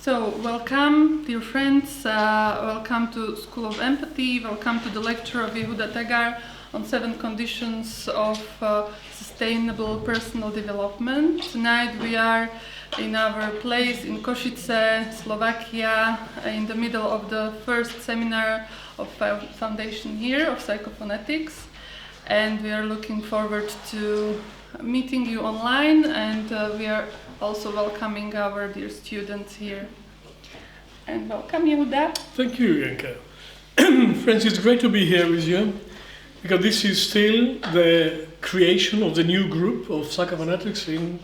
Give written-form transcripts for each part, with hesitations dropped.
So, welcome, dear friends. Welcome to School of Empathy. Welcome to the lecture of Yehuda Tagar on 7 conditions of sustainable personal development. Tonight we are in our place in Košice, Slovakia, in the middle of the first seminar of foundation here of Psychophonetics, and we are looking forward to meeting you online, and we are also welcoming our dear students here. And welcome, Yehuda. Thank you, Yanka. Friends, it's great to be here with you, because this is still the creation of the new group of Psychophonetics in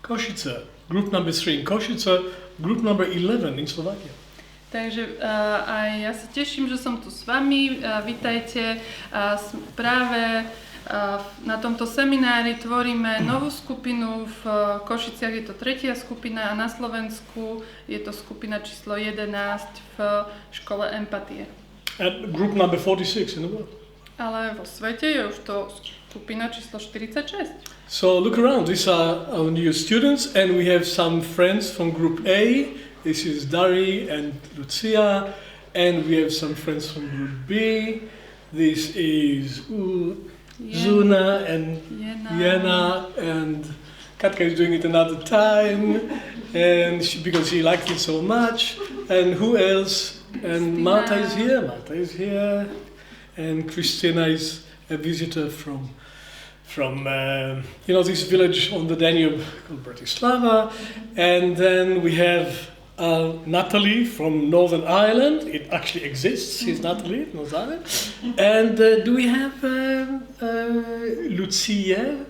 Košice. Group number 3 in Košice, group number 11 in Slovakia. Takže aj ja sa teším, že som tu s vami. Vítajte. Práve na tomto seminári tvoríme novú skupinu. V Košiciach je to 3. skupina a na Slovensku je to skupina číslo 11 v škole empatie. And group number 46 in the world. Ale vo svete je už to skupina číslo 46. So look around, these are our new students, and we have some friends from group A. This is Dari and Lucia, and we have some friends from group B. This is Zuna and Jena, and Katka is doing it another time, and because she liked it so much. And who else? And Marta is here, and Christina is a visitor from this village on the Danube called Bratislava. And then we have Natalie from Northern Ireland. It actually exists. She's Natalie, Northern Ireland. And do we have Lucia?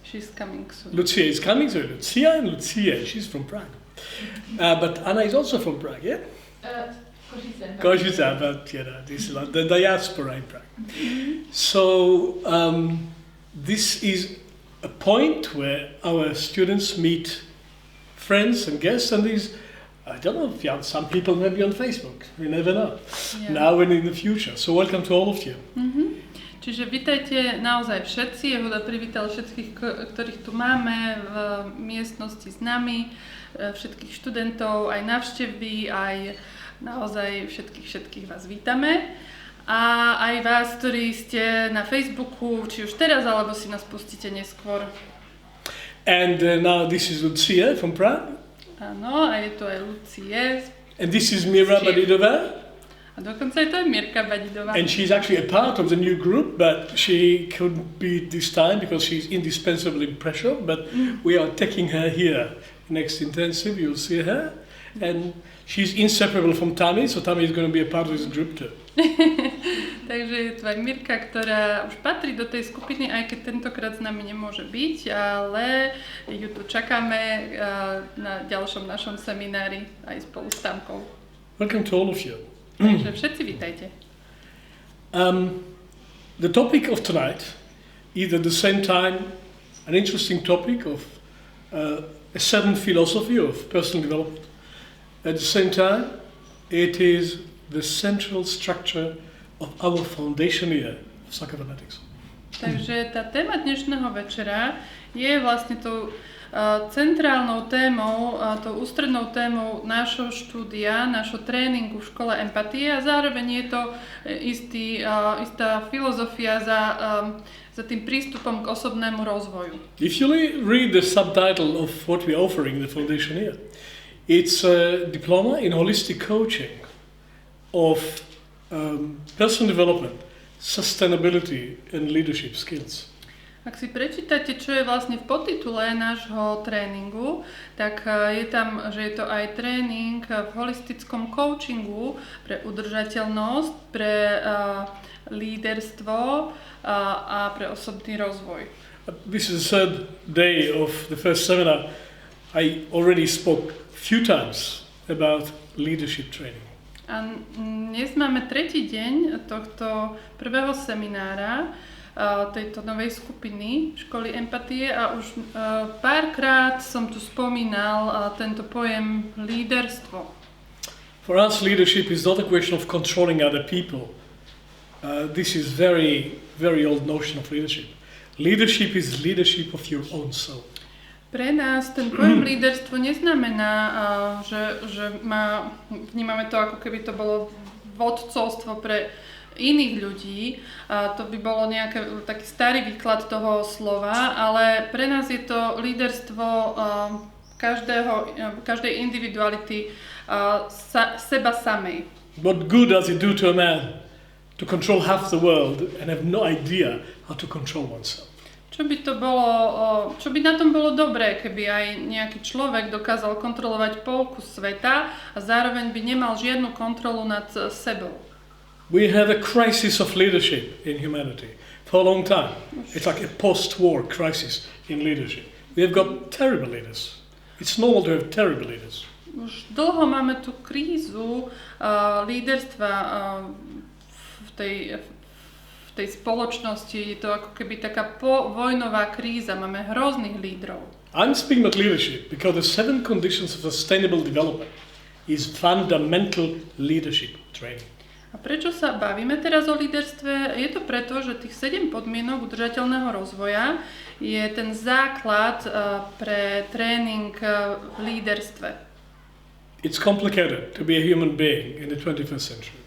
She's coming soon. Lucia is coming, so Lucia, she's from Prague. But Anna is also from Prague, yeah? Košice, but this is the diaspora in Prague. So this is a point where our students meet friends and guests, and these, I don't know if you have some people maybe on Facebook, we never know, now and in the future. So welcome to all of you. Čiže vítajte naozaj všetci. Jehuda privítal všetkých, ktorých tu máme v miestnosti s nami, všetkých študentov, aj návštevy, aj naozaj všetkých vás vítame. A aj vás, ktorí ste na Facebooku, či už teraz, alebo si nás pustíte neskôr. And now this is Lucia from Prague. Áno, a je to aj Lucie. And this is Mira Badidova. A dokonca je to aj Mirka Badidová. And she's actually a part of the new group, but she couldn't be this time because she's indispensable in pressure. But we are taking her here next intensive. You'll see her, and she's inseparable from Tammy, so Tammy is going to be a part of this group too. Takže je tu aj Mirka, ktorá už patrí do tej skupiny, aj keď tentokrát s nami nemôže byť, ale ju tu čakáme na ďalšom našom seminári aj spolu s Tamkou. Welcome to all of you. Takže všetci vítajte. The topic of tonight is at the same time an interesting topic of a 7 philosophy of personal development. At the same time, it is the central structure of our foundation year of Psychophonetics. Takže tá téma dnešného večera je vlastne tou centrálnou témou, tou ústrednou témou nášho štúdia, nášho tréningu v škole empatie, a zároveň je to istá filozofia za tým prístupom k osobnému rozvoju. If you read the subtitle of what we are offering the foundation year, it's a diploma in holistic coaching of personal development, sustainability and leadership skills. Ak si prečítate, čo je vlastne v podtitule nášho tréningu, tak je tam, že je to aj tréning v holistickom coachingu pre udržateľnosť, pre líderstvo a pre osobný rozvoj. This is the third day of the first seminar. I already spoke a few times about leadership training. A dnes máme tretí deň tohto prvého seminára, tejto novej skupiny školy empatie, a už párkrát som tu spomínal tento pojem líderstvo. For us, leadership is not a question of controlling other people. This is very, very old notion of leadership. Leadership is leadership of your own soul. Pre nás ten pojem líderstvo neznamená, že vnímame to, ako keby to bolo vodcovstvo pre iných ľudí. To by bolo taký starý výklad toho slova, ale pre nás je to líderstvo každej individuality seba samej. What good does it do to a man to control half the world and have no idea how to control oneself? Čo by na tom bolo dobré, keby aj nejaký človek dokázal kontrolovať polku sveta a zároveň by nemal žiadnu kontrolu nad sebou? We have a crisis of leadership in humanity for a long time. It's like a post-war crisis in leadership. We have got terrible leaders. It's normal to have terrible leaders. Už dlho máme tú krízu líderstva v tej spoločnosti. Je to ako keby taká povojnová kríza. Máme hrozných lídrov. I'm speaking about leadership because the 7 conditions of sustainable development is fundamental leadership training. A prečo sa bavíme teraz o líderstve? Je to preto, že tých 7 podmienok udržateľného rozvoja je ten základ pre tréning v líderstve. It's complicated to be a human being in the 21st century.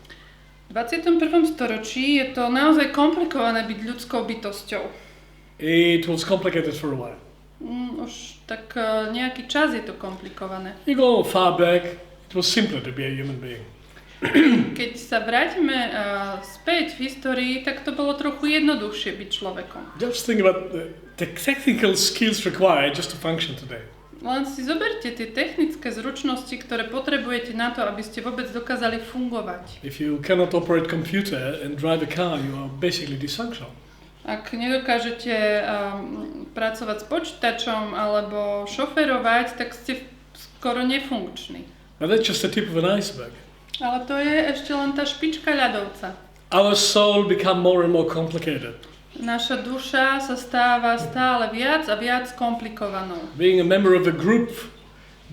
V 21. storočí je to naozaj komplikované byť ľudskou bytosťou. It was complicated for a while. Už tak nejaký čas je to komplikované. You go far back, it was simpler to be a human being. Keď sa vrátime späť v histórii, tak to bolo trochu jednoduchšie byť človekom. Just think about the technical skills required just to function today. Len si zoberte tie technické zručnosti, ktoré potrebujete na to, aby ste vôbec dokázali fungovať. If you cannot operate computer and drive a car, you are basically dysfunctional. Ak nedokážete pracovať s počítačom alebo šoferovať, tak ste skoro nefunkční. But that's just the tip of an iceberg. Ale to je ešte len tá špička ľadovca. Our soul become more and more complicated. Naša duša sa stáva stále viac a viac komplikovanou. Being a member of a group,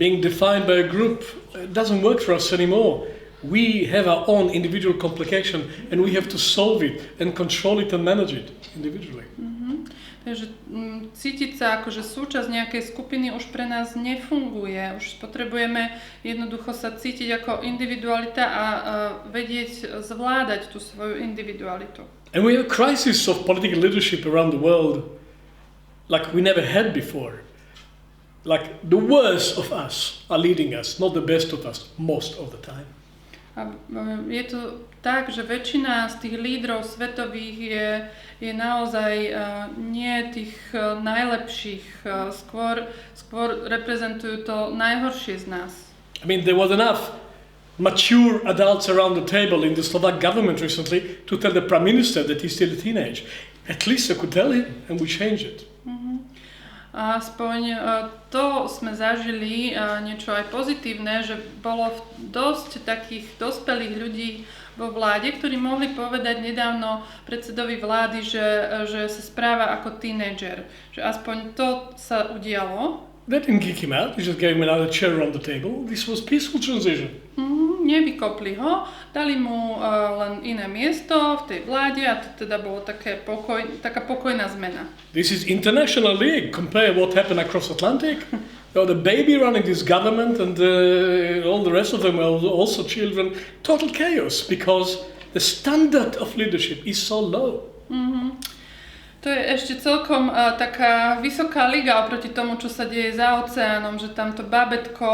being defined by a group, it doesn't work for us anymore. We have our own individual complication and we have to solve it and control it and manage it individually. Takže cítiť sa ako, že súčasť nejakej skupiny už pre nás nefunguje. Už potrebujeme jednoducho sa cítiť ako individualita a vedieť zvládať tú svoju individualitu. And we have a crisis of political leadership around the world like we never had before. Like the worst of us are leading us, not the best of us most of the time. A je to tak, že väčšina z tých lídrov svetových je naozaj nie tých najlepších, skôr reprezentujú to najhoršie z nás. I mean, there was enough mature adults around the table in the Slovak government recently to tell the Prime Minister that he's still a teenage. At least I could tell him and we change it. Aspoň to sme zažili niečo aj pozitívne, že bolo dosť takých dospelých ľudí vo vláde, ktorí mohli povedať nedávno predsedovi vlády, že sa správa ako tínedžer. Že aspoň to sa udialo. They didn't kick him out, they just gave him another chair around the table. This was peaceful transition. Nevykopli ho, dali mu len iné miesto v tej vláde a to teda bolo taká pokojná zmena. This is international league. Compare what happened across Atlantic. The baby running this government and all the rest of them were also children. Total chaos because the standard of leadership is so low. To je ešte celkom taká vysoká liga oproti tomu, čo sa deje za oceánom, že tamto bábätko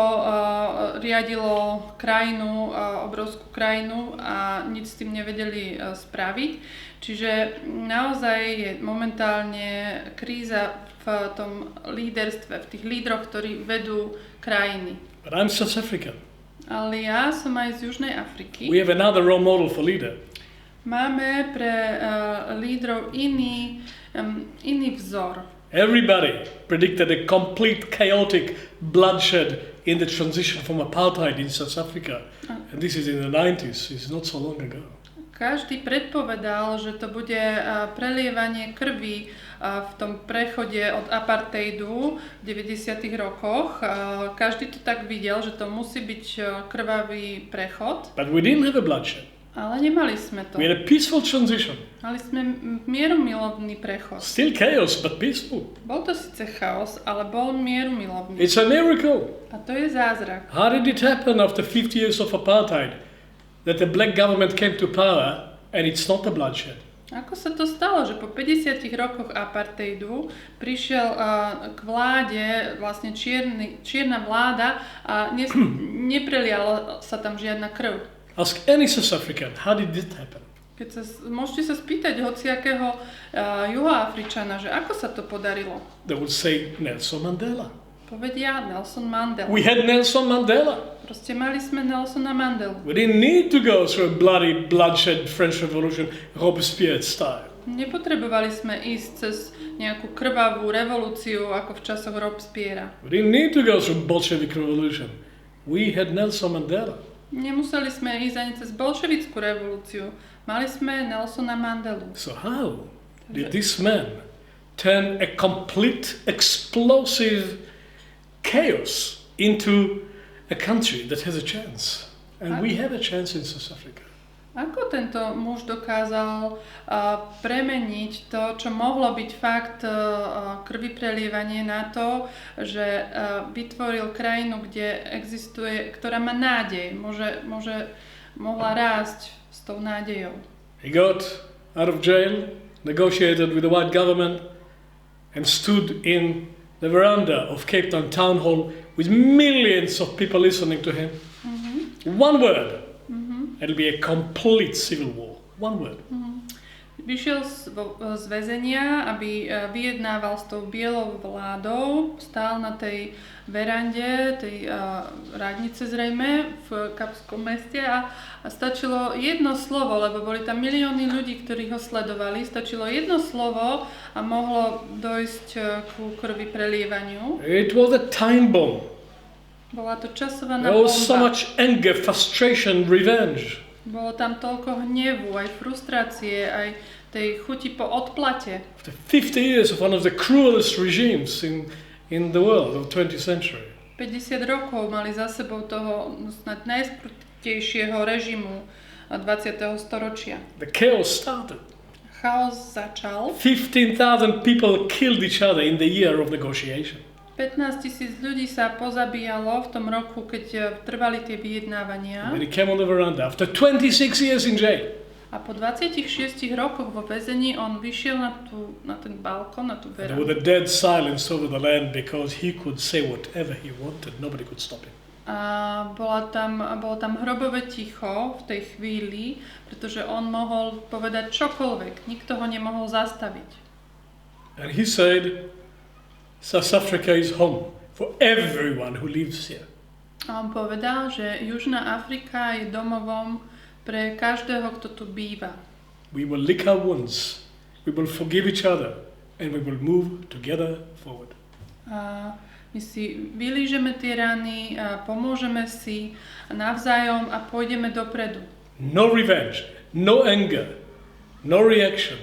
riadilo krajinu, obrovskú krajinu a nič s tým nevedeli spraviť. Čiže naozaj je momentálne kríza v tom líderstve, v tých lídroch, ktorí vedú krajiny. But I'm South African. Ale ja som aj z Južnej Afriky. We have another role model for leader. Máme pre lídrov iný vzor. Everybody predicted a complete chaotic bloodshed in the transition from apartheid in South Africa. And this is in the 90s, it's not so long ago. Každý predpovedal, že to bude prelievanie krvi v tom prechode od apartheidu v 90. rokoch. Každý to tak videl, že to musí byť krvavý prechod. But we didn't have a bloodshed. Ale nemali sme to. We had a peaceful transition. Mali sme mierumilovný prechod. Still chaos, but peaceful. Bol to síce chaos, ale bol mierumilovný. It's a miracle. A to je zázrak. How did it happen after 50 years of apartheid that the black government came to power and it's not a bloodshed? Ako sa to stalo, že po 50 rokoch apartheidu prišiel k vláde, vlastne čierna vláda a nepreliala sa tam žiadna krv? Ask any South African, how did it happen? Môžete sa spýtať hociakého Juhoafričana, že ako sa to podarilo? They would say Nelson Mandela. Povedia Nelson Mandela. We had Nelson Mandela. Proste mali sme Nelsona Mandelu. We didn't need to go through a bloody, bloodshed French Revolution, Robespierre style. Nepotrebovali sme ísť cez nejakú krvavú revolúciu ako v časoch Robespierra. We didn't need to go through Bolshevik Revolution. We had Nelson Mandela. Nemuseli sme ísť ani cez bolševickú revolúciu. Mali sme Nelsona Mandelu. So how did this man turn a complete, explosive chaos into a country that has a chance? And we have a chance in South Africa. Ako tento muž dokázal premeniť to, čo mohlo byť fakt krvi prelievanie na to, že vytvoril krajinu, kde existuje, ktorá má nádej, mohla rásť s tou nádejou. He got out of jail, negotiated with the white government and stood in the veranda of Cape Town Town Hall with millions of people listening to him. Mm-hmm. One word. It'll be a complete civil war. One word. Vyšiel z väzenia, aby vyjednával s tou bielou vládou, stál na tej verande, tej radnice zrejme v Kapskom meste a stačilo jedno slovo, lebo boli tam milióny ľudí, ktorí ho sledovali, stačilo jedno slovo a mohlo dojsť ku krvi prelievaniu. It was a time bomb. Bola to časovaná There bomba. was so much anger, frustration, revenge. Bolo tam toľko hnevu, aj frustrácie, aj tej chuti po odplate. After 50 years of one of the cruelest regimes in the world of the 20th century. 50 rokov mali za sebou toho snad najskrutejšieho režimu 20. storočia. The chaos started. Chaos začal. 15,000 people killed each other in the year of negotiation. 15,000 ľudí sa pozabíjalo v tom roku, keď trvali tie vyjednávania. When he came on the veranda after 26 years in jail. A po 26 rokoch vo väzení on vyšiel na ten balkón, na tú There verandu. was a dead silence over the land because he could say whatever he wanted. Nobody could stop him. A bolo tam hrobové ticho v tej chvíli, pretože on mohol povedať čokoľvek. Nikto ho nemohol zastaviť. And he said, South Africa is home for everyone who lives here. A on povedal, že Južná Afrika je domovom pre každého, kto tu býva. We will lick our wounds, we will forgive each other, and we will move together forward. A my si vylížeme tie rany, a pomôžeme si navzájom a pôjdeme dopredu. No revenge, no anger, no reaction.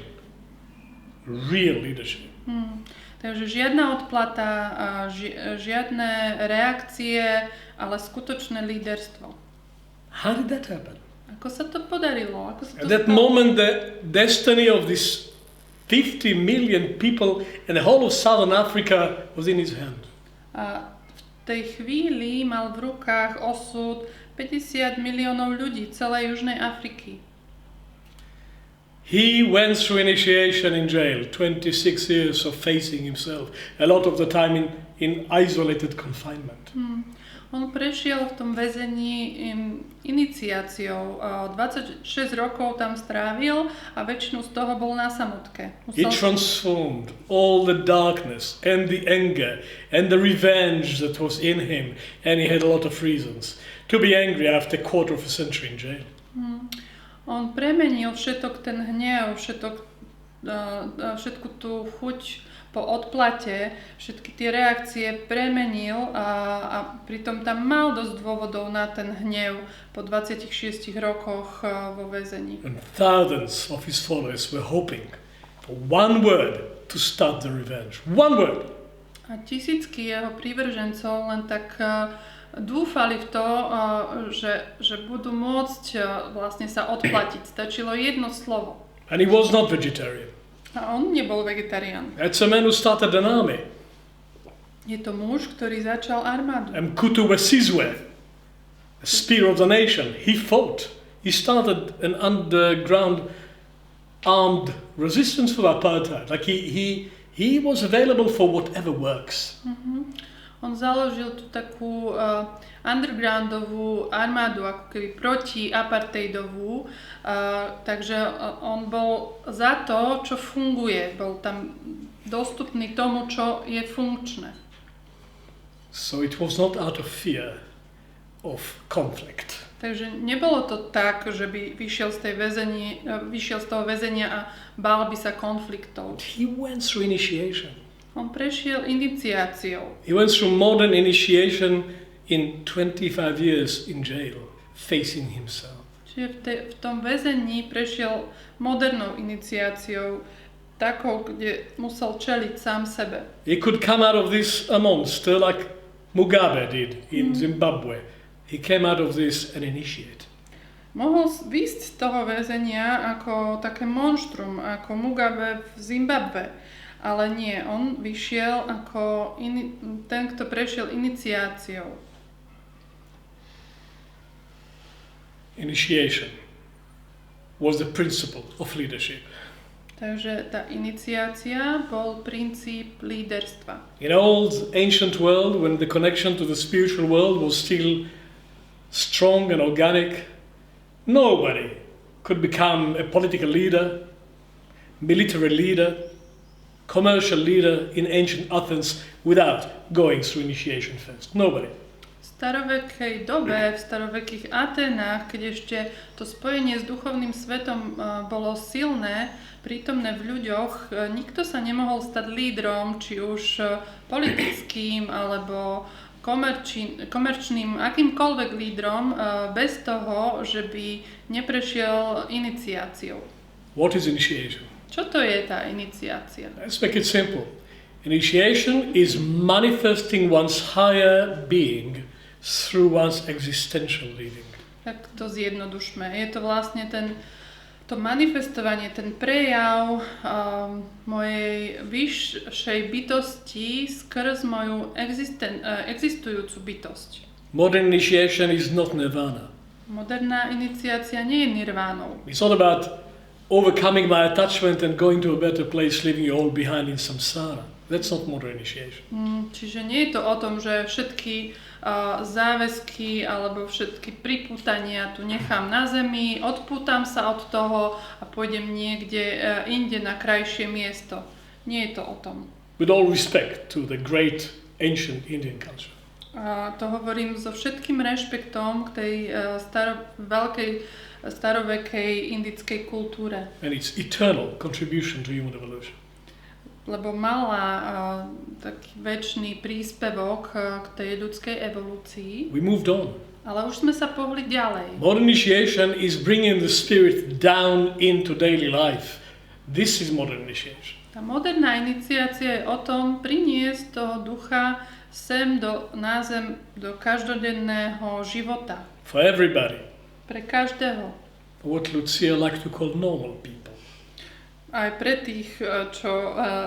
Real leadership. Takže žiadna odplata, žiadne reakcie, ale skutočné líderstvo. How did that happen? Ako sa to podarilo? Ako sa to At that moment, the destiny of these 50 million people and the whole of Southern Africa was in his hand. A v tej chvíli mal v rukách osud 50 miliónov ľudí celej Južnej Afriky. He went through initiation in jail, 26 years of facing himself, a lot of the time in isolated confinement. On prešiel v tom väzení iniciáciou. 26 rokov tam strávil a väčšinu z toho bol na samotke. He transformed all the darkness and the anger and the revenge that was in him, and he had a lot of reasons to be angry after a quarter of a century in jail. On premenil všetok ten hnev, všetku tú chuť po odplate, všetky tie reakcie premenil a pritom tam mal dosť dôvodov na ten hnev po 26 rokoch vo väzení. And thousands of his followers were hoping for one word to start the revenge. One word. A tisícky jeho prívržencov len tak dúfali v to, že budú môcť vlastne sa odplatiť. Stačilo jedno slovo. And he was not vegetarian. A on nebol vegetarián. That's a man who started an army. Je to muž, ktorý začal armádu. And Kutu Wesizwe, a spear of the nation, he fought. He started an underground armed resistance for apartheid. Like he was available for whatever works. On založil tú takú undergroundovú armádu, ako keby proti apartheidovú, takže on bol za to, čo funguje. Bol tam dostupný tomu, čo je funkčné. So it was not out of fear of conflict. Takže nebolo to tak, že by vyšiel z toho väzenia a bál by sa konfliktov. He went through initiation. On prešiel iniciáciou. He went through modern initiation in 25 years in jail, facing himself. Čiže v tom väzení prešiel modernou iniciáciou, takou, kde musel čeliť sám sebe. He could come out of this a monster like Mugabe did in Zimbabwe. He came out of this an initiate. Mohol výjsť z toho väzenia ako také monštrum, ako Mugabe v Zimbabwe. Ale nie, on vyšiel ako ten, kto prešiel iniciáciou. Initiation was the principle of leadership. Takže tá iniciácia bol princíp líderstva. In old ancient world, when the connection to the spiritual world was still strong and organic, nobody could become a political leader, military leader, commercial leader in ancient Athens without going through initiation first. Nobody. V starovekej dobe, v starovekých Atenách, keď ešte to spojenie s duchovným svetom bolo silné, prítomné v ľuďoch, nikto sa nemohol stať lídrom, či už politickým alebo komerčným, akýmkoľvek lídrom, bez toho, že by neprešiel iniciáciou. What is initiation? Čo to je tá iniciácia? Let's make it simple. Initiation is manifesting one's higher being through one's existential living. Tak to zjednodušme. Je to vlastne to manifestovanie, ten prejav mojej vyššej bytosti skrz moju existujúcu bytosť. Modern initiation is not nirvana. Moderná iniciácia nie je nirvánou. It's not about overcoming my attachment and going to a better place, leaving it all behind in samsara. That's not modern initiation. Čiže nie je to o tom, že všetky záväzky alebo všetky pripútania tu nechám na zemi, odpútam sa od toho a pôjdem niekde inde na krajšie miesto. Nie je to o tom. With all respect to the great ancient Indian culture. To hovorím so všetkým rešpektom k tej veľkej starovekej indickej kultúre. And its eternal contribution to human evolution. Lebo mala taký večný príspevok k tej ľudskej evolúcii. We moved on. Ale už sme sa pohli ďalej. Modern initiation is bringing the spirit down into daily life. This is modern initiation. Tá moderná iniciácia je o tom priniesť toho ducha sem na zem, do každodenného života. For everybody. Pre každého. For what Lucia likes to call normal people. Aj pre tých, čo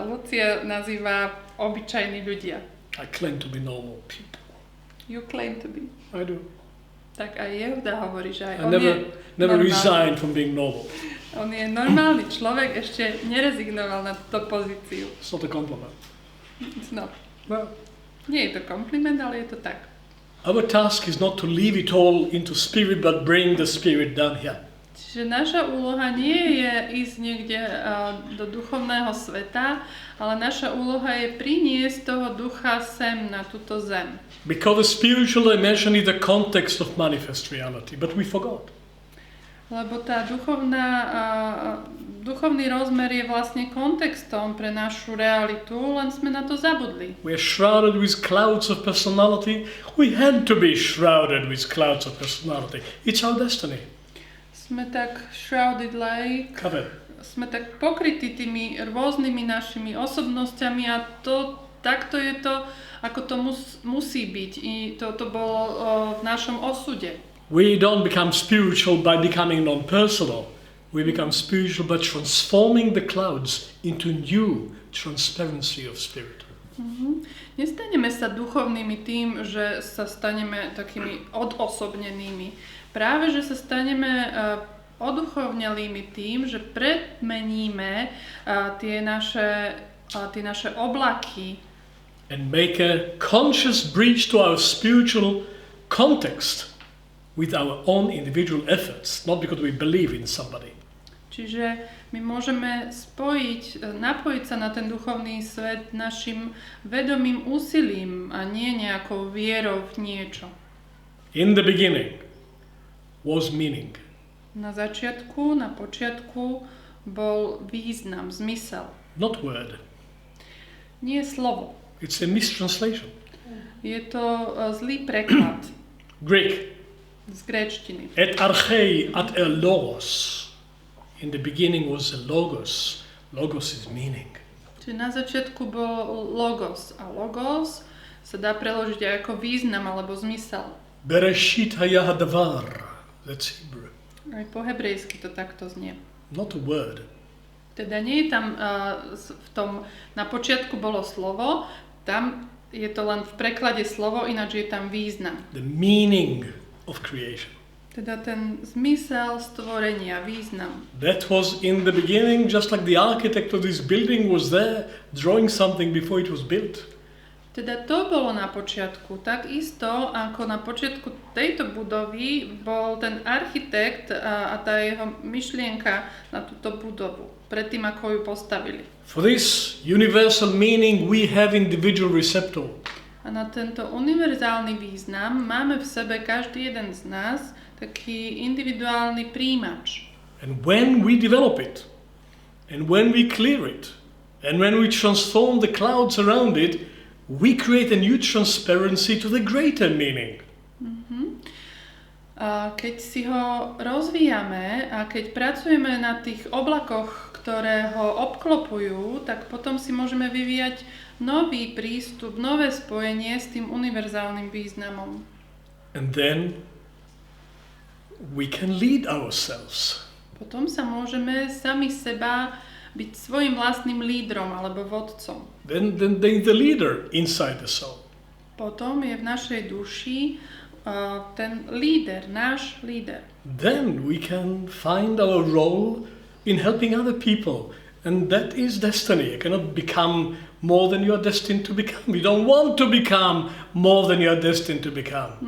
Lucia nazýva obyčajní ľudia. I claim to be normal people. You claim to be. I do. Tak aj Jehuda hovorí, že aj I on never resigned from being normal. On je normálny človek, ešte nerezignoval na túto pozíciu. It's not a compliment. It's not. No. Nie je to kompliment, ale je to tak. Our task is not to leave it all into spirit, but bring the spirit down here. Čiže naša úloha nie je ísť niekde do duchovného sveta, ale naša úloha je priniesť toho ducha sem na túto zem. Because the spiritual dimension is the context of manifest reality, but we forgot. Lebo tá duchovný rozmer je vlastne kontextom pre našu realitu, len sme na to zabudli. We are shrouded with clouds of personality. We had to be shrouded with clouds of personality. It's our destiny. Sme tak shrouded like, Covered. sme tak pokrytí tými rôznymi našimi osobnostiami a to takto je to, ako to musí byť. I to bolo v našom osude. We don't become spiritual by becoming non-personal. We become spiritual by transforming the clouds into new transparency of spirit. Nestaneme sa duchovnými tým, že sa staneme takými odosobnenými. Práve, že sa staneme oduchovnelými tým, že premeníme tie naše oblaky. And make a conscious breach to our spiritual context with our own individual efforts, not because we believe in somebody. Čiže my môžeme napojiť sa na ten duchovný svet našim vedomým úsilím a nie nejakou vierou v niečo. In the beginning was meaning. Na počiatku bol význam, zmysel. Not word. Nie slovo. It's a mistranslation. Je to zlý preklad. Greek. Z gréčtiny. Et archei at logos. In the beginning was a logos. Logos is meaning. Čiže na začiatku bol logos. A logos sa dá preložiť aj ako význam alebo zmysel. Bereshit haya hadavar. That's Hebrew. Aj po hebrejsky to takto znie. Not a word. Teda nie je tam na počiatku bolo slovo, tam je to len v preklade slovo, ináč je tam význam. The meaning of creation. Teda ten zmysel stvorenia, význam. That was in the beginning, just like the architect of this building was there drawing something before it was built. Teda to bolo na počiatku. Takisto ako na počiatku tejto budovy bol ten architekt a tá jeho myšlienka na túto budovu, predtým ako ju postavili. For this universal meaning we have individual receptor. A na tento univerzálny význam máme v sebe každý jeden z nás taký individuálny príjimač. And when we develop it, and when we clear it, and when we transform the clouds around it, we create a new transparency to the greater meaning. A keď si ho rozvíjame a keď pracujeme na tých oblakoch, ktoré ho obklopujú, tak potom si môžeme vyvíjať nový prístup, nové spojenie s tým univerzálnym významom. And then we can lead ourselves. Potom sa môžeme sami seba byť svojim vlastným lídrom alebo vodcom. Then the leader inside the soul. Potom je v našej duši ten líder, náš líder. Then we can find our role in helping other people. And that is destiny. You cannot become more than you are destined to become. You don't want to become more than you are destined to become.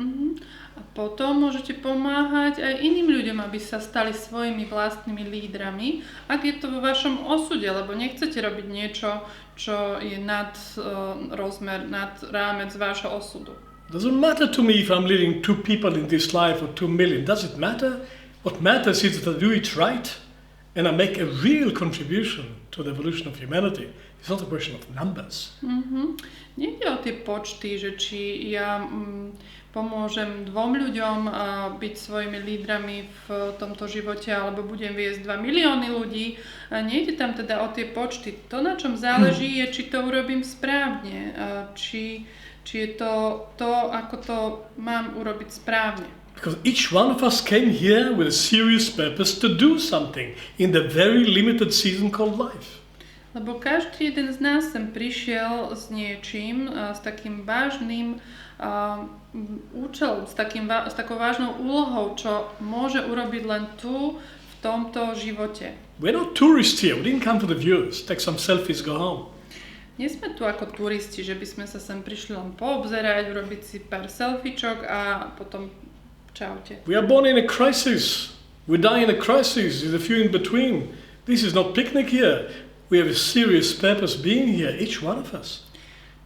A potom môžete pomáhať aj iným ľuďom, aby sa stali svojimi vlastnými lídrami, ak je to vo vašom osude, lebo nechcete robiť niečo, čo je nad rozmer, nad rámec vášho osudu. Doesn't matter to me if I'm leading 2 people in this life or 2 million. Does it matter? What matters is that I do it right and I make a real contribution to the evolution of humanity. It's not a question of numbers. Nejde o tie počty, že či ja pomôžem 2 ľuďom byť svojimi lídrami v tomto živote, alebo budem viesť 2 milióny ľudí. Nejde tam teda o tie počty. To, na čom záleží, je, či to urobím správne. Či je to, ako to mám urobiť správne. Because each one of us came here with a serious purpose to do something in the very limited season called life. Lebo každý jeden z nás sem prišiel s niečím, s takým vážnym účelom, s takou vážnou úlohou, čo môže urobiť len tu, v tomto živote. We're not tourists here. We didn't come for the views. Take some selfies, go home. Nie sme tu ako turisti, že by sme sa sem prišli len poobzerať, urobiť si pár selfiečok a potom čaute. We are born in a crisis. We die in a crisis. There's a few in between. This is not picnic here. We have a serious purpose being here, each one of us.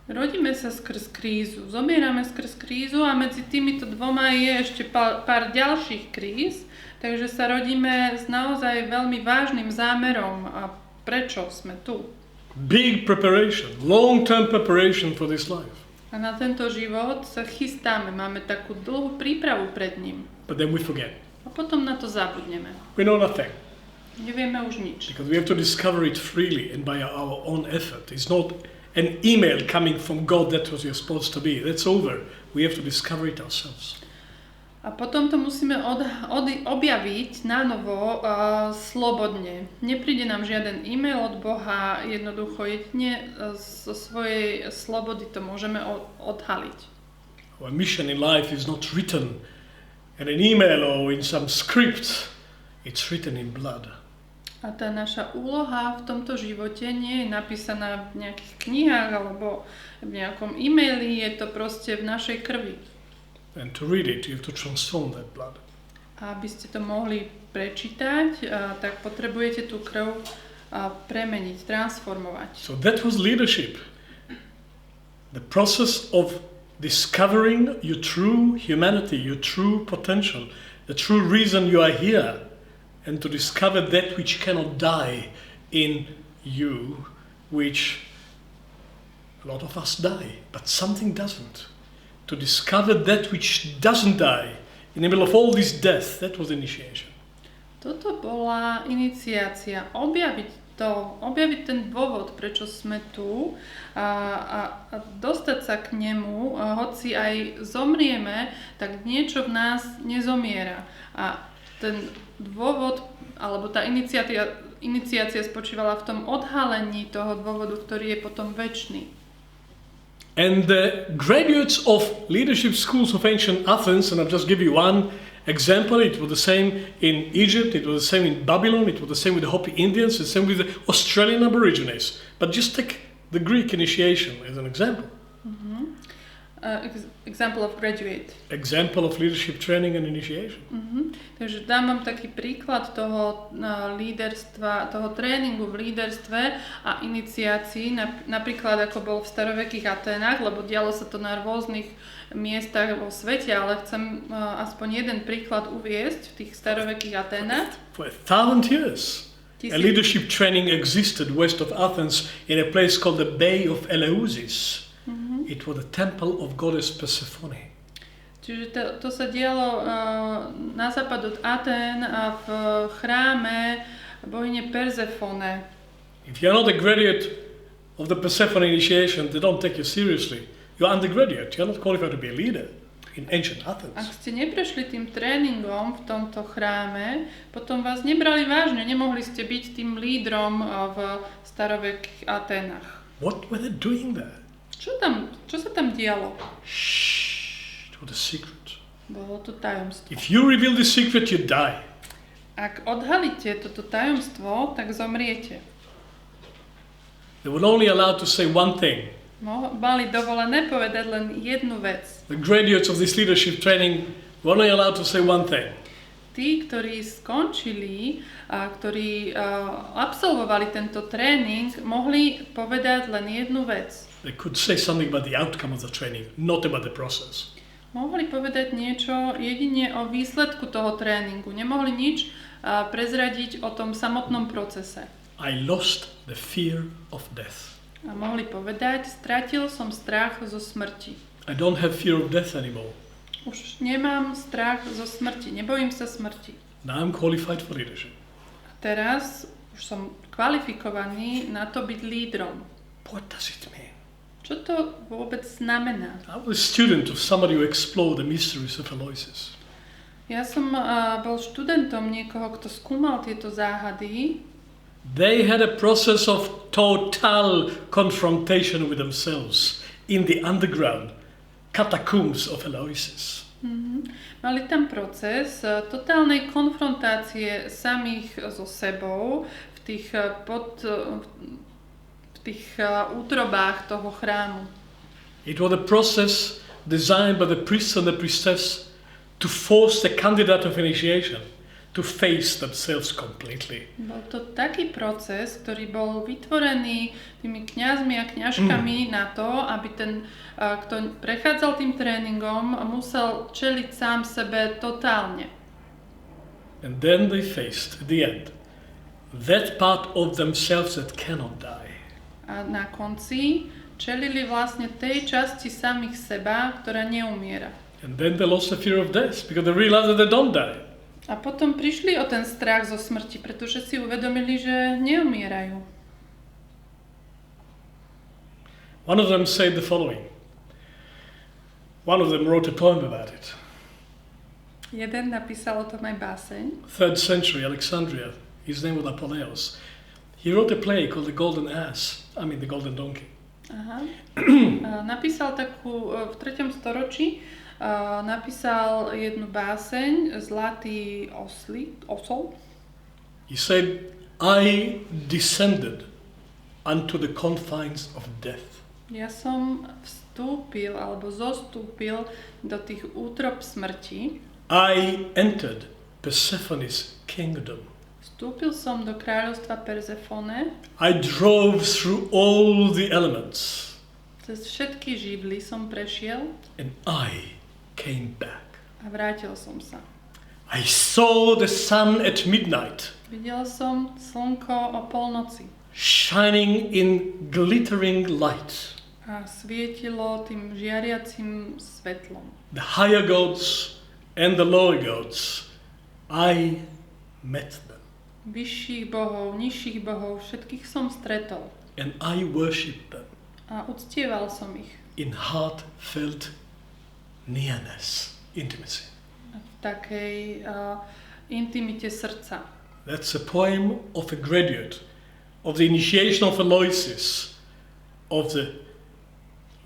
Rodíme sa skrz krízu, zomierame skrz krízu a medzi týmito dvoma je ešte pár ďalších kríz, takže sa rodíme s naozaj veľmi vážnym zámerom a prečo sme tu. Big preparation, long-term preparation for this life. A na tento život sa chystáme, máme takú dlhú prípravu pred ním. But then we forget. A potom na to zabudneme. We know nothing. Nevieme už nič. Because we have to discover it freely and by our own effort. It's not an email coming from God that was you're supposed to be. That's over. We have to discover it ourselves. A potom to musíme objaviť na novo slobodne. Nepríde nám žiaden e-mail od Boha, jednoducho jedine zo svojej slobody to môžeme odhaliť. Our mission in life is not written in an email or in some script. It's written in blood. A tá naša úloha v tomto živote nie je napísaná v nejakých knihách alebo v nejakom e-maili, je to proste v našej krvi. And to read it, you have to transform that blood. A aby ste to mohli prečítať, tak potrebujete tú krv premeniť, transformovať. So that was leadership. The process of discovering your true humanity, your true potential, the true reason you are here, and to discover that which cannot die in you, which a lot of us die, but something doesn't. To discover that which doesn't die in the middle of all this death, that was initiation. Toto bola iniciácia, objaviť ten dôvod, prečo sme tu a dostať sa k nemu, hoci aj zomrieme, tak niečo v nás nezomiera. A ten dôvod, alebo tá iniciácia spočívala v tom odhalení toho dôvodu, ktorý je potom večný. And the graduates of leadership schools of ancient Athens, and I'll just give you one example, it was the same in Egypt, it was the same in Babylon, it was the same with the Hopi Indians, the same with the Australian Aborigines. But just take the Greek initiation as an example. Mm-hmm. Example of graduate. Example of leadership training and initiation. Mm-hmm. Takže dám vám taký príklad toho líderstva, toho tréningu v líderstve a iniciácii, napríklad ako bol v starovekých Aténach, lebo dialo sa to na rôznych miestach vo svete, ale chcem aspoň jeden príklad uviesť v tých starovekých Aténach. For 1,000 years, a leadership training existed west of Athens in a place called the Bay of Eleusis. Mm-hmm. It was the temple of goddess Persephone. Čiže to sa dialo na západ od Atén a v chráme bohyne Persephone. If you're not a graduate of the Persephone initiation, they don't take you seriously. You're undergraduate. You're not qualified to be a leader in ancient Athens. Ak ste neprešli tým tréningom v tomto chráme, potom vás nebrali vážne, nemohli ste byť tým lídrom v starovekých Aténach. What were they doing there? Čo sa tam dialo? Shh, it was a secret. Bolo to tajomstvo. If you reveal the secret, you die. Ak odhalíte toto tajomstvo, tak zomriete. They were only allowed to say one thing. Mali dovolené povedať len jednu vec. The graduates of this leadership training were only allowed to say one thing. Tí, ktorí skončili, ktorí absolvovali tento tréning, mohli povedať len jednu vec. They could say something about the outcome of the training, not about the process. Mohli povedať niečo jedine o výsledku toho tréningu. Nemohli nič prezradiť o tom samotnom procese. I lost the fear of death. A mohli povedať, stratil som strach zo smrti. I don't have fear of death anymore. Už nemám strach zo smrti, nebojím sa smrti. Now I'm qualified for leadership. A teraz už som kvalifikovaný na to byť lídrom. What does it mean? Čo to vôbec znamená? I was a student of somebody who explored the mysteries of Aloysius. Ja som bol študentom niekoho, kto skúmal tieto záhady. They had a process of total confrontation with themselves in the underground catacombs of Aloysius. Mm-hmm. Mali tam proces totálnej konfrontácie samých so sebou v tých útrobách toho chrámu. It was a process designed by the priests and the priestess to force the candidate of initiation to face themselves completely. Bol to taký proces, ktorý bol vytvorený tými kňazmi a kňažkami na to, aby ten, kto prechádzal tým tréningom, musel čeliť sám sebe totálne. And then they faced, at the end, that part of themselves that cannot die. A na konci čelili vlastne tej časti samých seba, ktorá neumiera. And then they lost the fear of death because they realized that they don't die. A potom prišli o ten strach zo smrti, pretože si uvedomili, že neumierajú. One of them said the following. One of them wrote a poem about it. Jeden napísal o tom aj báseň. 3rd century Alexandria. His name was Apuleius. He wrote a play called The Golden Donkey. Aha. Napísal takú, v 3. storočí napísal jednu báseň Zlatý osol. He said, I descended unto the confines of death. Ja som vstúpil alebo zostúpil do tých útrob smrti. I entered Persephone's kingdom. Vstúpil som do kráľovstva Perzefone. I drove through all the elements. Cez všetky živly som prešiel. And I came back. A vrátil som sa. I saw the sun at midnight. Videl som slnko o polnoci. Shining in glittering light. A svietilo tým žiariacim svetlom. The higher gods and the lower gods, I met them. Vyšších bohov, nižších bohov, všetkých som stretol. And I worshipped them. A uctieval som ich. In heartfelt nearness, intimacy. V takej intimite srdca. That's a poem of a graduate of the initiation of Aloysius, of the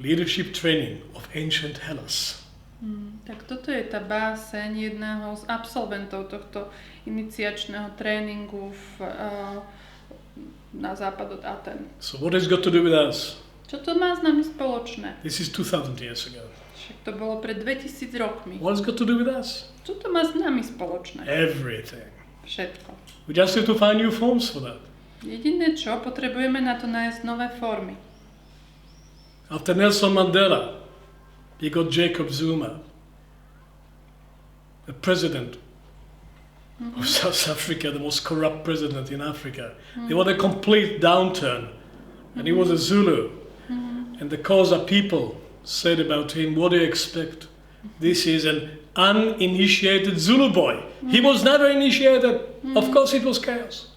leadership training of ancient Hellas. Tak toto je tá báseň jedného z absolventov tohto iniciačného tréningu na západ od Aten. So what has got to do with us? Čo to má s nami spoločné? This is 2000 years ago. Však to bolo pred 2000 rokmi. What has got to do with us? Čo to má s nami spoločné? Everything. Všetko. We just have to find new forms for that. Jediné čo, potrebujeme na to nájsť nové formy. After Nelson Mandela, you got Jacob Zuma, the president of South Africa, the most corrupt president in Africa. There was a complete downturn, and he was a Zulu. And the Xhosa people said about him, what do you expect? This is an uninitiated Zulu boy. He was never initiated. Of course it was chaos.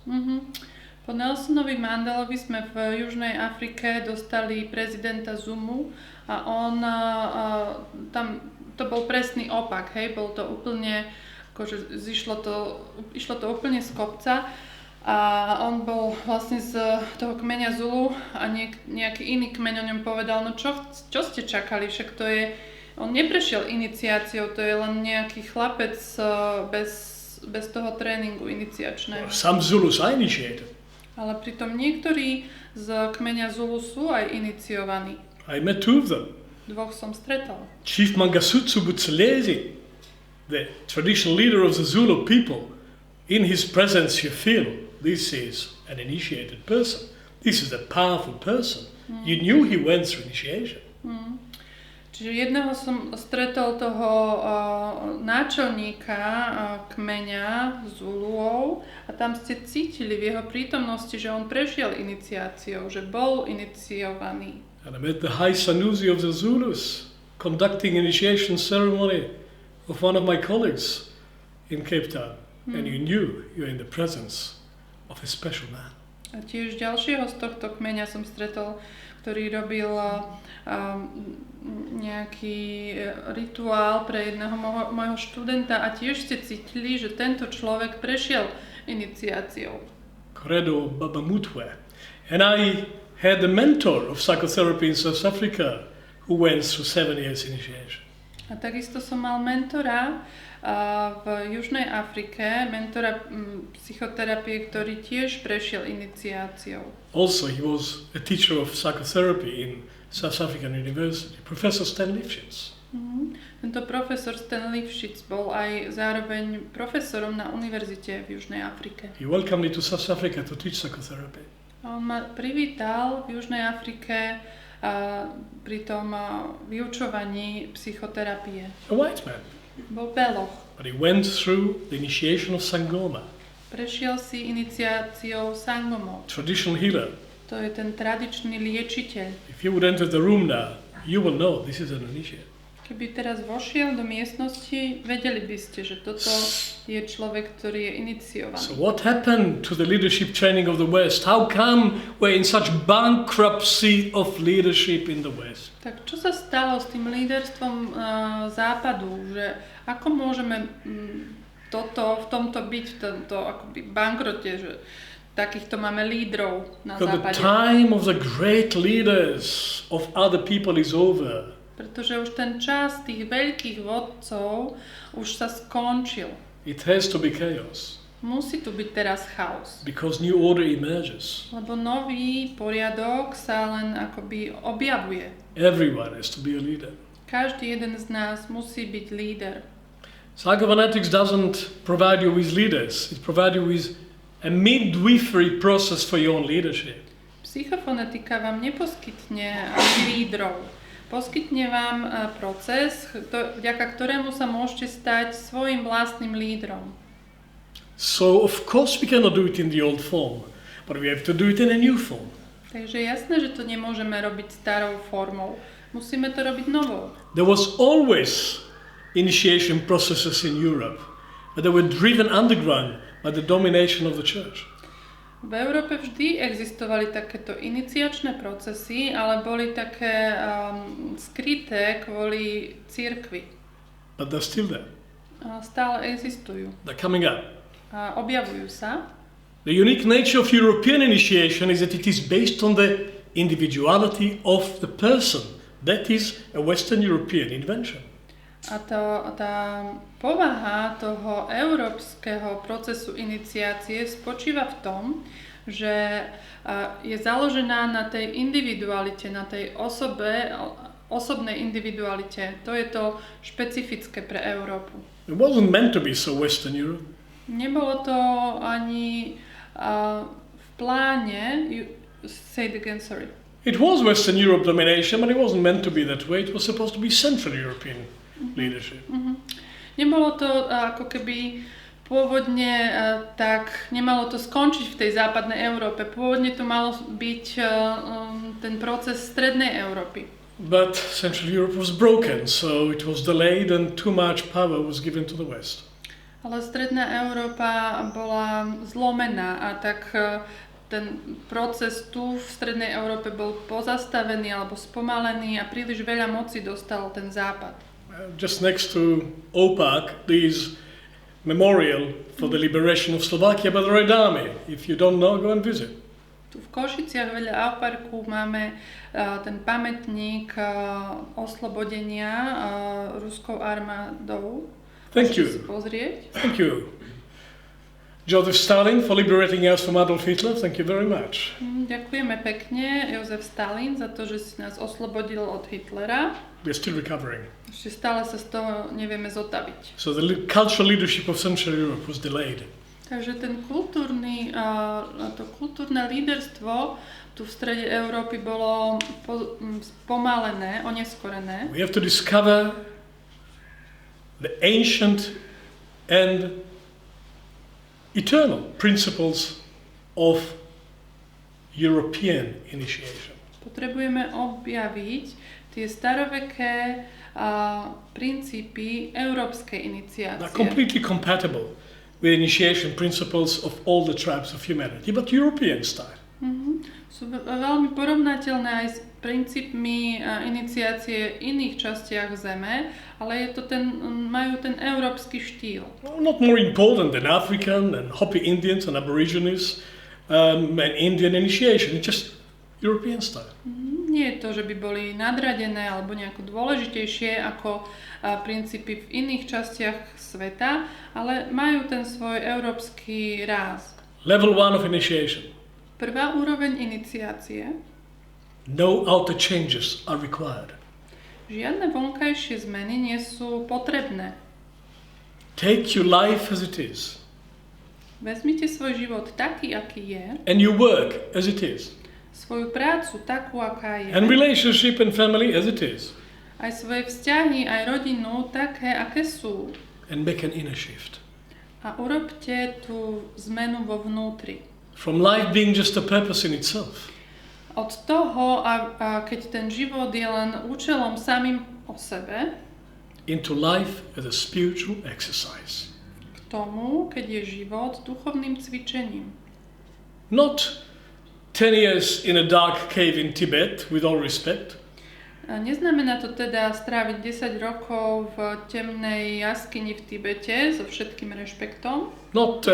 Po Nelsonovi Mandelovi sme v Južnej Afrike dostali prezidenta Zumu a on tam to bol presný opak, hej, bol to úplne akože išlo to úplne z kopca a on bol vlastne z toho kmeňa Zulu a nejaký iný kmeň o ňom povedal, no čo ste čakali, však to je, on neprešiel iniciáciou, to je len nejaký chlapec bez toho tréningu iniciačného. Some Zulus are initiated. Ale pritom niektorí z kmeňa Zulu sú aj iniciovaní. I met two of them. Dvoch som stretol. Chief Mangasutsu Butselezi, the traditional leader of the Zulu people, in his presence you feel this is an initiated person. This is a powerful person. You knew he went through initiation. Čiže jedného som stretol toho náčelníka kmeňa Zuluov a tam ste cítili v jeho prítomnosti, že on prešiel iniciáciou, že bol iniciovaný. And I met the High Sanusi of the Zulus conducting initiation ceremony of one of my colleagues in Cape Town. And you knew you're in the presence of a special man. A tiež ďalšieho z tohto kmeňa som stretol, ktorý robil nejaký rituál pre jedného môjho študenta a tiež ste cítili, že tento človek prešiel iniciáciou. Credo Babamutwe. And I had a mentor of psychotherapy in South Africa who went through 7 years initiation. A takisto som mal mentora v Južnej Afrike, mentora psychoterapie, ktorý tiež prešiel iniciáciou. Also, he was a teacher of psychotherapy in South African University, Professor Stan Lifshitz. Tento profesor Stan Lifshitz bol aj zároveň profesorom na univerzite v Južnej Afrike. He welcomed me to South Africa to teach psychotherapy. On ma privítal v Južnej Afrike pri tom vyučovaní psychoterapie. A white man. Bol beloch. But he went through the initiation of Sangoma. Prešiel si iniciáciou Sangomou. Traditional healer. To je ten tradičný liečiteľ. If you would enter the room now, you will know this is an initiate. Keby teraz vošiel do miestnosti, vedeli by ste, že toto je človek, ktorý je iniciovaný. So what happened to the leadership training of the West? How come we're in such bankruptcy of leadership in the West? Tak čo sa stalo s tým líderstvom západu? Že ako môžeme v tomto byť, v tomto akoby bankrote, že takýchto máme lídrov na Because západe? the time of the great leaders of other people is over. Pretože už ten čas tých veľkých vodcov už sa skončil. It has to be chaos. Musí tu byť teraz chaos. Because new order emerges. Lebo nový poriadok sa len akoby objavuje. Everyone has to be a leader. Každý jeden z nás musí byť líder. Psychophonetics doesn't provide you with leaders. It provides you with a midwifery process for your own leadership. Psychofonetika vám neposkytne lídrov. Poskytne vám proces, vďaka ktorému sa môžete stať svojim vlastným lídrom. So of course we cannot do it in the old form, but we have to do it in a new form. Takže jasné, že to nemôžeme robiť starou formou. Musíme to robiť novou. There was always initiation processes in Europe, but they were driven underground by the domination of the church. V Európe vždy existovali takéto iniciačné procesy, ale boli také skryté kvôli cirkvi. But they're still there. Stále existujú. They're coming up. Objavujú sa. The unique nature of European initiation is that it is based on the individuality of the person. That is a Western European invention. A tá povaha toho európskeho procesu iniciácie spočíva v tom, že je založená na tej individualite, na tej osobnej individualite. To je to špecifické pre Európu. It wasn't meant to be so Western Europe. Nebolo to ani v pláne. Say it again, sorry. It was Western Europe domination, but it wasn't meant to be that way. It was supposed to be Central European leadership. Nebolo to ako keby pôvodne tak, nemalo to skončiť v tej západnej Európe. Pôvodne to malo byť ten proces strednej Európy. But Central Europe was broken, so it was delayed and too much power was given to the West. Ale stredná Európa bola zlomená a tak ten proces tu v strednej Európe bol pozastavený alebo spomalený a príliš veľa moci dostal ten západ. Just next to Opak, there is memorial for the liberation of Slovakia by the Red Army. If you don't know, go and visit. Tu v Košiciach vedľa Auparku máme ten pamätník oslobodenia ruskou armádou. Thank Môžete you. si pozrieť. Thank you. Joseph Stalin for liberating us from Adolf Hitler. Thank you very much. Ďakujeme pekne, Jozef Stalin, za to, že si nás oslobodil od Hitlera. We're still recovering. Ešte stále sa z toho nevieme zotaviť. So the cultural leadership of Central Europe was delayed. Takže ten to kultúrne líderstvo tu v strede Európy bolo spomalené, oneskorené. We have to discover the ancient and eternal principles of European initiation. Potrebujeme objaviť tie staroveké princípy európskej iniciácie. They're completely compatible with initiation principles of all the tribes of humanity, but European style. Sú veľmi porovnateľné aj s princípmi iniciácie v iných častiach Zeme, ale majú ten európsky štýl. Well, not more important than African and Hopi Indians and Aborigines and Indian initiation. It's just European style. Nie je to, že by boli nadradené alebo nejako dôležitejšie ako princípy v iných častiach sveta, ale majú ten svoj európsky ráz. Level 1 of initiation. Prvá úroveň iniciácie. No outer changes are required. Žiadne vonkajšie zmeny nie sú potrebné. Take your life as it is. Vezmite svoj život taký, aký je. And your work as it is. Svoju prácu takú, aká je. And relationship and family as it is. Aj svoje vzťahy, aj rodinu také, aké sú. And make an inner shift. A urobte tú zmenu vo vnútri. From life being just a purpose in itself. Od toho, keď ten život je len účelom samým o sebe, into life as a spiritual exercise. K tomu, keď je život duchovným cvičením. Not 10 years in a dark cave in Tibet, with all respect. A neznamená to teda stráviť 10 rokov v temnej jaskyni v Tibete so všetkým rešpektom. Not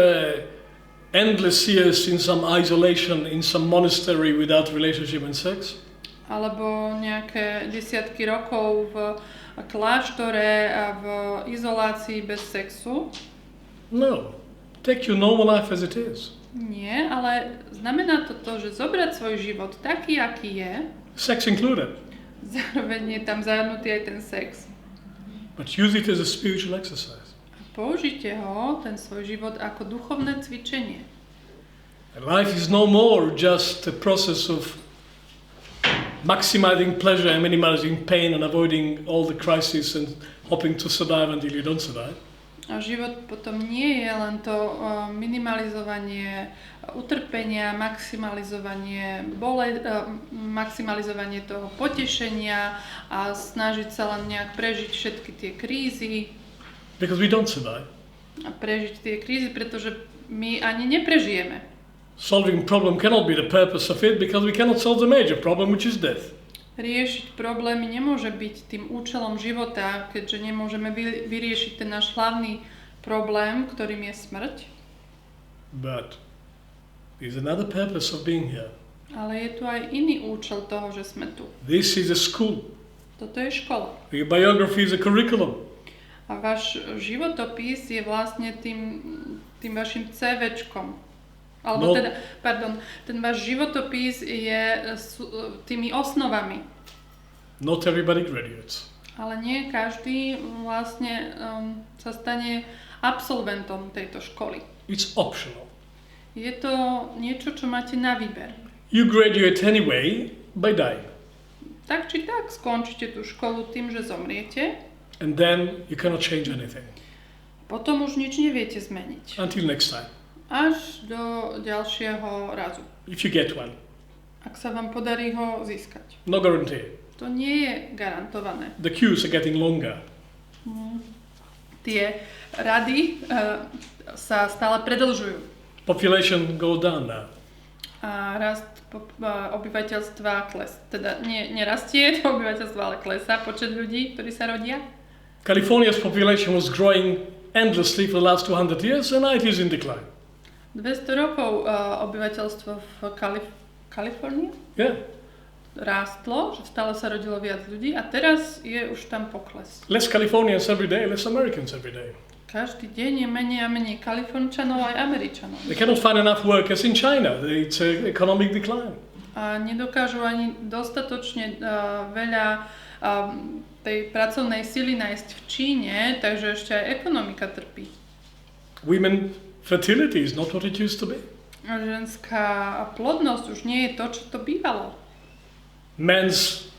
endless years in some isolation, in some monastery without relationship and sex. Alebo nejaké desiatky rokov v kláštore a v izolácii bez sexu. No. Take your normal life as it is. Nie, ale znamená to to, že zobrať svoj život taký, aký je. Sex included. Zároveň je tam zahrnutý aj ten sex. But use it as a spiritual exercise. Použite ho, ten svoj život, ako duchovné cvičenie. And life is no more just a process of maximizing pleasure and minimizing pain and avoiding all the crises and hoping to survive until you don't survive. A život potom nie je len to minimalizovanie utrpenia, maximalizovanie toho potešenia a snažiť sa len nejak prežiť všetky tie krízy. Because we don't survive. A prežiť tie krízy, pretože my ani neprežijeme. Solving problem cannot be the purpose of it because we cannot solve the major problem, which is death. Riešiť problémy nemôže byť tým účelom života, keďže nemôžeme vyriešiť ten náš hlavný problém, ktorým je smrť. But there's another purpose of being here. Ale je tu aj iný účel toho, že sme tu. This is a school. Toto je škola. Your biography is a curriculum. A váš životopis je vlastne tým vašim CVčkom. Alebo ten váš životopis je tými osnovami. Not everybody graduates. Ale nie každý vlastne sa stane absolventom tejto školy. It's optional. Je to niečo, čo máte na výber. You graduate anyway by dying. Tak či tak skončíte tú školu tým, že zomriete. And then you cannot change anything. Potom už nič neviete zmeniť. Until next time. Až do ďalšieho razu. If you get one. Ak sa vám podarí ho získať. No guarantee. To nie je garantované. The queues are getting longer. Tie rady sa stále predĺžujú. Population goes down now. A rast obyvateľstva teda nerastie to obyvateľstvo, ale klesá počet ľudí, ktorí sa rodia. California's population was growing endlessly for the last 200 years and now it is in decline. 200 rokov obyvateľstvo v Kalifornii rástlo, že stále sa rodilo viac ľudí a teraz je už tam pokles. Less Californians every day, less Americans every day. Každý deň je menej a menej Kalifornčanov aj Američanov. They cannot find enough workers in China. It's an economic decline. A nedokážu ani dostatočne veľa tej pracovnej sily nájsť v Číne, takže ešte aj ekonomika trpí. Women fertility is not what it used to be. A ženská plodnosť už nie je to, čo to bývalo. Men's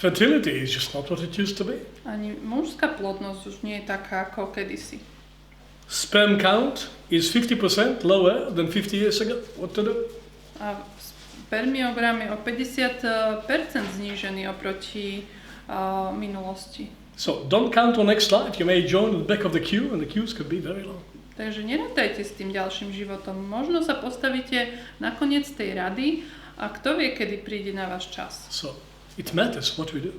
fertility is just not what it used to be. Ani mužská plodnosť už nie je taká ako kedysi. Sperm count is 50% lower than 50 years ago. What to do? A spermiogram je o 50% znížený oproti minulosti. So don't count on next life. You may join at the back of the queue and the queues could be very long. Takže nerátajte s tým ďalším životom. Možno sa postavíte na koniec tej rady a kto vie, kedy príde na váš čas. So it matters what we do.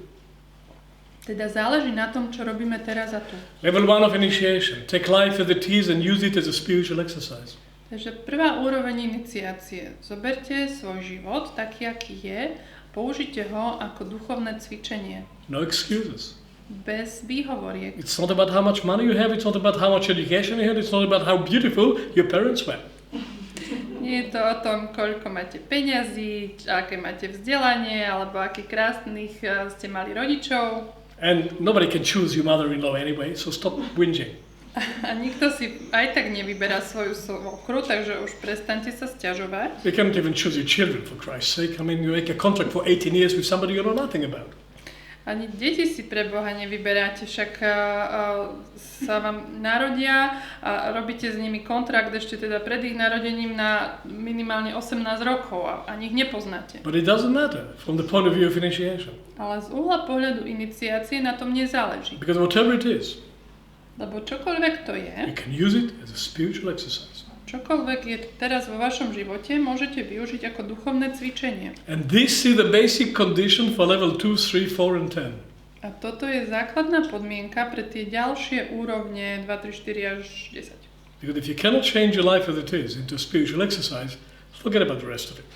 Teda záleží na tom, čo robíme teraz a tu. Level 1 of initiation. Take life as it is and use it as a spiritual exercise. Takže prvá úroveň iniciácie. Zoberte svoj život taký, aký je, použite ho ako duchovné cvičenie. No excuses. Bez výhovoriek. It's not about how much money you have, it's not about how much education you have, it's not about how beautiful your parents were. Nie je to o tom, koľko máte peňazí, aké máte vzdelanie, alebo akých krásnych ste mali rodičov. And nobody can choose your mother-in-law anyway, so stop whinging. A nikto si aj tak nevyberá svoju svokru, takže už prestaňte sa sťažovať. You cannot even choose your children, for Christ's sake. I mean, you make a contract for 18 years with somebody you know nothing about. Ani deti si pre Boha nevyberáte, však sa vám narodia a robíte s nimi kontrakt ešte teda pred ich narodením na minimálne 18 rokov a ani ich nepoznáte. But it doesn't matter from the point of view of initiation. Ale z uhla pohľadu iniciácie na tom nezáleží. Because whatever it is, Lebo čokoľvek to je, you can use it as a spiritual exercise. čokoľvek je teraz vo vašom živote, môžete využiť ako duchovné cvičenie. And this is the basic condition for level 2, 3, 4 and 10. A toto je základná podmienka pre tie ďalšie úrovne 2, 3, 4 až 10. Because if you cannot change your life as it is into a spiritual exercise, forget about the rest of it.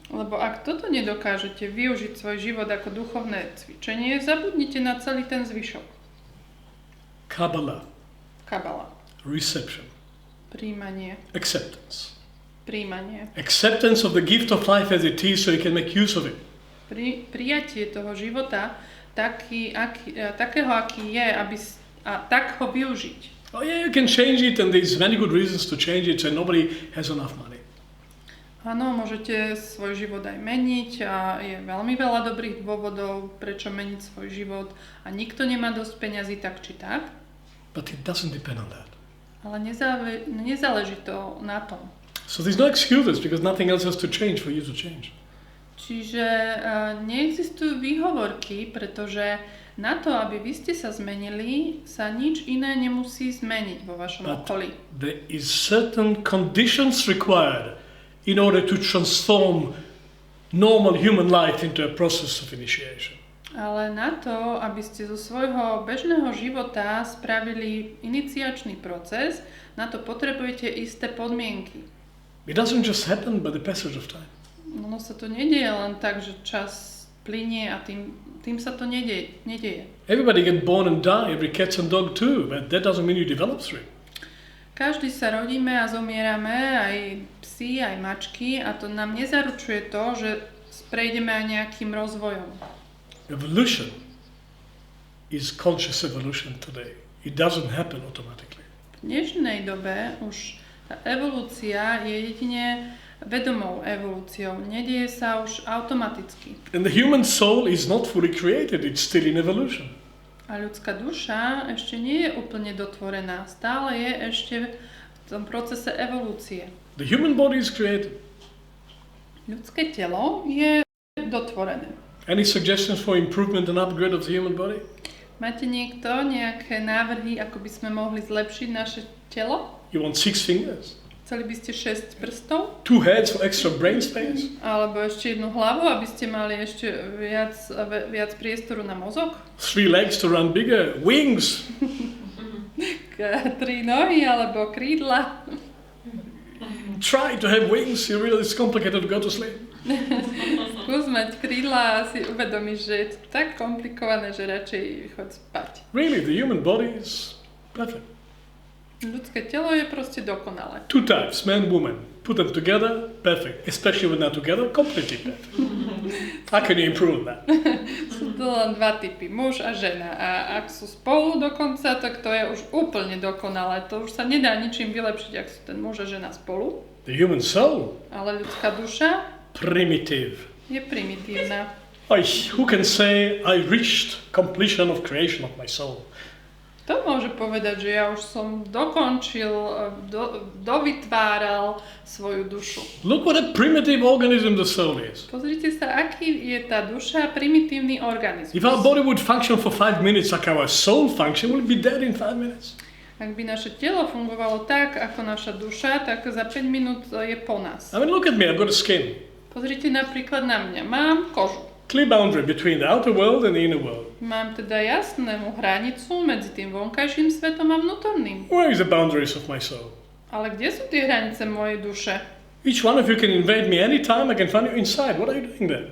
Lebo ak toto nedokážete využiť svoj život ako duchovné cvičenie, zabudnite na celý ten zvyšok. Kabbalah, Kabala. reception, Príjmanie. acceptance. Príjmanie. Acceptance of the gift of life as it is so you can make use of it. Prijatie toho života takého, aký je, a tak ho využiť. Oh yeah, you can change it and there's many good reasons to change it so nobody has enough money. Áno, môžete svoj život aj meniť a je veľmi veľa dobrých dôvodov, prečo meniť svoj život a nikto nemá dosť peňazí tak či tak. But it doesn't depend on that. Ale nezáleží to na tom. So there's no excuses because nothing else has to change for you to change. Čiže neexistujú výhovorky, pretože na to, aby vy ste sa zmenili, sa nič iné nemusí zmeniť vo vašom okolí. There is certain conditions required in order to transform normal human life into a process of initiation. Ale na to, aby ste zo svojho bežného života spravili iniciačný proces, na to potrebujete isté podmienky. It doesn't just happen by the passage of time. Ono sa to nedieje len tak, že čas plynie a tým sa to nedieje. Everybody get born and die, every cat and dog too, but that doesn't mean you develop through it. Každý sa rodíme a zomierame, aj psi, aj mačky, a to nám nezaručuje to, že prejdeme aj nejakým rozvojom. Evolution is conscious evolution today. It doesn't happen automatically. V dnešnej dobe už tá evolúcia je jedine vedomou evolúciou. Nedieje sa už automaticky. And the human soul is not fully created, it's still in evolution. A ľudská duša ešte nie je úplne dotvorená. Stále je ešte v tom procese evolúcie. The human body is created. Ľudské telo je dotvorené. Any suggestions for improvement and upgrade of the human body? Máte niekto nejaké návrhy, ako by sme mohli zlepšiť naše telo? You want 6 fingers? Chceli by ste 6 prstov? 2 heads for extra brain space? Alebo ešte jednu hlavu, aby ste mali ešte viac priestoru na mozog? 3 legs to run bigger? Wings? 3 nohy alebo krídla? Try to have wings, you realize it's complicated to go to sleep. Skús mať krídla a si uvedomíš, že je to tak komplikované, že radšej choď spať. Really, the human body is perfect. Ľudské telo je proste dokonalé. 2 types, man, woman. Put them together, perfect. Especially when not together, completely perfect. How can you improve that? Sú to len 2 typy, muž a žena. A ak sú spolu dokonca, tak to je už úplne dokonalé. To už sa nedá ničím vylepšiť, ak sú ten muž a žena spolu. The human soul? Ale ľudská duša Primitive. je primitívna. Who can say, I reached completion of creation of my soul? To môže povedať, že ja už som dokončil, dovytváral svoju dušu. Look what a primitive organism the soul is. Pozrite sa, aký je tá duša primitívny organizmus. If our body would function for 5 minutes like our soul function, we'll be dead in 5 minutes. Ak by naše telo fungovalo tak, ako naša duša, tak za 5 minút je po nás. I mean, look at me, I've got a skin. Pozrite napríklad na mňa. Mám kožu. Clear boundary between the outer world and the inner world. Mám teda jasnú hranicu medzi tým vonkajším svetom a vnútorným. Where is the boundaries of my soul? Ale kde sú tie hranice mojej duše? Each one of you can invade me anytime, I can find you inside. What are you doing there?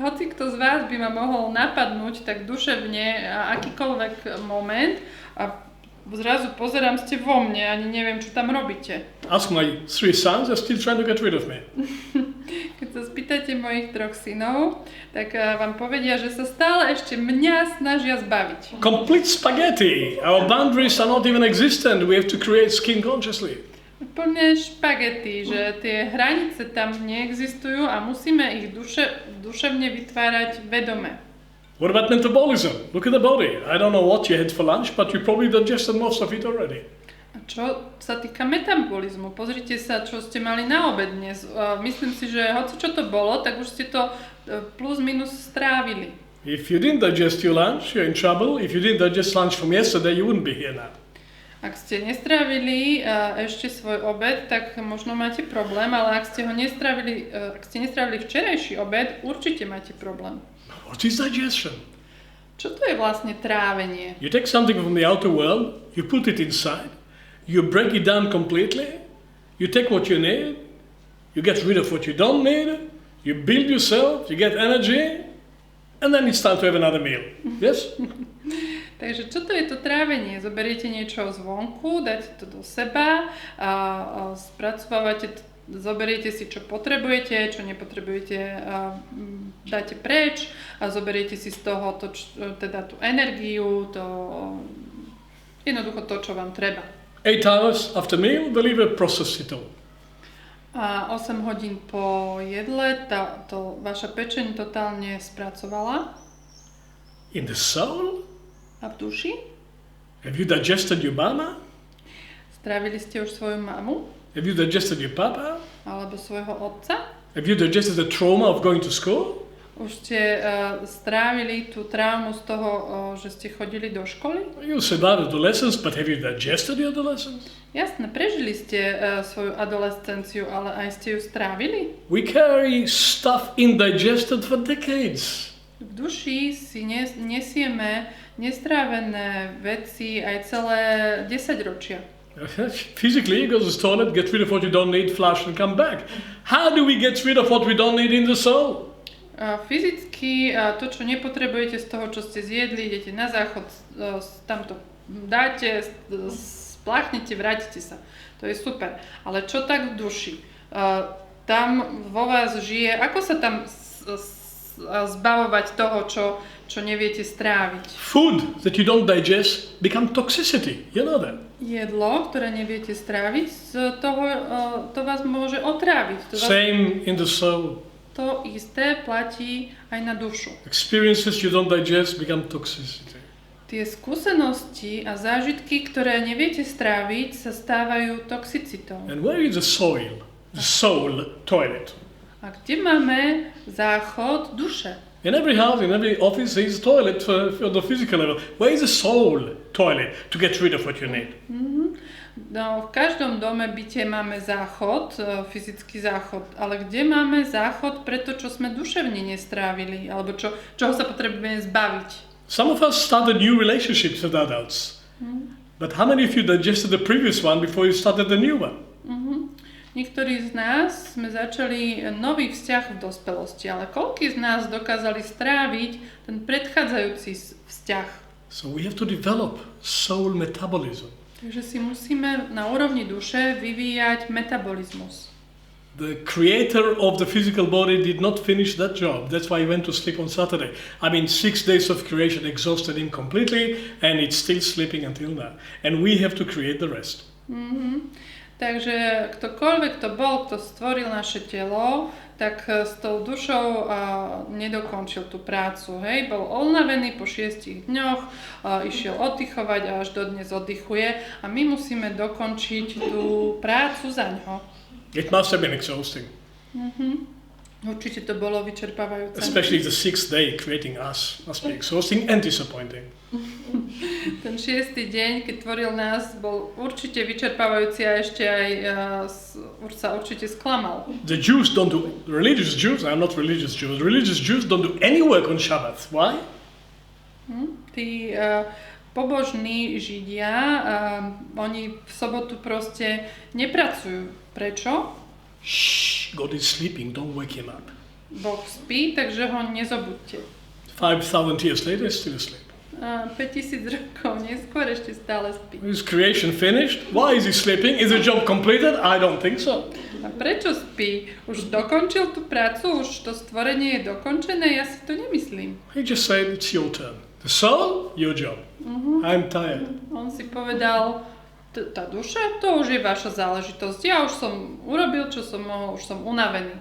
Hoci kto z vás by ma mohol napadnúť tak duševne a akýkoľvek moment a zrazu pozerám, ste vo mne, ani neviem, čo tam robíte. Ask my 3 sons, they're still trying to get rid of me. Keď sa spýtate mojich 3 synov, tak vám povedia, že sa stále ešte mňa snažia zbaviť. Complete spaghetti. Our boundaries are not even existent. We have to create skin consciously. Úplne špagety, že tie hranice tam neexistujú a musíme ich duševne vytvárať vedome. What about metabolism? Look at the body. I don't know what you had for lunch, but you probably digested most of it already. A čo sa týka metabolizmu, pozrite sa, čo ste mali na obed dnes. Myslím si, že hoci čo to bolo, tak už ste to plus minus strávili. If you didn't digest your lunch, you're in trouble. If you didn't digest lunch from yesterday, you wouldn't be here now. Ak ste nestrávili ešte svoj obed, tak možno máte problém, ale ak ste nestrávili včerajší obed, určite máte problém. What is digestion? Čo to je vlastne trávenie? You take something from the outer world, you put it inside, you break it down completely, you take what you need, you get rid of what you don't need, you build yourself, you get energy, and then it's time to have another meal. Yes? Takže čo to je to trávenie? Zoberiete niečo zvonku, dáte to do seba, spracovávate, zoberiete si, čo potrebujete, čo nepotrebujete, dáte preč a zoberiete si z toho teda tú energiu, jednoducho to, čo vám treba. 8 hours after meal, the liver processes it all. A 8 hodín po jedle vaša pečeň totálne spracovala. In the soul? A v duši? Have you digested your mama? Strávili ste už svoju mamu? Have you digested your papa? Alebo svojho otca? Have you digested the trauma of going to school? Už ste strávili tú traumu z toho, že ste chodili do školy? You survived adolescence, but have you digested your adolescence? Jasné, prežili ste svoju adolescenciu, ale aj ste ju strávili? We carry stuff indigested for decades. V duši si nesieme nestrávené veci aj celé 10 ročia. Physically, you go to the toilet, get rid of what you don't need, flush and come back. How do we get rid of what we don't need in the soul? Fyzicky to, čo nepotrebujete z toho, čo ste zjedli, idete na záchod, tam to dáte, spláchnete, vrátite sa. To je super. Ale čo tak v duši? Tam vo vás žije, ako sa tam zbavovať toho, čo neviete stráviť? Food that you don't digest become toxicity. You know that. Jedlo, ktoré neviete stráviť, to vás môže otráviť. Same in the soul. To isté platí aj na dušu. Experiences you don't digest become toxicity. Tie skúsenosti a zážitky, ktoré neviete stráviť, sa stávajú toxicitou. And where is the soil? The soul toilet. A kde máme záchod duše? In every house, in every office, there is a toilet for the physical level. Where is the soul toilet to get rid of what you need? No, v každom dome byte máme záchod, fyzický záchod, ale kde máme záchod pre to, čo sme duševne nestrávili, alebo čoho sa potrebujeme zbaviť? Some of us started new relationships with adults. But how many of you digested the previous one before you started the new one? Niektorí z nás sme začali nový vzťah v dospelosti, ale koľký z nás dokázali stráviť ten predchádzajúci vzťah? So we have to develop soul metabolism. Takže si musíme na úrovni duše vyvíjať metabolizmus. The creator of the physical body did not finish that job. That's why he went to sleep on Saturday. I mean, 6 days of creation exhausted him completely, and it's still sleeping until now. And we have to create the rest. Takže ktokoľvek to bol, kto stvoril naše telo, tak s tou dušou nedokončil tú prácu. Hej? Bol unavený po 6 dňoch, išiel oddychovať a až dodnes oddychuje a my musíme dokončiť tú prácu za ňo. It must have been exhausting. Určite to bolo vyčerpávajúce. Especially the 6th day creating us must be exhausting and disappointing. Ten 6. deň, keď tvoril nás, bol určite vyčerpávajúci a ešte aj sa určite sklamal. The Jews don't do, the religious Jews, I'm not religious Jews, the religious Jews don't do any work on Shabbat. Why? Tí pobožní Židia, oni v sobotu proste nepracujú. Prečo? Shh, God is sleeping, don't wake him up. Boh spí, takže ho nezobudte. 5,000 years later, still asleep. 5000 rokov neskôr ešte stále spí. Is creation finished? Why is he sleeping? Is the job completed? I don't think so. A prečo spí? Už dokončil tú prácu? Už to stvorenie je dokončené? Ja si to nemyslím. He just said, it's your turn. The soul, your job. I'm tired. On si povedal, tá duša, to už je vaša záležitosť. Ja už som urobil, čo som mohol, už som unavený.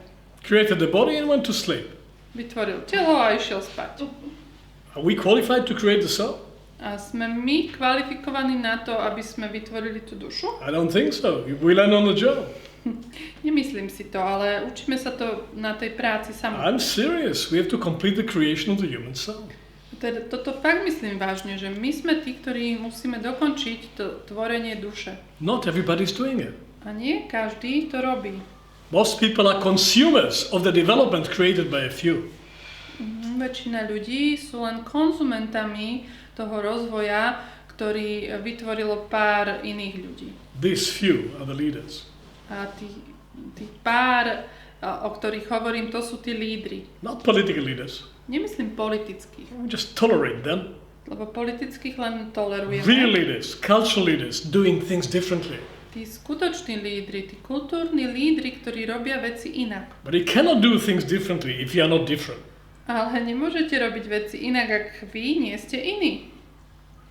Created the body and went to sleep. Vytvoril telo a išiel spať. Are we qualified to create the soul? A sme my kvalifikovaní na to, aby sme vytvorili tú dušu? I don't think so. We learn on the job. Nemyslím si to, ale učíme sa to na tej práci samotnej. I'm serious. We have to complete the creation of the human soul. Teda, toto fakt myslím vážne, že my sme tí, ktorí musíme dokončiť to tvorenie duše. Not everybody's doing it. A nie každý to robí. Most people are consumers of the development created by a few. Väčšina ľudí sú len konzumentami toho rozvoja, ktorý vytvorilo pár iných ľudí. These few are the leaders. A tí pár, o ktorých hovorím, to sú tí lídri. Not political leaders. Nemyslím politických, We just tolerate them. lebo politických len tolerujeme. Real leaders, cultural leaders, doing things differently. Tí skutoční lídri, tí kultúrni lídri, ktorí robia veci inak. But you cannot do things differently if you are not different. Ale nemôžete robiť veci inak, ak vy nie ste iní.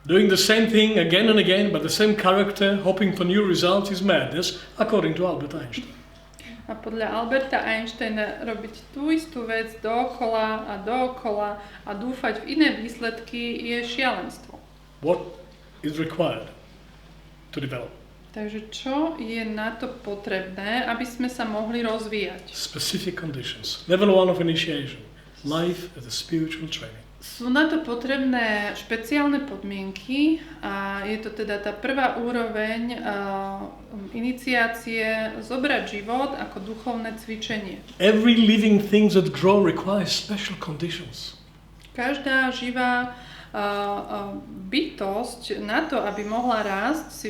Doing the same thing again and again, but the same character, hoping for new results is madness, according to Albert Einstein. A podľa Alberta Einsteina robiť tú istú vec dookola a dúfať v iné výsledky je šialenstvo. What is required to develop? Takže čo je na to potrebné, aby sme sa mohli rozvíjať? Specific conditions. Level 1 of initiation. Life as a spiritual training. Sú na to potrebné špeciálne podmienky a je to teda tá prvá úroveň iniciácie zobrať život ako duchovné cvičenie. Every living thing that grows requires special conditions. Každá živá bytosť na to, aby mohla rásť, si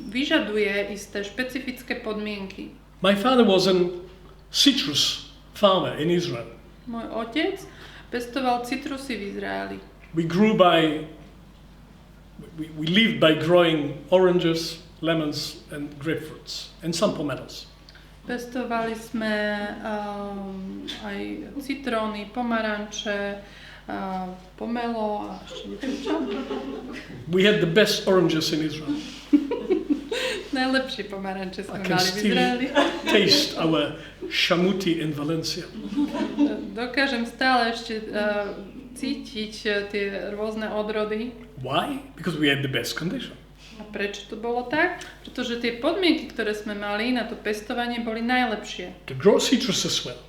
vyžaduje isté špecifické podmienky. My father was a citrus farmer in Israel. Môj otec pestoval citrusy v Izraeli. We lived by growing oranges, lemons and grapefruits and some pomelos. Pestovali sme aj citróny, pomaranče, pomelo a ešte niečo. We had the best oranges in Israel. Najlepšie pomaranče sme I can mali v Izraeli. still taste our shamuti in Valencia. Dokážem stále ešte cítiť tie rôzne odrody. Why? Because we had the best condition. A prečo to bolo tak? Pretože tie podmienky, ktoré sme mali na to pestovanie, boli najlepšie. To grow citruses well,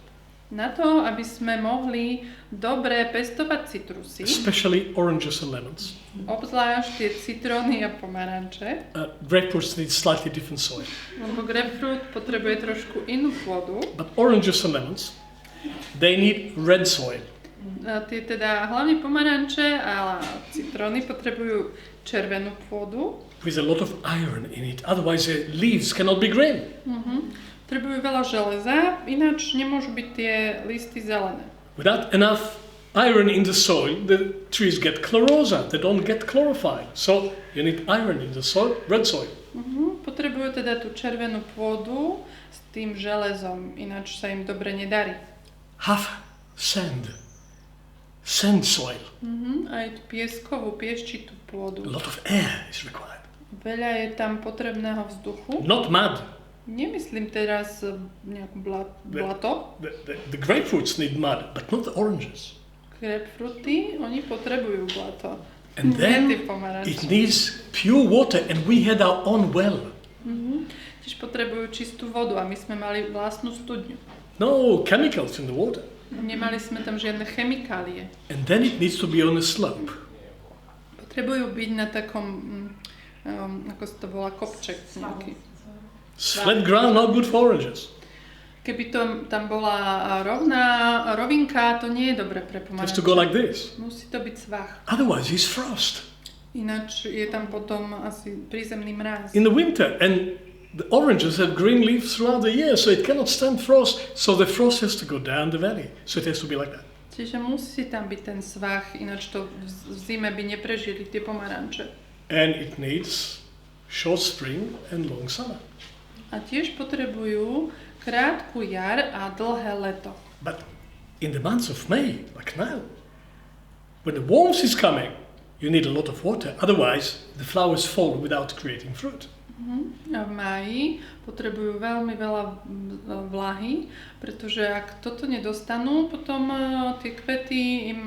Na to, aby sme mohli dobre pestovať citrusy, especially oranges and lemons. obzvlášť tie citróny a pomaranče, Grapefruits need slightly different soil. lebo grapefruit potrebuje trošku inú pôdu. But oranges and lemons, they need red soil. Tie teda hlavne pomaranče a citróny potrebujú červenú pôdu. With a lot of iron in it, otherwise the leaves cannot be green. Potrebujú veľa železa, ináč nemôžu byť tie listy zelené. Without enough iron in the soil, the trees get chlorosa, they don't get chlorophyll. So you need iron in the soil, red soil. Potrebujú teda tú červenú pôdu s tým železom, ináč sa im dobre nedarí. Have sand soil. Aj tú pieskovú, pieščitú pôdu. A lot of air is required. Veľa je tam potrebného vzduchu. Not mud. Nemyslím teraz nejakú blato. The grapefruits need mud, but not the oranges. Grapefruity, oni potrebujú blato. And then Nie tie pomaranče. it needs pure water, and we had our own well. Tiež potrebujú čistú vodu a my sme mali vlastnú studňu. No chemicals in the water. Nemali sme tam žiadne chemikálie. And then it needs to be on a slope. Potrebujú byť na takom, ako sa to volá, kopček nejaký. Flat ground, not good for oranges. Keby tam bola rovná rovinka, to nie je dobré pre It has pomaranče. to go like this. Musí to byť svah. Otherwise, it's frost Ináč je tam potom asi prízemný mráz. in the winter, and the oranges have green leaves throughout the year, so it cannot stand frost. So the frost has to go down the valley. So it has to be like that. Čiže musí tam byť ten svah, ináč to v zime by neprežili tie pomaranče. And it needs short spring and long summer. A tiež potrebujú krátku jar a dlhé leto. But in the months of May, like now, when the warmth is coming, you need a lot of water. Otherwise, the flowers fall without creating fruit. A v máji potrebujú veľmi veľa vlahy, pretože ak toto nedostanú, potom tie kvety im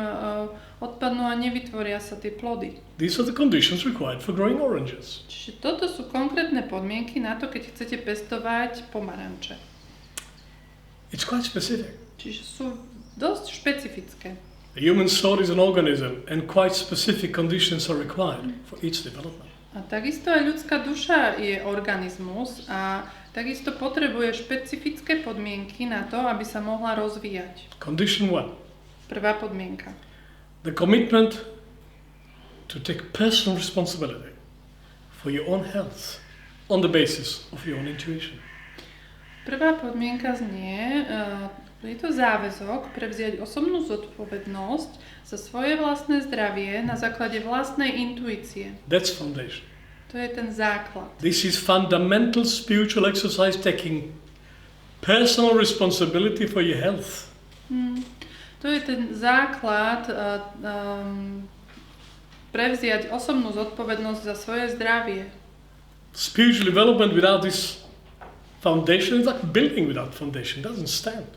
odpadnú a nevytvoria sa tie plody. These are the conditions required for growing oranges. Čiže toto sú konkrétne podmienky na to, keď chcete pestovať pomaranče. It's quite specific. Čiže sú dosť špecifické. The human soul is an organism and quite specific conditions are required for each development. A takisto aj ľudská duša je organizmus a takisto potrebuje špecifické podmienky na to, aby sa mohla rozvíjať. Condition 1. Prvá podmienka. The commitment to take personal responsibility for your own health on the basis of your own intuition. Prvá podmienka znie, je to záväzok prevziať osobnú zodpovednosť za svoje vlastné zdravie na základe vlastnej intuície. That's foundation. To je ten základ. This is fundamental spiritual exercise, taking personal responsibility for your health. To je ten základ prevziať osobnú zodpovednosť za svoje zdravie. Spiritual development without this foundation is like building without foundation. It doesn't stand.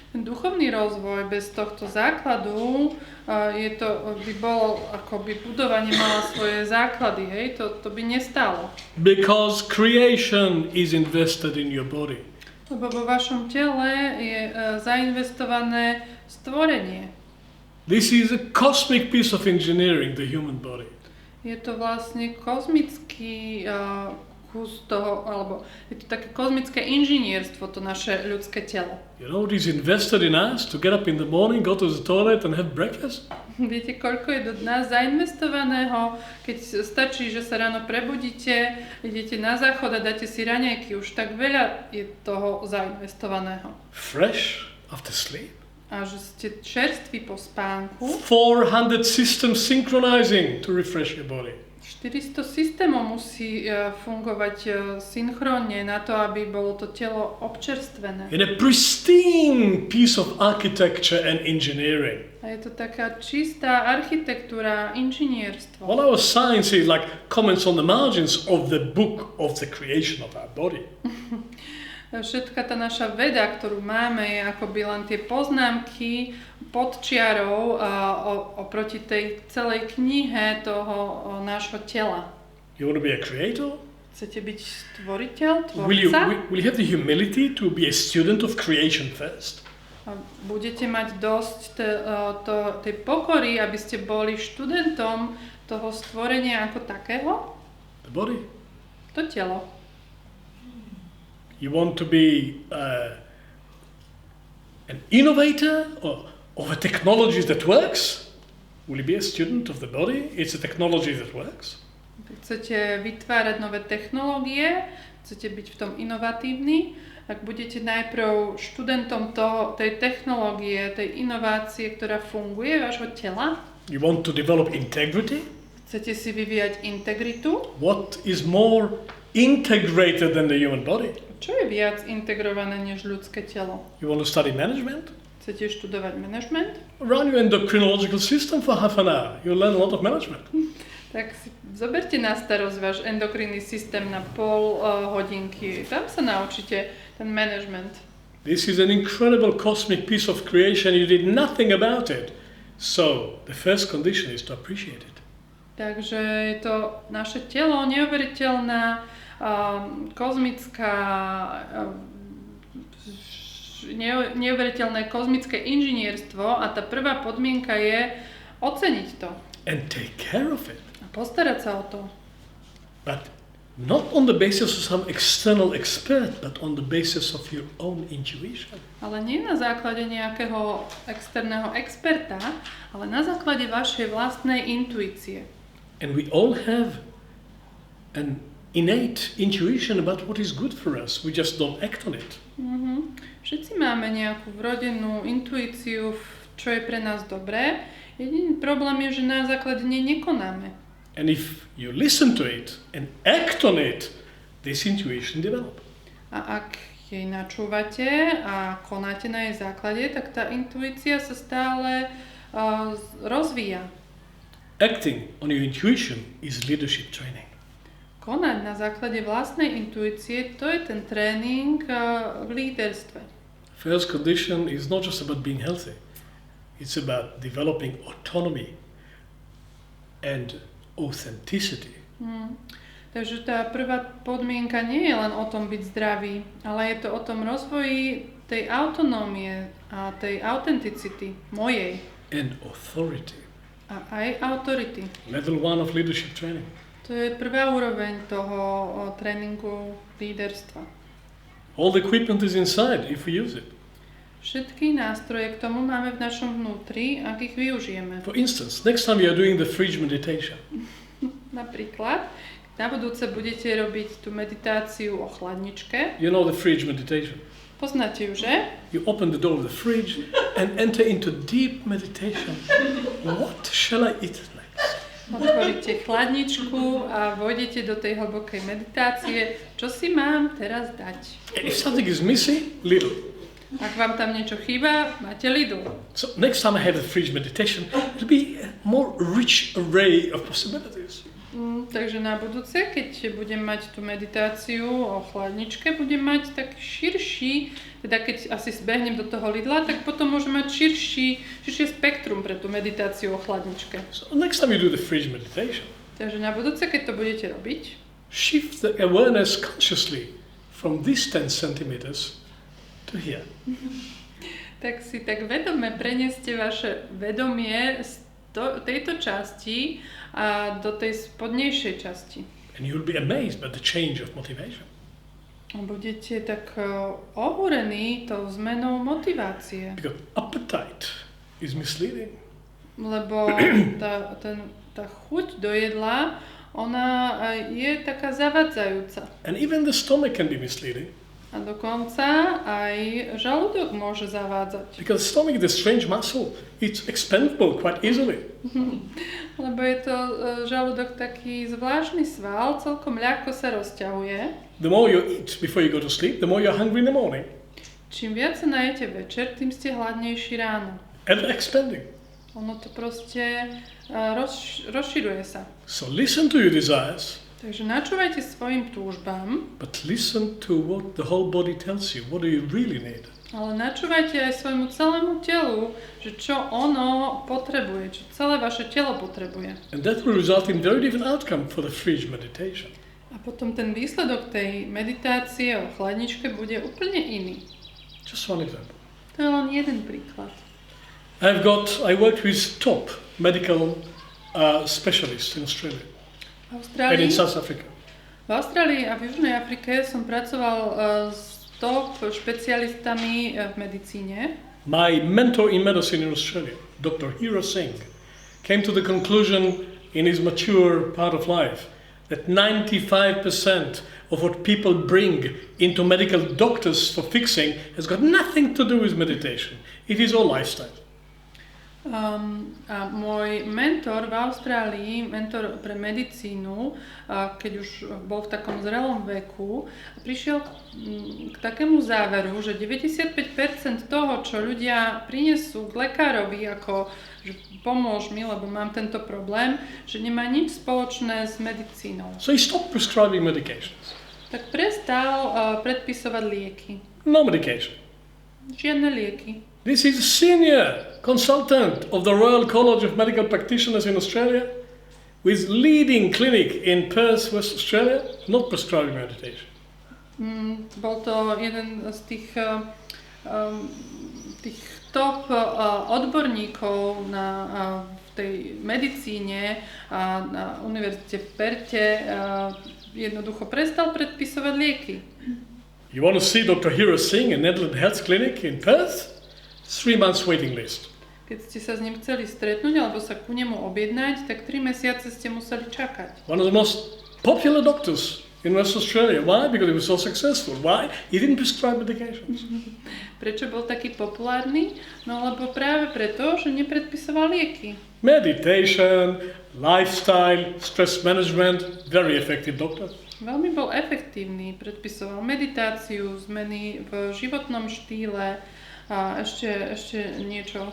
Ten duchovný rozvoj bez tohto základu by bol, ako by budovanie mala svoje základy, hej? To by nestálo. Because creation is invested in your body. Lebo vo vašom tele je zainvestované stvorenie. This is a cosmic piece of engineering, the human body. Je to vlastne kozmický kus toho, alebo je to také kozmické inžinierstvo, to naše ľudské telo. You know, it is invested in us to get up in the morning, go to the toilet and have breakfast. Viete, koľko je do nás zainvestovaného, keď stačí, že sa ráno prebudíte, idete na záchod a dáte si raňajky, už tak veľa je toho zainvestovaného. Fresh after sleep. A že ste čerství po spánku. 400 systems synchronizing to refresh your body. 400 systémov musí fungovať synchronne na to, aby bolo to telo občerstvené. In a pristine piece of architecture and engineering. A je to taká čistá architektúra, inžinierstvo. All our science is like comments on the margins of the book of the creation of our body. Všetka tá naša veda, ktorú máme, je akoby len tie poznámky pod čiarou oproti tej celej knihe toho nášho tela. You want to be a creator? Chcete byť stvoriteľ, tvorca? Will you have the humility to be a student of creation first? A budete mať dosť tej pokory, aby ste boli študentom toho stvorenia ako takého? The body. To telo. You want to be an innovator of a technology that works? Will you be a student of the body? It's a technology that works. Chcete vytvárať nové technológie, chcete byť v tom inovatívni, ak budete najprv študentom tej technológie, tej inovácie, ktorá funguje, vášho tela. You want to develop integrity? Chcete si vyvíjať integritu? What is more integrated than the human body? Čo je viac integrované než ľudské telo? You want to study management? Chcete študovať management? Run your endocrinological system for half an hour. You'll learn a lot of management. Tak si zoberte na starosť váš endokrinný systém na pol hodinky. Tam sa naučíte ten management. This is an incredible cosmic piece of creation. You did nothing about it. So, the first condition is to appreciate it. Takže je to naše telo neuveriteľná kozmická neuveriteľné kozmické inžinierstvo a tá prvá podmienka je oceniť to. And take care of it. A postarať sa o to. But not on the basis of some external expert, but on the basis of your own intuition. Ale nie na základe nejakého externého experta, ale na základe vašej vlastnej intuície. And we all have an innate intuition about what is good for us. We just don't act on it. Všetci máme nejakú vrodenú intuíciu, čo je pre nás dobré. Jediný problém je, že na základe nej nekonáme. And if you listen to it and act on it, this intuition develops. A ak jej načúvate a konáte na jej základe, tak tá intuícia sa stále rozvíja. Acting on your intuition is leadership training. konať na základe vlastnej intuície, to je ten tréning v líderstve. First condition is not just about being healthy. It's about developing autonomy and authenticity. Takže tá prvá podmienka nie je len o tom byť zdravý, ale je to o tom rozvoji tej autonómie a tej autenticity mojej. And authority. A aj authority. Level 1 of leadership training. To je prvá úroveň toho tréningu líderstva. All the equipment is inside if we use it. Všetky nástroje k tomu máme v našom vnútri, ak ich využijeme. For instance, next time you are doing the fridge meditation. Napríklad, na budúce budete robiť tú meditáciu o chladničke. You know the fridge meditation. Poznáte ju, že? You open the door of the fridge and enter into deep meditation. What shall I eat next? Otvoríte chladničku a vojdete do tej hlbokej meditácie. Čo si mám teraz dať? And if something is missing, little. Ak vám tam niečo chýba, máte Lidl. So next time I have a fridge meditation, it'll be a more rich array of possibilities. Takže na budúce, keď budem mať tú meditáciu o chladničke, budem mať tak širší, teda keď asi zbehnem do toho Lidla, tak potom môžem mať širšie spektrum pre tú meditáciu o chladničke. So next time you do the fridge meditation, Takže na budúce, keď to budete robiť, shift the awareness consciously from these 10 centimeters to here. tak si tak vedome preneste vaše vedomie z tejto časti a do tej spodnejšej časti. And you'll be amazed by the change of motivation. A budete tak ohúrení tou zmenou motivácie. Because appetite is misleading. Lebo tá chuť do jedla, ona je taká zavadzajúca. And even the stomach can be misleading. A dokonca aj žalúdok môže zavádzať. Because stomach is a strange muscle. It's expandable quite easily. Lebo je to žalúdok taký zvláštny sval, celkom ľahko sa rozťahuje. The more you eat before you go to sleep, the more you're hungry in the morning. Čím viac sa najete večer, tým ste hladnejší ráno. Ever expanding. Ono to proste rozširuje sa. So listen to your desires. Takže načúvajte svojim túžbám, But listen to what the whole body tells you. What do you really need? ale načúvajte aj svojmu celému telu, že čo ono potrebuje, čo celé vaše telo potrebuje. And that will result in very different outcome for the fridge meditation. A potom ten výsledok tej meditácie o chladničke bude úplne iný. Just one example. To je len jeden príklad. I worked with top medical specialists in Australia and in South Africa. V Austrálii a v Južnej Afrike som pracoval s top špecialistami v medicíne. My mentor in medicine in Australia, Dr. Hira Singh, came to the conclusion in his mature part of life that 95% of what people bring into medical doctors for fixing has got nothing to do with meditation. It is all lifestyle. A môj mentor v Austrálii, mentor pre medicínu, keď už bol v takom zrelom veku, prišiel k takému záveru, že 95% toho, čo ľudia prinesú k lekárovi, ako že pomôž mi, lebo mám tento problém, že nemá nič spoločné s medicínou. So he stopped prescribing medications. Tak prestal predpisovať lieky. No medication. Žiadne lieky. This is a senior consultant of the Royal College of Medical Practitioners in Australia with leading clinic in Perth, West Australia, not prescribing meditation. Bol to jeden z tých top odborníkov v tej medicíne na univerzite v Perte. Jednoducho prestal predpisovať lieky. You want to see Dr. Hira Singh in Netherlands Health Clinic in Perth? 3 months waiting list. Keď ste sa s ním chceli stretnúť alebo sa ku nemu objednať, tak 3 mesiace ste museli čakať. One of the most popular doctors in West Australia. Why? Because he was so successful. Why? He didn't prescribe medications. Prečo bol taký populárny? No lebo práve preto, že nepredpisoval lieky. Meditation, lifestyle, stress management, very effective doctor. Veľmi bol efektívny, predpisoval meditáciu, zmeny v životnom štýle a ešte niečo.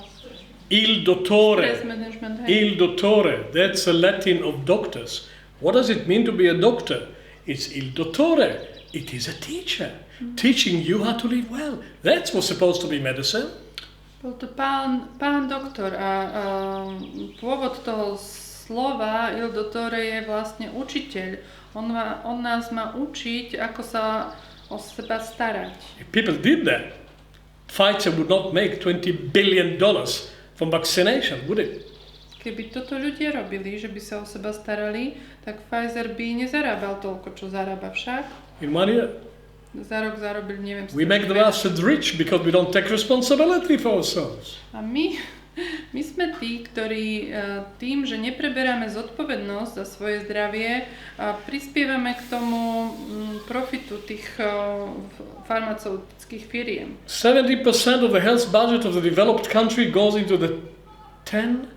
Il dottore. Stress management. Il dottore. That's a Latin of doctors. What does it mean to be a doctor? It's il dottore. It is a teacher. Teaching you how to live well. That's what's supposed to be medicine. Bol to pán doktor a pôvod toho slova il dottore je vlastne učiteľ. On nás má učiť, ako sa o seba starať. If people did that, Pfizer would not make $20 billion from vaccination, would it? Keby toto ľudia robili, že by sa o seba starali, tak Pfizer by nezarábal toľko, čo zarába však. In 1 year. Za rok zarobil, neviem... We make the bastard rich because we don't take responsibility for ourselves. A my sme tí, ktorí tým, že nepreberáme zodpovednosť za svoje zdravie, prispievame k tomu profitu tých farmaceutických firiem. 70% of the health budget of the developed country goes into the 10%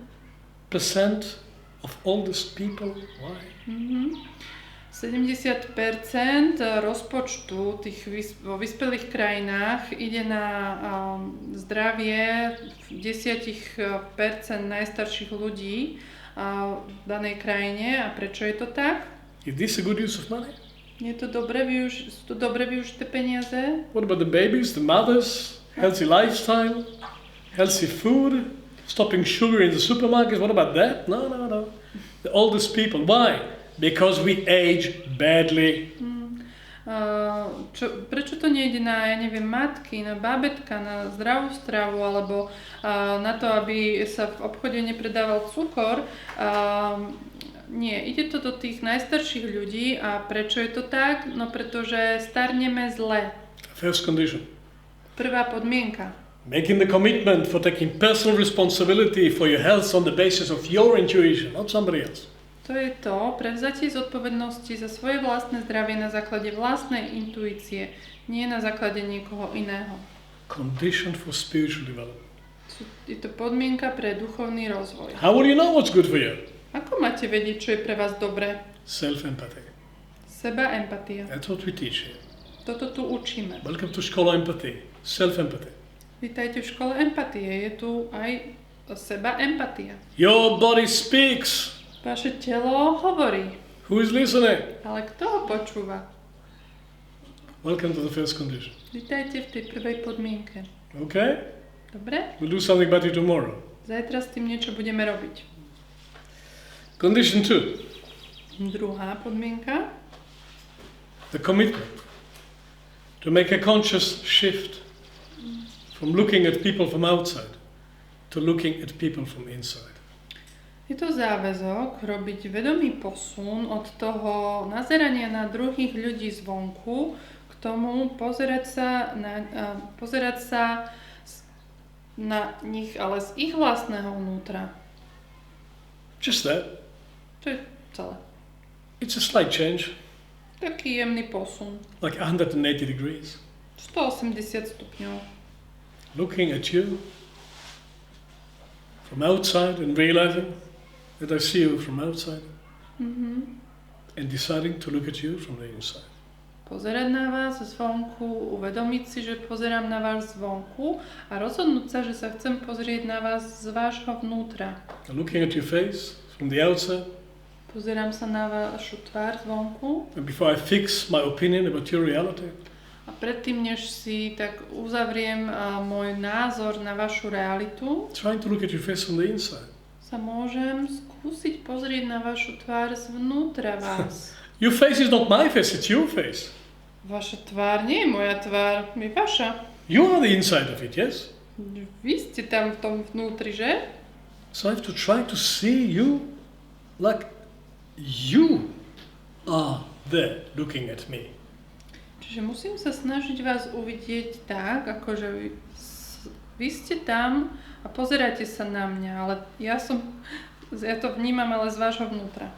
of oldest people. Why? 70% rozpočtu vo vyspelých krajinách ide na zdravie 10% najstarších ľudí v danej krajine. A prečo je to tak? Is this a good use of money? Je to sú to dobre využité peniaze? What about the babies, the mothers, healthy lifestyle, healthy food, stopping sugar in the supermarkets? What about that? No. The oldest people. Why? Because we age badly. Prečo to nejde na, matky, na bábätka, na zdravú stravu, alebo na to, aby sa v obchode nepredával cukor? Nie, ide to do tých najstarších ľudí. A prečo je to tak? No pretože starneme zle. First condition. Prvá podmienka. Making the commitment for taking personal responsibility for your health on the basis of your intuition, not somebody else. To je to, prevzatie zodpovednosti za svoje vlastné zdravie na základe vlastnej intuície, nie na základe niekoho iného. Condition for spiritual development. Je to podmienka pre duchovný rozvoj. How will you know what's good for you? Ako máte vedieť, čo je pre vás dobré? Self-empathy. Seba empatia. That's what we teach here. Toto tu učíme. Welcome to Škola empathy. Self-empathy. Vítajte v škole empatie. Je tu aj seba empatia. Your body speaks. Vaše telo hovorí. Who is listening? Ale kto ho počúva? Welcome to the first condition. Vítajte v tej prvej podmienke. Okay? Dobre? We'll do something about it tomorrow. Zajtra s tým niečo budeme robiť. Condition 2. Druhá podmienka. The commitment to make a conscious shift from looking at people from outside to looking at people from inside. Je to záväzok robiť vedomý posun od toho nazerania na druhých ľudí zvonku k tomu pozerať sa na nich, ale z ich vlastného vnútra. Just that. To je celé. It's a slight change. Taký jemný posun. Like 180 degrees. 180 stupňov. Looking at you from outside and realizing that I see you from outside and deciding to look at you from the inside. Pozerať na vás zvonku, uvedomiť si, že pozerám na vás zvonku a rozhodnúť sa, že sa chcem pozrieť na vás z vášho vnútra. Looking at your face from the outside. Pozerám sa na vašu tvár zvonku. And before I fix my opinion about your reality. A predtým, než si tak uzavriem môj názor na vašu realitu, trying to look at your face from the inside. Sa môžem skúsiť pozrieť na vašu tvár zvnútra vás. Your face is not my face, it's your face. Vaša tvár nie je moja tvár, je vaša. You are the inside of it, yes? Vy ste tam v tom vnútri, že? So I have to try to see you like you are there looking at me. Čiže musím sa snažiť vás uvidieť tak, akože vy ste tam a pozeráte sa na mňa, ale ja to vnímam ale z vášho vnútra.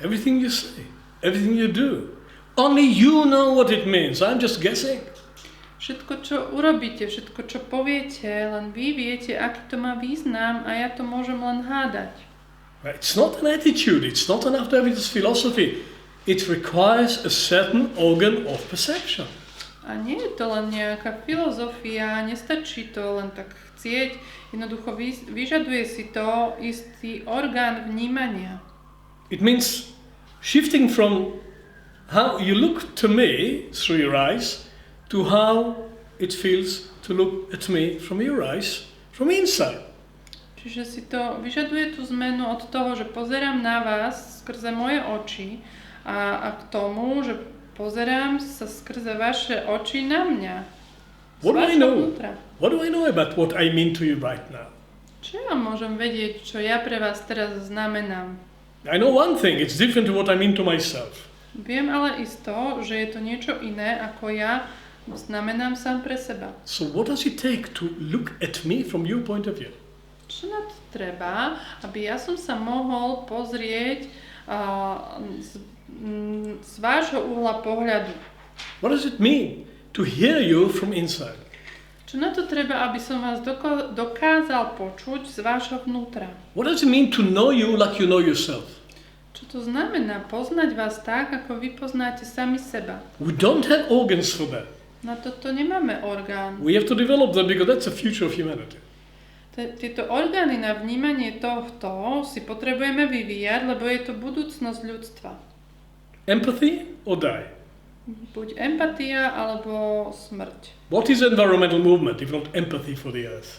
Everything you say, everything you do, only you know what it means. I'm just guessing. Všetko, čo urobíte, všetko, čo poviete, len vy viete, aký to má význam a ja to môžem len hádať. It's not an attitude, it's not enough to have this philosophy. It requires a certain organ of perception. A nie je to len nejaká filozofia, nestačí to len tak chcieť, jednoducho vyžaduje si to istý orgán vnímania. It means shifting from how you look to me through your eyes to how it feels to look at me from your eyes from inside. Čiže si to vyžaduje tú zmenu od toho, že pozerám na vás skrze moje oči a k tomu, že pozerám sa skrze vaše oči na mňa. What do I know? Vnútra. What do I know about what I mean to you right now? Čo ja môžem vedieť, čo ja pre vás teraz znamenám? I know one thing, it's different to what I mean to myself. Viem ale isto, že je to niečo iné, ako ja znamenám sám pre seba. So what does it take to look at me from your point of view? Čo na to treba, aby ja som sa mohol pozrieť z vášho uhla pohľadu? What does it mean to hear you from inside? Čo na to treba, aby som vás dokázal počuť z vášho vnútra? What does it mean to know you like you know yourself? Čo to znamená poznať vás tak, ako vy poznáte sami seba? We don't have organs for that. Na toto nemáme orgán. We have to develop them because that's the future of humanity. Tieto orgány na vnímanie tohto si potrebujeme vyvíjať, lebo je to budúcnosť ľudstva. Empathy or die? Buď empatia, alebo smrť. What is environmental movement if not empathy for the earth?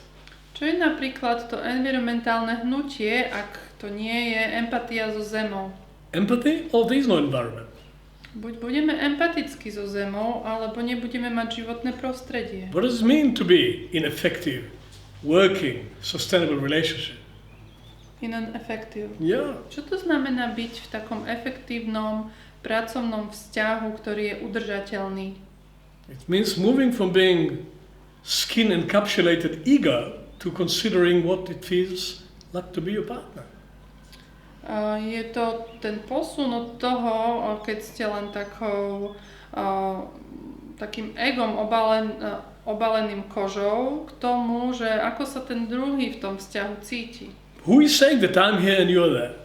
Čo je napríklad to environmentálne hnutie, ak to nie je empatia so zemou? Empathy or there is no environment? Buď budeme empatickí so zemou, alebo nebudeme mať životné prostredie. What does it mean to be in effective, working, sustainable relationship? Ineffective. Yeah. Čo to znamená byť v takom efektívnom pracovnom vzťahu, ktorý je udržateľný? It means moving from being skin encapsulated ego to considering what it feels like to be your partner. Je to ten posun od toho, keď ste len takým egom obaleným kožou, k tomu, že ako sa ten druhý v tom vzťahu cíti. Who is saying that I'm here and you're there?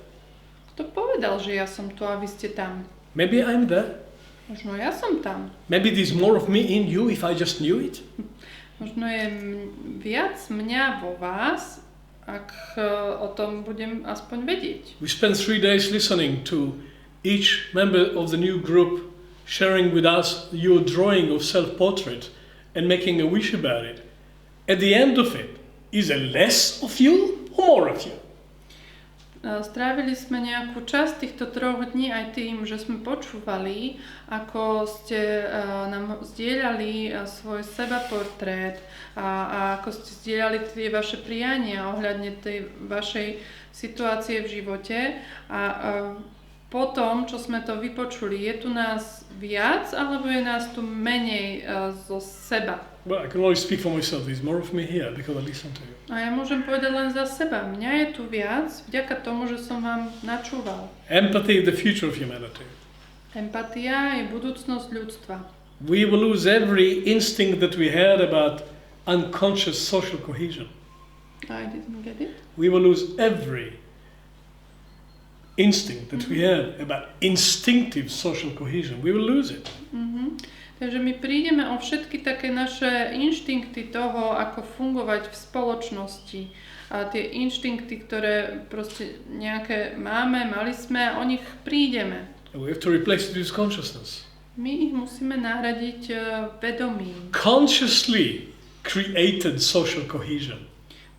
Kto povedal, že ja som tu a vy ste tam? Maybe I'm there. Možno ja som tam. Maybe there's more of me in you if I just knew it. Možno je viac mňa vo vás, ak o tom budem aspoň vedieť. We spent 3 days listening to each member of the new group sharing with us your drawing of self-portrait and making a wish about it. At the end of it, is there less of you or more of you? Strávili sme nejakú časť týchto 3 dní aj tým, že sme počúvali, ako ste nám zdieľali svoj sebaportrét a ako ste zdieľali tie vaše priania ohľadne tej vašej situácie v živote. A potom, čo sme to vypočuli, je tu nás viac alebo je nás tu menej zo seba? Well, I can only speak for myself. There's more of me here because I listen to you. A ja môžem povedať len za seba. Mňa je tu viac vďaka tomu, že som vám načúval. Empathy is the future of humanity. Empatia je budúcnosť ľudstva. We will lose every instinct that we had about unconscious social cohesion. I didn't get it. We will lose every instinct that we had about instinctive social cohesion. We will lose it. Takže my prídeme o všetky také naše inštinkty toho, ako fungovať v spoločnosti. A tie inštinkty, ktoré proste nejaké mali sme, o nich prídeme. And we have to replace it with consciousness. My ich musíme nahradiť vedomím. Consciously created social cohesion.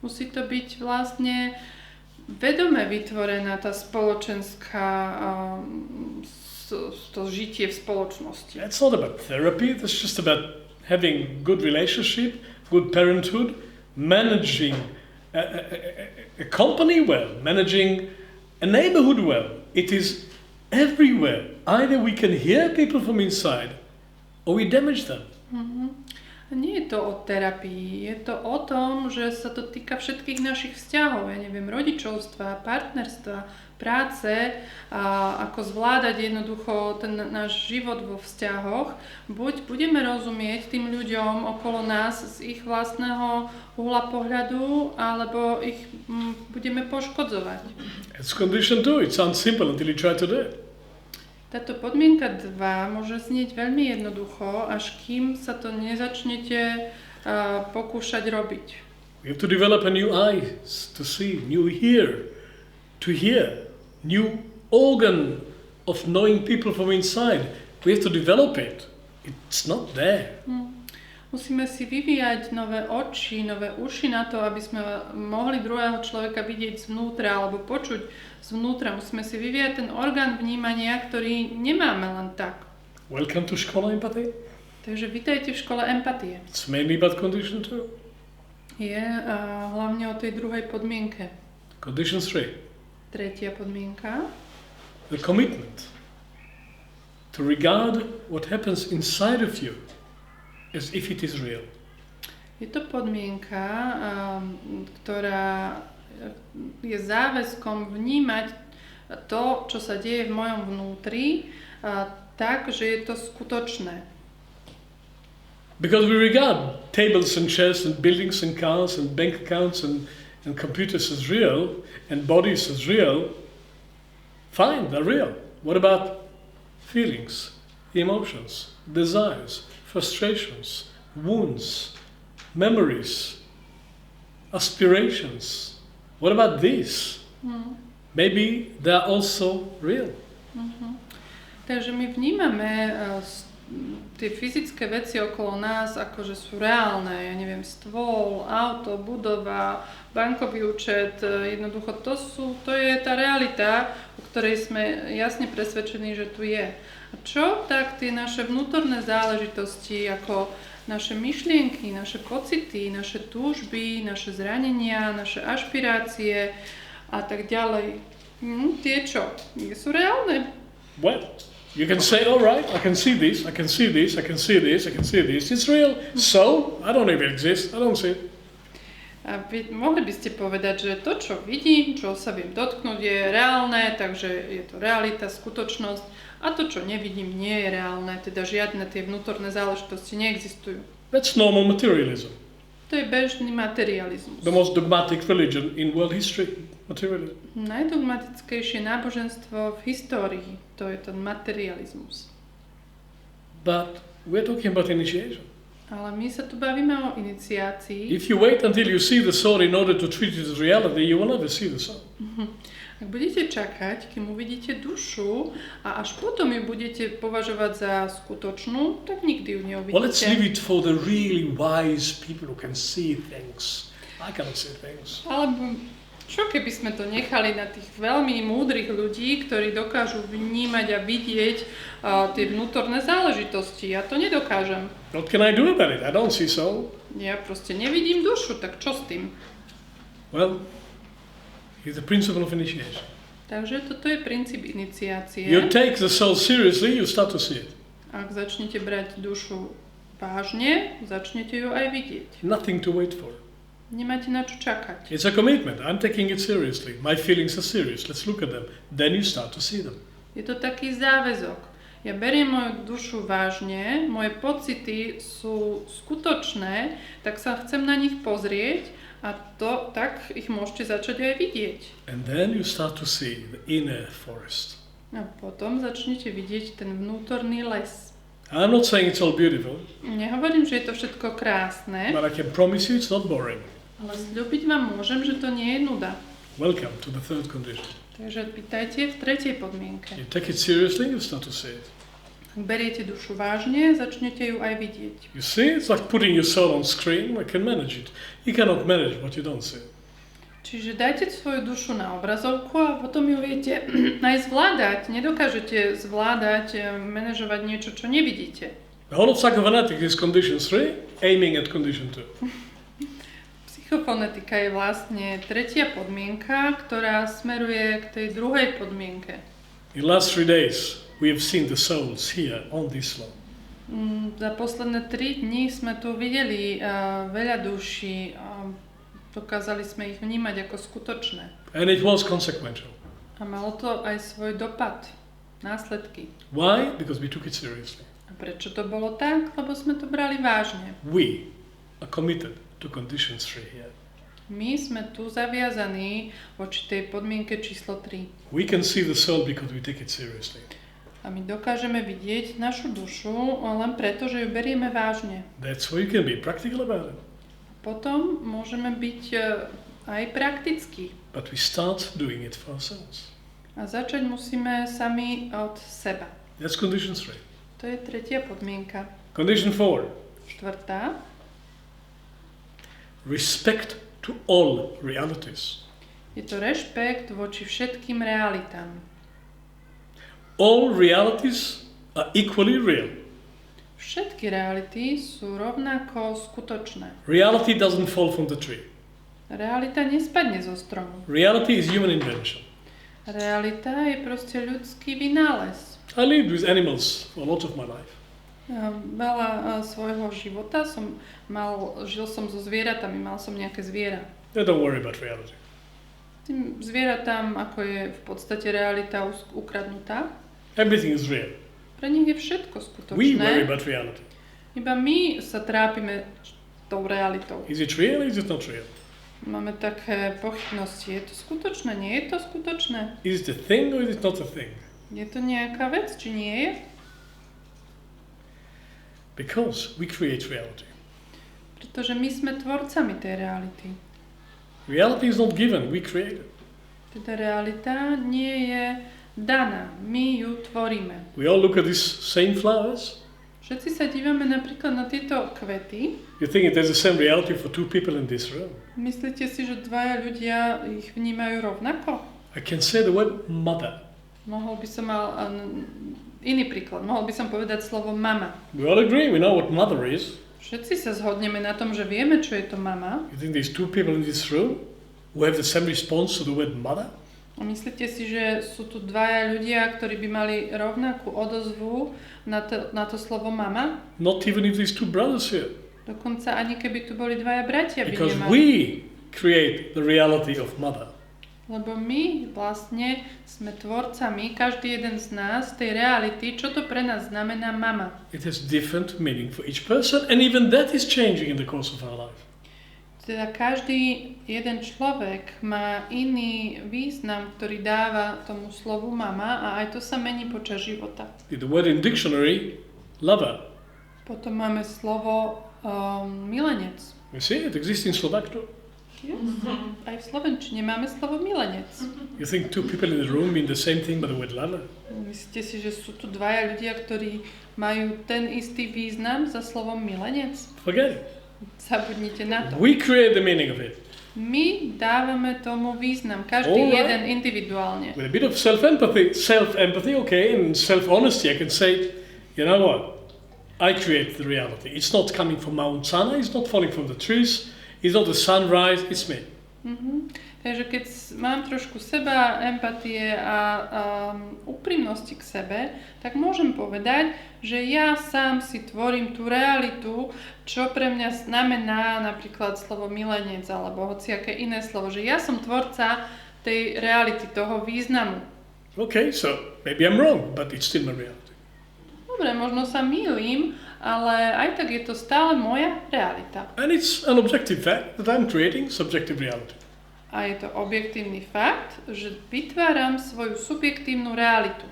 Musí to byť vlastne vedome vytvorená tá spoločenská to žitie v spoločnosti. It's not about therapy, it's just about having good relationship, good parenthood, managing a company well, managing a neighborhood well. It is everywhere. Either we can hear people from inside or we damage them. Nie je to o terapii, je to o tom, že sa to týka všetkých našich vzťahov, ja neviem, rodičovstva, partnerstva, práce a ako zvládať jednoducho ten náš život vo vzťahoch. Buď budeme rozumieť tým ľuďom okolo nás z ich vlastného uhla pohľadu, alebo ich budeme poškodzovať. It's condition 2, it sounds simple until you try to do it. Táto podmienka 2 môže znieť veľmi jednoducho, až kým sa to nezačnete pokúšať robiť. We have to develop a new eye to see, new ear to hear, new organ of knowing people from inside, We have to develop it. It's not there. Musíme si vyvíjať nové oči, nové uši na to, aby sme mohli druhého človeka vidieť zvnútra alebo počuť zvnútra. Musíme si vyvíjať ten orgán vnímania, ktorý nemáme len tak. Welcome to Škola Empathy. Takže vítajte v škole empatie. It's mainly about condition 2. Je hlavne o tej druhej podmienke. Condition 3. Tretia podmienka. The commitment to regard what happens inside of you as if it is real. Je to podmienka, ktorá je záväzkom vnímať to, čo sa deje v mojom vnútri, tak, že je to skutočné. Because we regard tables and chairs and buildings and cars and bank accounts and computers as real and bodies as real, fine, they're real. What about feelings, emotions, desires, frustrations, wounds, memories, aspirations? What about these? Maybe they're also real. Takže my vnímame tie fyzické veci okolo nás ako, že sú reálne. Ja neviem, stôl, auto, budova, bankový účet, jednoducho to je tá realita, o ktorej sme jasne presvedčení, že tu je. A čo? Tak tie naše vnútorné záležitosti, ako naše myšlienky, naše pocity, naše túžby, naše zranenia, naše ašpirácie a tak ďalej. Tie čo? Sú reálne? Well, you can say, all right, I can see this, I can see this, I can see this, I can see this. It's real. So, I don't even exist. I don't see it. A mohli by ste povedať, že to, čo vidím, čo sa viem dotknúť, je reálne, takže je to realita, skutočnosť. A to, čo nevidím, nie je reálne, teda žiadne tie vnútorné záležitosti neexistujú. That's normal materialism. To je bežný materializmus. The most dogmatic religion in world history, materialism. Najdogmatickejšie náboženstvo v histórii, to je ten materializmus. But we're talking about initiation. Ale my sa tu bavíme o iniciácii. If you wait until you see the soul in order to treat it as reality, you will never see the soul. Ak budete čakať, kým uvidíte dušu a až potom ju budete považovať za skutočnú, tak nikdy ju neuvidíte. Well, let's leave it for the really wise people who can see things. I cannot see things. Alebo čo keby sme to nechali na tých veľmi múdrych ľudí, ktorí dokážu vnímať a vidieť tie vnútorné záležitosti. Ja to nedokážem. What can I do about it? I don't see soul. Ja proste nevidím dušu, tak čo s tým? Well, it's the principle of initiation. Takže toto je princíp iniciácie. You take the soul seriously, you start to see it. Ak začnete brať dušu vážne, začnete ju aj vidieť. Nothing to wait for. Nemáte na čo čakať. It's a commitment. I'm taking it seriously. My feelings are serious. Let's look at them. Then you start to see them. Je to taký záväzok. Ja beriem moju dušu vážne, moje pocity sú skutočné, tak sa chcem na nich pozrieť a to, tak ich môžete začať aj vidieť. And then you start to see the inner forest. A potom začnete vidieť ten vnútorný les. I'm not saying it's all beautiful. Nehovorím, že je to všetko krásne, But I can promise you it's not boring. ale sľúbiť vám môžem, že to nie je nuda. Welcome to the third condition. Takže pýtajte v tretej podmienke. You take it seriously, you start to see it. Ak beriete dušu vážne, začnete ju aj vidieť. You see, it's like putting your soul on screen. I can manage it. You cannot manage what you don't see. Čiže dajte svoju dušu na obrazovku a potom ju viete aj zvládať. Nedokážete zvládať, manažovať niečo, čo nevidíte. The whole of psychophonetics is condition 3, aiming at condition 2. Psychofonetika je vlastne tretia podmienka, ktorá smeruje k tej druhej podmienke. In the last 3 days, we have seen the souls here on this lawn. Za posledné 3 dni sme tu videli veľa duší, dokázali sme ich vnímať ako skutočné. And it was consequential. A malo to aj svoj dopad, následky. Why? Because we took it seriously. A prečo to bolo tak? Lebo sme to brali vážne. We are committed to condition 3 here. My sme tu zaviazaní voči tej podmienke číslo 3. We can see the soul because we take it seriously. A my dokážeme vidieť našu dušu len preto, že ju berieme vážne. That's why you can be practical about it. Potom môžeme byť aj praktickí. But we start doing it for ourselves. A začať musíme sami od seba. That's condition 3. To To je tretia podmienka. Condition 4. Štvrtá. Respect to all realities. Je to rešpekt voči všetkým realitám. All realities are equally real. Všetky reality sú rovnako skutočné. Reality doesn't fall from the tree. Realita nespadne zo stromu. Reality is human invention. Realita je proste ľudský vynález. I lived with animals for a lot of my life. Veľa svojho života žil som so zvieratami, mal som nejaké zviera. Don't worry about reality. Tým zvieratám, ako je v podstate realita ukradnutá, Everything is real. pre nich je všetko We worry skutočné. about reality. Iba my sa trápime tou realitou. Is it real or is it not real? Máme také pochybnosti. Je to skutočné? Nie je to skutočné? Is it a thing or is it not a thing? Je to nejaká vec, či nie je? Because we create reality. Pretože my sme tvorcami tej reality. Reality is not given, we create it. Teda realita nie je daná, my ju tvoríme. We all look at these same flowers. Všetci sa dívame napríklad na tieto kvety. You think there's the same reality for two people in this room. Myslíte si, že dvaja ľudia ich vnímajú rovnako? I can say the word mother. Mohol by som mal iný príklad. Mohol by som povedať slovo mama. We all agree, we know what mother is. Všetci sa zhodneme na tom, že vieme, čo je to mama. You think there's two people in this room who have the same response to the word mother? A myslíte si, že sú tu dvaja ľudia, ktorí by mali rovnakú odozvu na to slovo mama? Not even if there's two brothers here. Dokonca ani keby tu boli dvaja bratia, by Because nemali. we create the reality of mother. Lebo my vlastne sme tvorcami, každý jeden z nás, tej reality, čo to pre nás znamená mama. It has different meaning for each person and even that is changing in the course of our life. Teda každý jeden človek má iný význam, ktorý dáva tomu slovu mama a aj to sa mení počas života. The word in dictionary, lover. Potom máme slovo milenec. You see, it exists in Slovak too. Yes. Aj v slovenčine máme slovo milenec. You think two people in the room mean the same thing by the word lover? Myslíte si, že sú tu dvaja ľudia, ktorí majú ten istý význam za slovom milenec? Forget it. Zabudnite na to. We create the meaning of it. My dávame tomu význam, každý Alright. jeden individuálne. With a bit of self-empathy, okay, and self-honesty, I can say, you know what? I create the reality. It's not coming from Mount Sinai, it's not falling from the trees, it's not the sunrise, it's me. Takže keď mám trošku seba, empatie a úprimnosti k sebe, tak môžem povedať, že ja sám si tvorím tú realitu, čo pre mňa znamená napríklad slovo milenec alebo hociaké iné slovo, že ja som tvorca tej reality, toho významu. Okay, so maybe I'm wrong, but it's still my reality. Dobre, možno sa mýlim, ale aj tak je to stále moja realita. And it's an objective fact that I'm creating subjective reality. A je to objektívny fakt, že vytváram svoju subjektívnu realitu.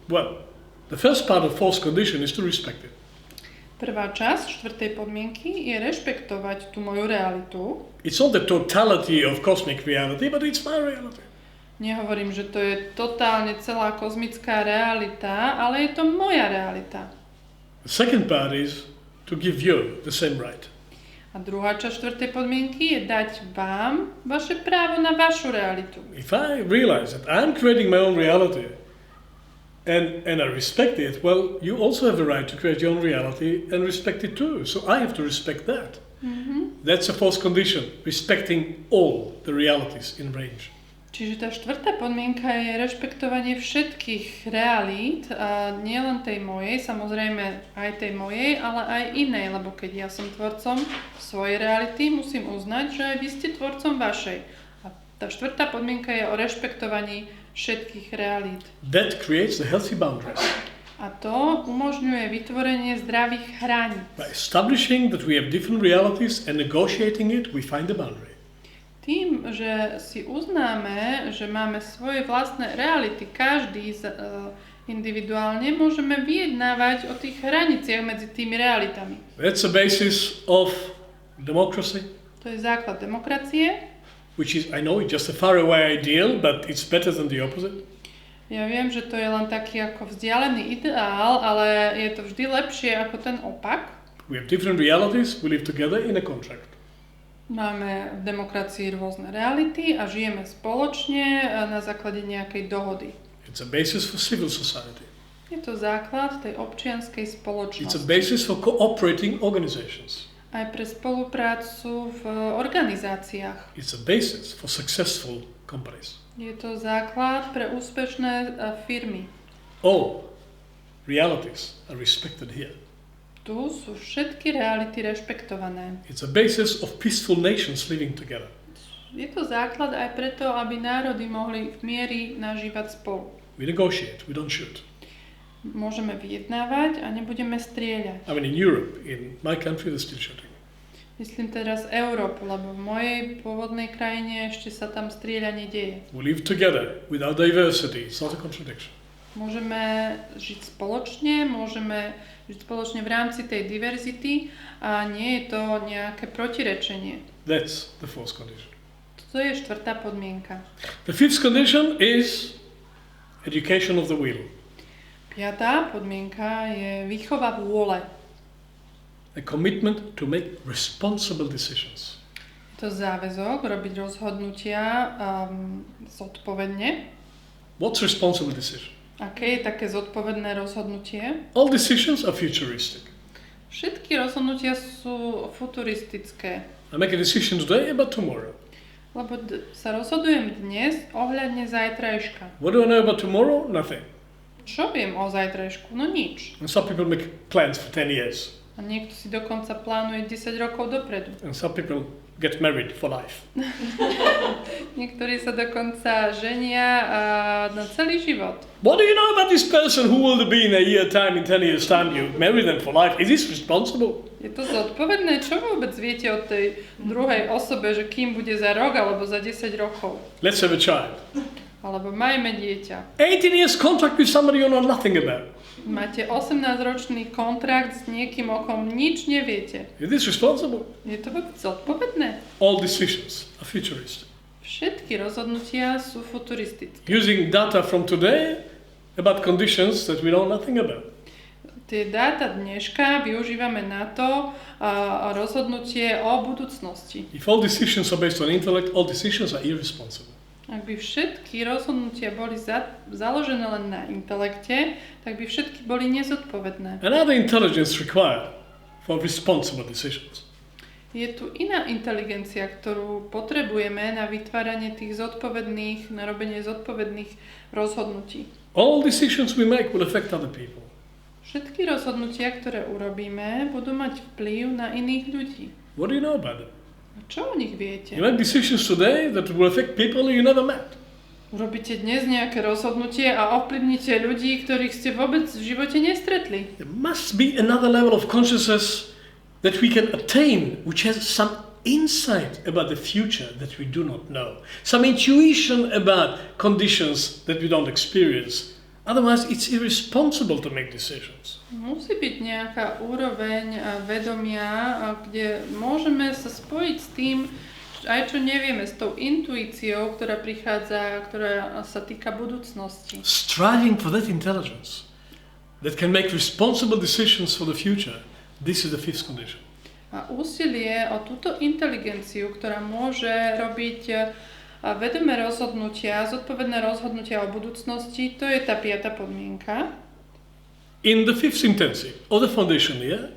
Well, the first part of fourth condition is to respect it. Prvá časť štvrtej podmienky je rešpektovať tú moju realitu. It's not the totality of cosmic reality, but it's my reality. Nehovorím, že to je totálne celá kozmická realita, ale je to moja realita. The second part is to give you the same right. A druhá časť štvrtej podmienky je dať vám vaše právo na vašu realitu. If I realize that I'm creating my own reality and I respect it, well, you also have a right to create your own reality and respect it too. So I have to respect that. That's the fourth condition, respecting all the realities in range. Čiže tá štvrtá podmienka je rešpektovanie všetkých realít, a nielen tej mojej, samozrejme aj tej mojej, ale aj inej, lebo keď ja som tvorcom svojej reality, musím uznať, že aj vy ste tvorcom vašej. A tá štvrtá podmienka je o rešpektovaní všetkých realít. That creates the healthy boundaries. A to umožňuje vytvorenie zdravých hraníc. By establishing that we have different realities and negotiating it, we find the boundary. Tým, že si uznáme, že máme svoje vlastné reality, každý individuálne, môžeme vyjednávať o tých hraniciach medzi tými realitami. That's the basis of democracy. To je základ demokracie. Which is, I know, just a faraway ideal, but it's better than the opposite. Ja viem, že to je len taký ako vzdialený ideál, ale je to vždy lepšie ako ten opak. We have different realities, we live together in a contract. Máme v demokracii rôzne reality a žijeme spoločne na základe nejakej dohody. It's a basis for civil society. Je to základ tej občianskej It's a spoločnosti. basis for cooperating organizations. Aj pre spoluprácu v organizáciách. It's a basis for successful companies. Je to základ pre úspešné firmy. All realities are respected here. Tu sú všetky reality rešpektované. It's a basis of peaceful nations living together. Je to základ aj preto, aby národy mohli v miery nažívať spolu. We negotiate, we don't shoot. Môžeme vyjednávať a nebudeme strieľať. I mean, in Europe, in my country, they're still shooting. Myslím teraz Európu, lebo v mojej pôvodnej krajine ešte sa tam strieľanie deje. We live together with our diversity. It's not a contradiction. Môžeme žiť spoločne, v rámci tej diverzity a nie je to nejaké protirečenie. That's the fourth condition. To je štvrtá podmienka. The fifth condition is education of the will. Piatá podmienka je výchova vôle. A commitment to make responsible decisions. Je to záväzok robiť rozhodnutia zodpovedne. What's responsible decision? Aké je také zodpovedné rozhodnutie? All decisions are futuristic. Všetky rozhodnutia sú futuristické. I make a decision today about tomorrow. Lebo sa rozhodujem dnes ohľadne zajtrajška. What do I know about tomorrow? Nothing. Čo viem o zajtrajšku? No nič. And some people make plans for 10 years. A niekto si dokonca plánuje 10 rokov dopredu. And some people get married for life. Niektorí sa dokonca ženia na celý život. What do you know about this person who will be in a year time, in 10 years time? You marry them for life. Is this responsible? Je to zodpovedné? Čo vôbec viete o tej druhej osobe, že kým bude za rok alebo za 10 rokov? Let's have a child. Alebo majme dieťa. 18 years contract with somebody you know nothing about. Máte 18-ročný kontrakt s niekým, o kom nič neviete. Is this responsible? Je to vôbec zodpovedné? All decisions are futuristic. Všetky rozhodnutia sú futuristické. Using data from today about conditions that we know nothing about. Tie dáta dneška využívame na to rozhodnutie o budúcnosti. If all decisions are based on intellect, all decisions are irresponsible. Ak by všetky rozhodnutia boli založené len na intelekte, tak by všetky boli nezodpovedné. Another intelligence required for responsible decisions. Je tu iná inteligencia, ktorú potrebujeme na vytváranie tých zodpovedných, na robenie zodpovedných rozhodnutí. All decisions we make will affect other people. Všetky rozhodnutia, ktoré urobíme, budú mať vplyv na iných ľudí. What do you know about them? Čo o nich viete? You make decisions today that will affect people you never met. Urobíte dnes nejaké rozhodnutie a ovplyvnite ľudí, ktorých ste vôbec v živote nestretli. There must be another level of consciousness that we can attain, which has some insight about the future that we do not know. Some intuition about conditions that we don't experience. Otherwise, it's irresponsible to make decisions. Musí byť nejaká úroveň vedomia, kde môžeme sa spojiť s tým, aj čo nevieme, s tou intuíciou, ktorá prichádza, ktorá sa týka budúcnosti. Striving for that intelligence that can make responsible decisions for the future. This is the fifth condition. A úsilie o túto inteligenciu, ktorá môže robiť vedomé rozhodnutia, zodpovedné rozhodnutia o budúcnosti, to je tá piata podmienka. In the fifth intensive of the foundation year,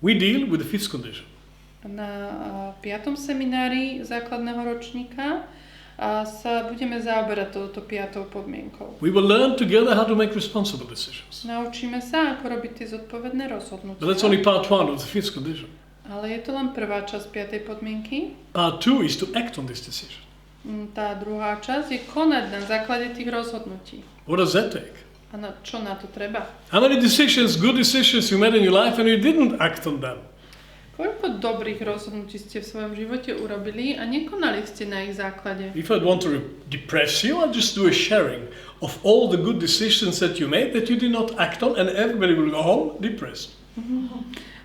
we deal with the fifth condition. Na piatom seminári základného ročníka sa budeme zaoberať touto piatou podmienkou. We will learn together how to make responsible decisions. Naučíme sa, ako robiť tie zodpovedné rozhodnutia. But that's only part one of the fifth condition. Ale je to len prvá časť piatej podmienky. Part two is to act on this decision. Tá druhá časť je konať na základe tých rozhodnutí. What does that take? A čo na to treba? How many decisions, good decisions you made in your life and you didn't act on them? Koľko dobrých rozhodnutí ste v svojom živote urobili a nekonali ste na ich základe? If I want to depress you, I'll just do a sharing of all the good decisions that you made that you did not act on, and everybody will go home depressed.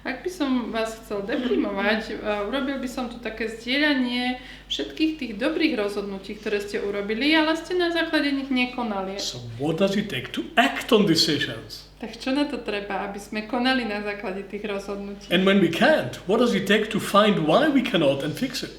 Ak by som vás chcel deprimovať, urobil by som tu také zdieľanie všetkých tých dobrých rozhodnutí, ktoré ste urobili, ale ste na základe nich nekonali. So what does it take to act on decisions? Tak čo na to treba, aby sme konali na základe tých rozhodnutí? And when we can't, what does it take to find why we cannot and fix it?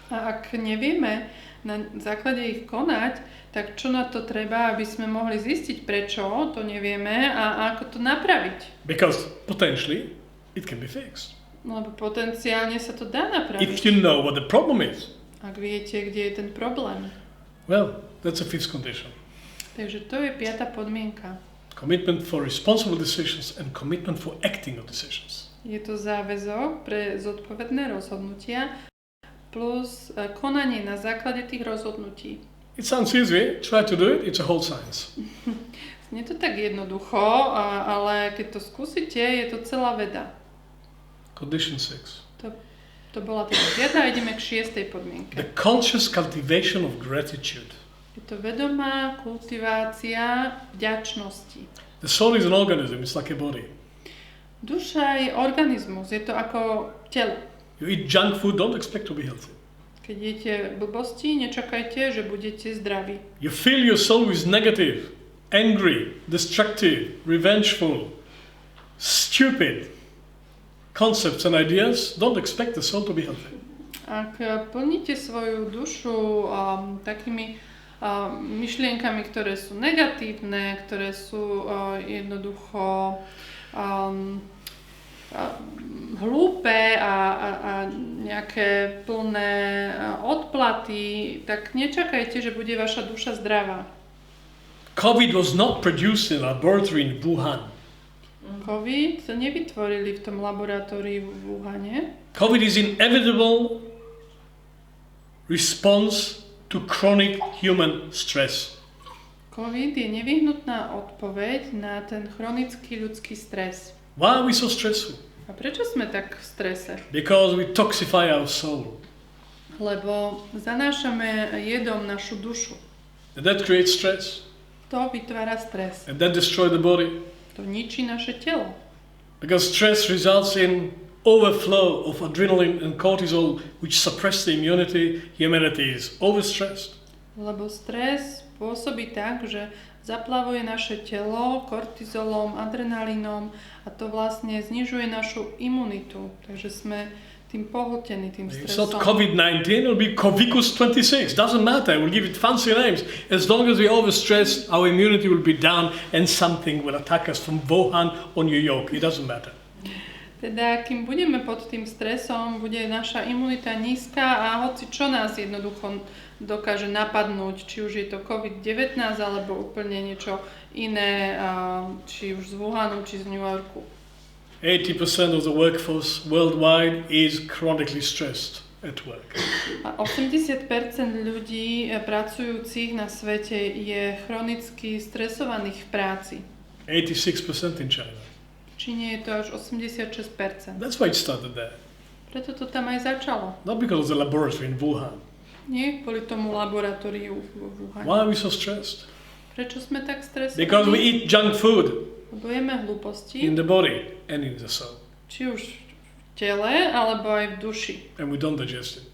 A ak nevieme na základe ich konať, tak čo na to treba, aby sme mohli zistiť, prečo to nevieme a ako to napraviť? Because potentially it can be fixed. Lebo potenciálne sa to dá If napraviť. you know what the problem is. Ak viete, kde je ten problém. Well, that's a fifth condition. Takže to je 5. podmienka. Commitment for responsible decisions and commitment for acting on decisions. Je to záväzok pre zodpovedné rozhodnutia plus konanie na základe tých rozhodnutí. It sounds easy, try to do it, it's a whole science. Nie je to tak jednoducho, ale keď to skúsite, je to celá veda. Condition 6. To bola teda 5. a ideme k 6. podmienke. The conscious cultivation of gratitude. Je to vedomá kultivácia vďačnosti. The soul is an organism, it's like a body. Duša je organizmus, je to ako telo. You eat junk food, don't expect to be healthy. Keď jete blbosti, nečakajte, že budete zdraví. You fill your soul with negative, angry, destructive, revengeful, stupid concepts and ideas, don't expect the soul to be healthy. Ak plníte svoju dušu takými myšlienkami, ktoré sú negatívne, ktoré sú jednoducho hlúpe a nejaké plné odplaty, tak nečakajte, že bude vaša duša zdravá. COVID was not produced in a laboratory in Wuhan. COVID nevytvorili v tom laboratóriu v Wuhane. COVID is inevitable response to chronic human stress. COVID je nevyhnutná odpoveď na ten chronický ľudský stres. Why are we so stressful? A prečo sme tak v strese? Because we toxify our soul. Lebo zanášame jedom našu dušu. And that creates stress. To vytvára stres. And that destroys the body. To ničí naše telo. Because stress results in overflow of adrenaline and cortisol, which suppress the immunity. Humanity is overstressed. Lebo stres pôsobí tak, že zaplavuje naše telo kortizolom, adrenalínom a to vlastne znižuje našu imunitu. Takže sme tým pohltení, tým It's not stresom. COVID-19, it'll be Covicus 26. Doesn't matter, we'll give it fancy names. As long as we're overstressed, our immunity will be down and something will attack us from Wuhan or New York. It doesn't matter. Teda, kým budeme pod tým stresom, bude naša imunita nízka a hoci čo nás jednoducho dokáže napadnúť, či už je to COVID-19 alebo úplne niečo iné, či už z Wuhanu, či z New Yorku. 80% of the workforce worldwide is chronically stressed at work. A 80% ľudí pracujúcich na svete je chronicky stresovaných v práci. 86% in China. V Číne je to až 86%. That's why it started there. Preto to tam aj začalo. Not because of the laboratory in Wuhan. Nie kvôli tomu laboratóriu v Wuhane. Why are we so stressed? Prečo sme tak stresovaní? Because we eat junk food Lebo jeme hlúposti, in the body and in the soul. či už v tele, alebo aj v duši. And we don't digest it.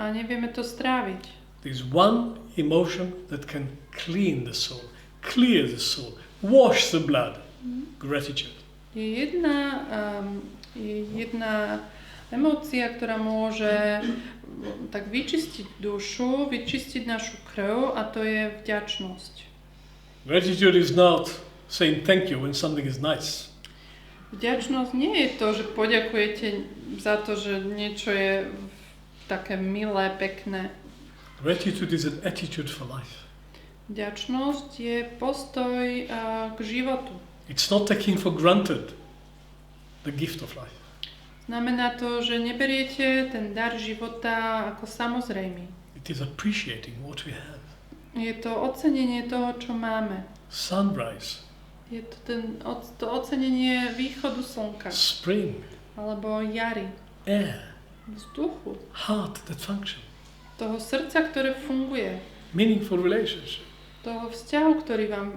A nevieme to stráviť. There's one emotion that can clean the soul, clear the soul, wash the blood. Gratitude. Je jedna emócia, ktorá môže tak vyčistiť dušu, vyčistiť našu krv a to je vďačnosť. Gratitude is not saying thank you when something is nice. Vďačnosť nie je to, že poďakujete za to, že niečo je také milé, pekné. Gratitude is an attitude for life. Vďačnosť je postoj k životu. It's not taking for granted the gift of life. Znamená to, že neberiete ten dar života ako samozrejmý. It is appreciating what we have. Je to ocenenie toho, čo máme. Sunrise, Je to to ocenenie východu slnka. spring, Alebo jary. air, Vzduchu. heart that function, Toho srdca, ktoré funguje. meaningful relationship, Toho vzťahu, ktorý vám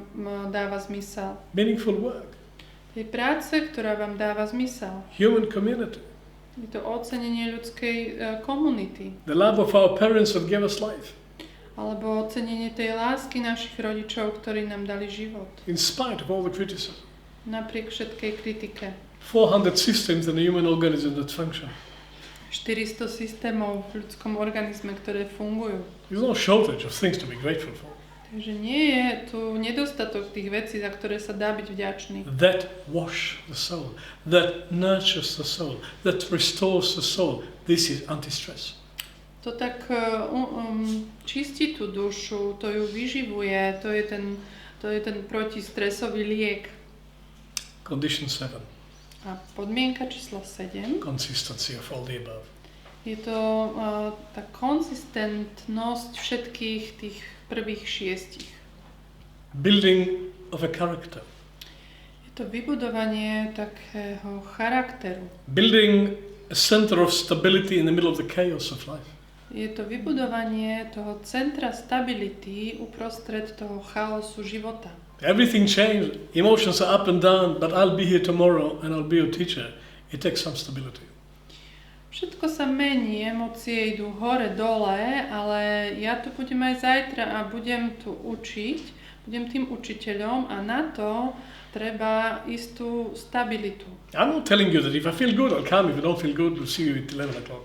dáva zmysel. meaningful work, Tej práce, ktorá vám dáva zmysel. human community. Je to ocenenie ľudskej komunity. The love of our parents that gave us life. Alebo ocenenie tej lásky našich rodičov, ktorí nám dali život. In spite of all the criticism. Napriek všetkej kritike. 400 systems in the human organism that function. 400 systémov v ľudskom organizme, ktoré fungujú. There's no shortage of things to be grateful for. Takže nie je tu nedostatok tých vecí, za ktoré sa dá byť vďačný. That wash the soul, that nurtures the soul, that restores the soul. This is anti-stress. To tak čistí tú dušu, to ju vyživuje, to je ten protistresový liek. Condition 7. A podmienka číslo 7. Consistency of all the above. Je to tá konzistentnosť všetkých tých prvých 6. Building of a character. Je to vybudovanie takého charakteru. Building a center of stability in the middle of the chaos of life. Je to vybudovanie toho centra stability uprostred toho chaosu života. Everything changed. Emotions are up and down, but I'll be here tomorrow and I'll be your teacher. It takes some stability. Všetko sa mení, emócie idú hore, dole, ale ja tu budem aj zajtra a budem tu učiť, budem tým učiteľom a na to treba istú stabilitu. I'm not telling you that if I feel good, I'll come. If I don't feel good, we'll see you at 11 o'clock.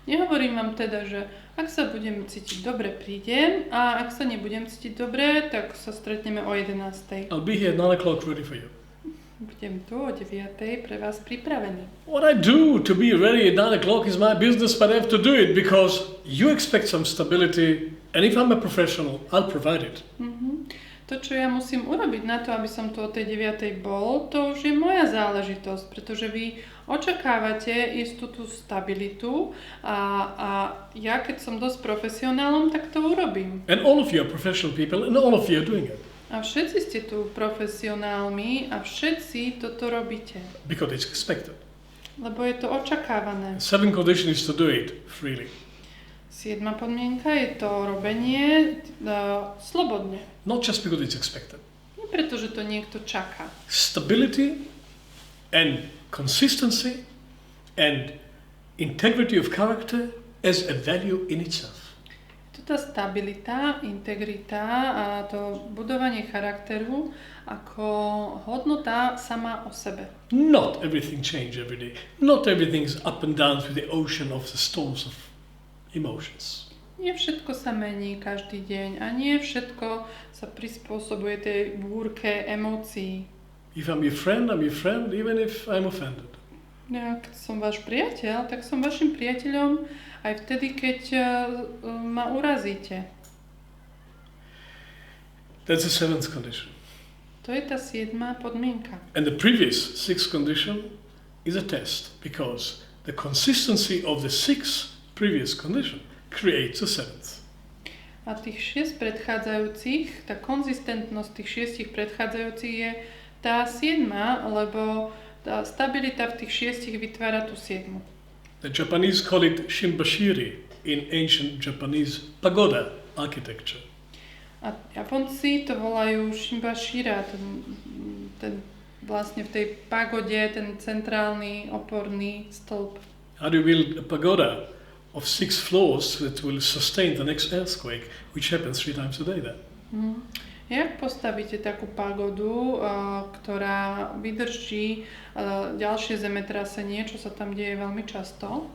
Nehovorím vám teda, že ak sa budem cítiť dobre, prídem a ak sa nebudem cítiť dobre, tak sa stretneme o 11. I'll be here at 9 o'clock ready for you. Budem tu o 9. pre vás pripravený. What I do to be ready at 9 o'clock is my business, but I have to do it because you expect some stability, and if I'm a professional, I'll provide it. To, čo ja musím urobiť na to, aby som tu o tej 9. bol, to už je moja záležitosť, pretože vy očakávate istú tú stabilitu a ja, keď som dosť profesionálom, tak to urobím. And all of you are professional people, and all of you are doing it. A všetci ste tu profesionálmi a všetci toto robíte. Because it's expected. Lebo je to očakávané. 7 condition is to do it freely. 7. podmienka je to robenie slobodne. Not just because it's expected. Nie preto, že to niekto čaká. Stability and consistency and integrity of character as a value in itself. To tá stabilita, integrita a to budovanie charakteru ako hodnota sama o sebe. Not everything changes every day. Not everything is up and down through the ocean of the storms of emotions. Nie všetko sa mení každý deň a nie všetko sa prispôsobuje tej búrke emócií. If I'm your friend, even if I'm offended. Ja, keď som váš priateľ, tak som vašim priateľom aj vtedy, keď ma urazíte. That's the 7th condition. To je tá 7. podmienka. And the previous 6th condition is a test because the consistency of the 6th previous condition creates a 7th. A tých 6 predchádzajúcich, tá konzistentnosť tých 6 predchádzajúcich je tá 7, lebo tá stabilita v tých 6 vytvára tú 7. The Japanese call it shimbashiri in ancient Japanese pagoda architecture. A Japonci to volajú shimbashira, ten vlastne v tej pagode, ten centrálny oporný stĺp. How do you build a pagoda of 6 floors that will sustain the next earthquake, which happens 3 times a day there? Jak postavíte takú pagodu, ktorá vydrží ďalšie zemetrasenie, čo sa tam deje veľmi často?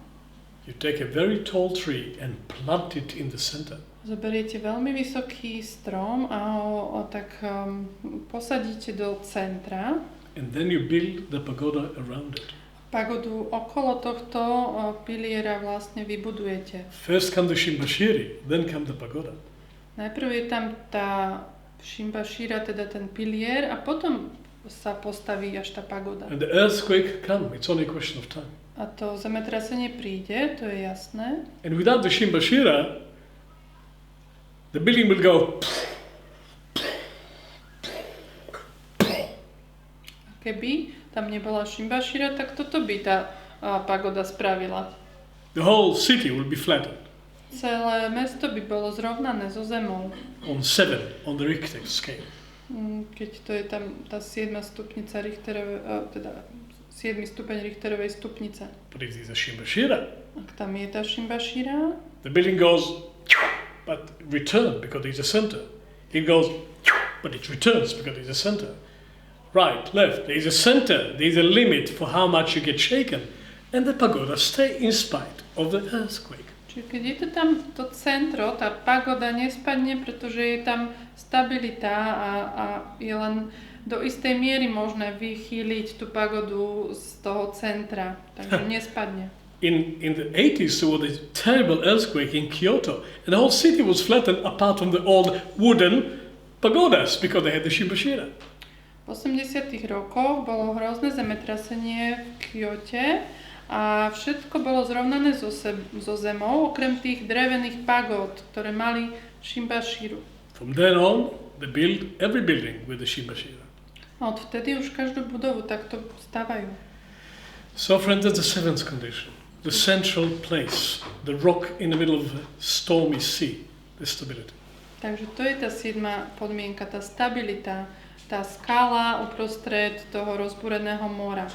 You take a very tall tree and plant it in the center. Zoberiete veľmi vysoký strom a ho tak posadíte do centra. And then you build the pagoda around it. Pagodu okolo tohto piliera vlastne vybudujete. First come the shimbashiri, then come the pagoda. Najprv je tam tá shimbashira, teda ten pilier, a potom sa postaví až tá pagoda. And the earthquake come, it's only a question of time. A to zemetrasenie príde, to je jasné. And without the shimbashira, the building will go. Keby tam nebola shimbashira, tak toto by tá pagoda spravila. The whole city will be flattened. Celé mesto by bolo zrovnané so zemou. On 7 on the Richter scale. Keď to je tam tá 7. stupnica Richterovej, teda 7. stupeň Richterovej stupnice. But if there's a shimbashira, Ak tam je tá Shimbashira, the building goes, but return because it's a center. It goes, but it returns because it's a center. Right, left, there is a center, there is a limit for how much you get shaken. And the pagoda stay in spite of the earthquake. čiže keď je to tam to centro, tá pagoda nespadne, pretože je tam stabilita a je len do istej miery možné vychýliť tú pagodu z toho centra, takže nespadne. In the 80s, there was a terrible earthquake in Kyoto, and the whole city was flattened apart from the old wooden pagodas because they had the shimbashira. V 80. rokoch bolo hrozné zemetrasenie v Kyote a všetko bolo zrovnané so zemou, okrem tých drevených pagód, ktoré mali Shimbashiru. From then on, they built every building with the shimbashira. A odvtedy už každú budovu takto stavajú. So, friends, that's the seventh condition. The central place, the rock in the middle of a stormy sea, the stability. Takže to je tá 7. podmienka, tá stabilita, tá skala uprostred toho rozbúreného mora.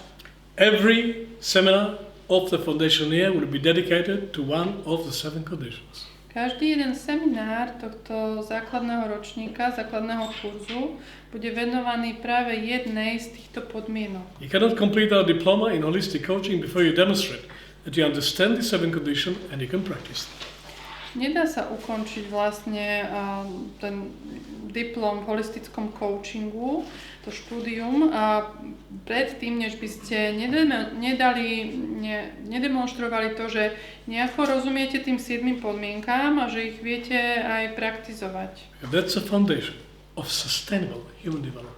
Every seminar of the foundation year will be dedicated to one of the 7 conditions. Každý jeden seminár tohto základného ročníka, základného kurzu bude venovaný práve jednej z týchto podmienok. You cannot complete our diploma in holistic coaching before you demonstrate that you understand the 7 conditions and you can practice them. Nedá sa ukončiť vlastne ten diplom v holistickom coachingu, to štúdium, predtým, než by ste nedemonštrovali to, že nejako rozumiete tým 7 podmienkám a že ich viete aj praktizovať. That's a foundation of sustainable human development.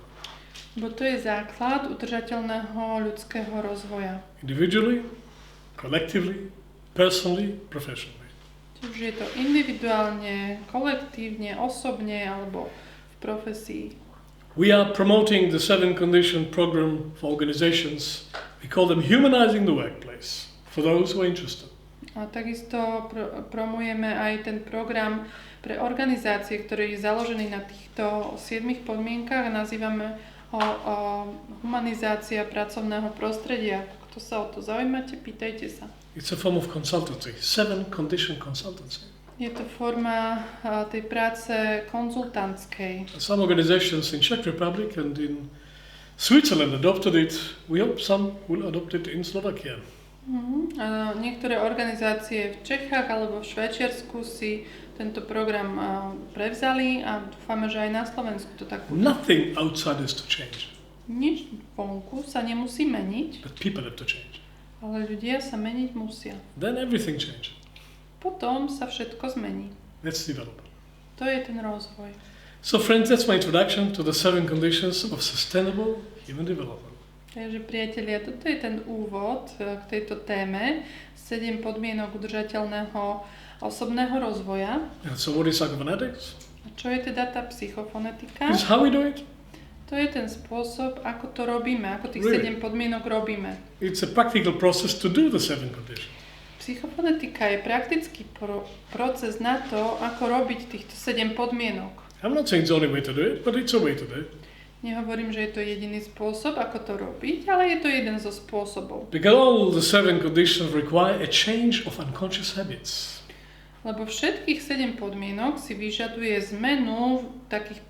Bo to je základ udržateľného ľudského rozvoja. Individually, collectively, personally, professionally. Čiže je to individuálne, kolektívne, osobne alebo v profesii. We are promoting the 7 condition program for organizations. We call them humanizing the workplace for those who are interested. A takisto promujeme aj ten program pre organizácie, ktorý je založený na týchto 7 podmienkach a nazývame ho humanizácia pracovného prostredia. Kto sa o to zaujímate, pýtajte sa. It's a form of consultancy, 7 condition consultancy. Je to forma tej práce konzultantskej. Some organizations in Czech Republic and in Switzerland adopted it. We hope some will adopt it in Slovakia. Niektoré organizácie v Čechách alebo v Švajčiarsku si tento program prevzali a dúfame, že aj na Slovensku to tak bude. Nothing outside is to change. Nič vonku sa nemusí meniť, But people have to change. ale ľudia sa meniť musia. Then everything changes. Potom sa všetko zmení. That's development. To je ten rozvoj. So friends, that's my introduction to the 7 conditions of sustainable human development. Takže priatelia, toto je ten úvod k tejto téme 7 podmienok udržateľného osobného rozvoja. And so what is psychophonetics? A čo je teda tá psychofonetika? This is how we do it. To je ten spôsob, ako to robíme, ako tých Really? 7 podmienok robíme. It's a practical process to do the 7 conditions. Psychofonetika je praktický proces na to, ako robiť týchto 7 podmienok. I'm not saying it's the only way to do it, but it's a way to do it. Nehovorím, že je to jediný spôsob, ako to robiť, ale je to jeden zo spôsobov. Because all the 7 conditions require a change of unconscious habits. Lebo všetkých 7 podmienok si vyžaduje zmenu takých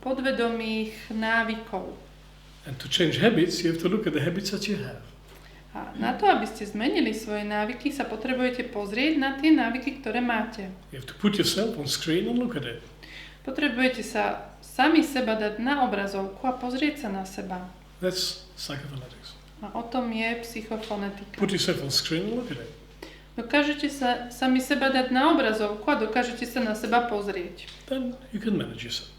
podvedomých návykov. And to change habits, you have to look at the habits that you have. A na to, aby ste zmenili svoje návyky, sa potrebujete pozrieť na tie návyky, ktoré máte. You have to put yourself on screen and look at it. Potrebujete sa sami seba dať na obrazovku a pozrieť sa na seba. That's psychophonetics. A o tom je psychofonetika. Put yourself on screen and look at it. Dokážete sa sami seba dať na obrazovku a dokážete sa na seba pozrieť. Then you can manage yourself.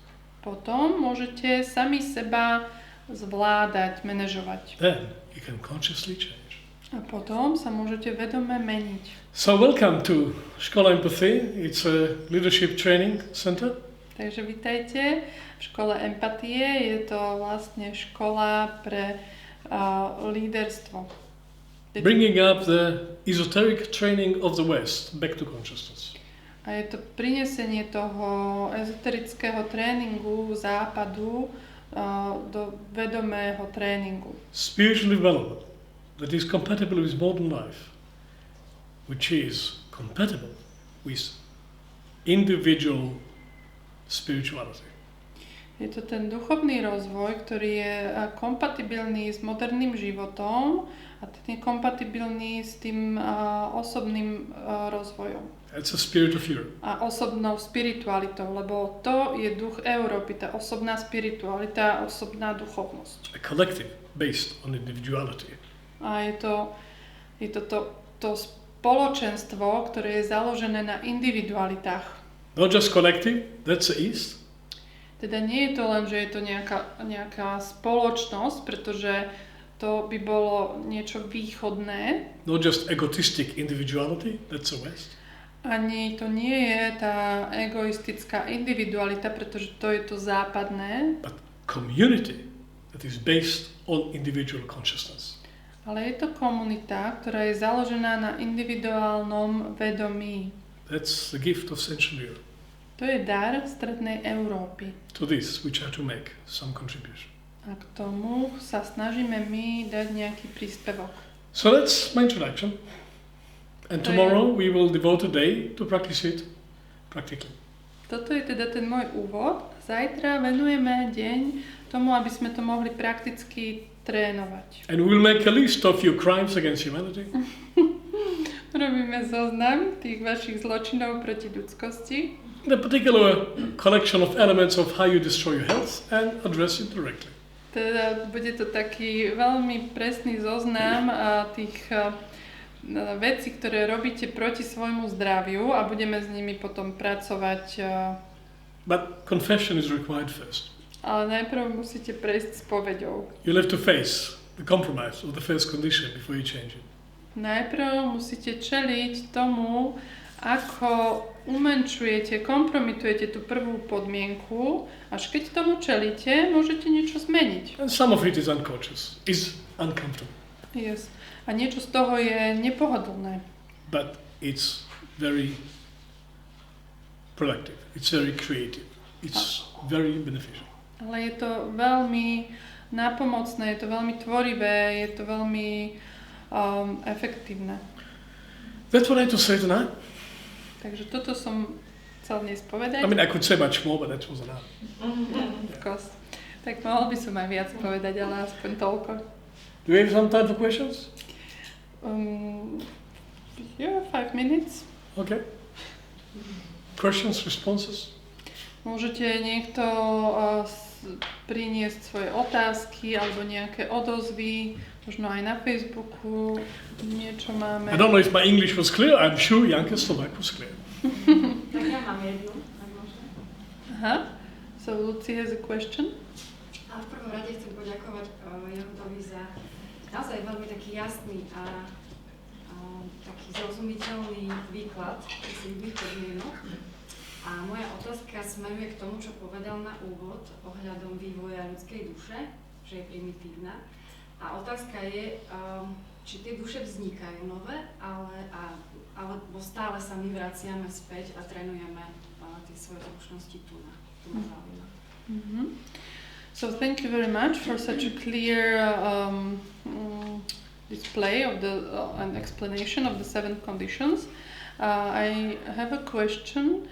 Potom môžete sami seba zvládať, manažovať. Then you can consciously change. A potom sa môžete vedome meniť. So welcome to Škola Empathy. It's a leadership training center. Takže vitajte v škole empatie. Je to vlastne škola pre líderstvo. Bringing up the esoteric training of the West back to consciousness. A je to prinesenie toho ezoterického tréningu západu do vedomého tréningu. Spiritual development that is compatible with modern life, which is compatible with individual spirituality. Je to ten duchovný rozvoj, ktorý je kompatibilný s moderným životom a ten je kompatibilný s tým osobným rozvojom. It's a spirit of Europe. A osobnou spiritualitou, lebo to je duch Európy, tá osobná spiritualita, osobná duchovnosť. A collective based on individuality. A je to spoločenstvo, ktoré je založené na individualitách. Not just collective, that's the East. Teda nie je to len, že je to nejaká spoločnosť, pretože to by bolo niečo východné. Not just egotistic individuality, that's the West. Ani to nie je tá egoistická individualita, pretože to je to západné. But community that is based on individual consciousness. Ale je to komunita, ktorá je založená na individuálnom vedomí. That's the gift of Central Europe. To je dar strednej Európy. To this we try to make some contribution. A k tomu sa snažíme my dať nejaký príspevok. So that's my introduction. And tomorrow we will devote a day to practice it practically. Toto je teda ten môj úvod. Zajtra venujeme deň tomu, aby sme to mohli prakticky trénovať. And we'll make a list of your crimes against humanity. Robíme zoznam tých vašich zločinov proti ľudskosti. The particular collection of elements of how you destroy your health and address it directly. Teda bude to taký veľmi presný zoznam tých vecí, ktoré robíte proti svojmu zdraviu a budeme s nimi potom pracovať. But confession is required first. Ale najprv musíte prejsť s povedou. You'll have to face the compromise of the first condition before you change it. Najprv musíte čeliť tomu, ako umenšujete, kompromitujete tú prvú podmienku, až keď tomu čelíte, môžete niečo zmeniť. And some of it is unconscious, is uncomfortable. Yes. A niečo z toho je nepohodlné. But it's very productive, it's very creative, it's very beneficial. Ale je to veľmi nápomocné, je to veľmi tvorivé, je to veľmi efektívne. That's what I had to say tonight. Takže toto som chcel dnes povedať. I mean, I could say much more, but that was enough. Of course. Tak mohol by som aj viac povedať, ale aspoň toľko. Do we have some time for questions? Yeah, 5 minutes. Okay. Questions, responses? Môžete niekto priniesť svoje otázky alebo nejaké odozvy, možno aj na Facebooku niečo máme. I don't know if my English was clear. I'm sure Janka's Slovak was clear. Tak ja mám jednu, ak môžem. Aha. So Lucy has a question. A v prvom rade chcem poďakovať Jehudovi za naozaj veľmi taký jasný a taký zrozumiteľný výklad tých podmienok. A moja otázka smeruje k tomu, čo povedal na úvod ohľadom vývoja ľudskej duše, že je primitívna. A otázka je, či tie duše vznikajú nové, alebo stále sa my vraciame späť a trénujeme tie svoje zručnosti tu na zaujíma. Mm-hmm. So thank you very much for such a clear display of an explanation of the 7 conditions. I have a question.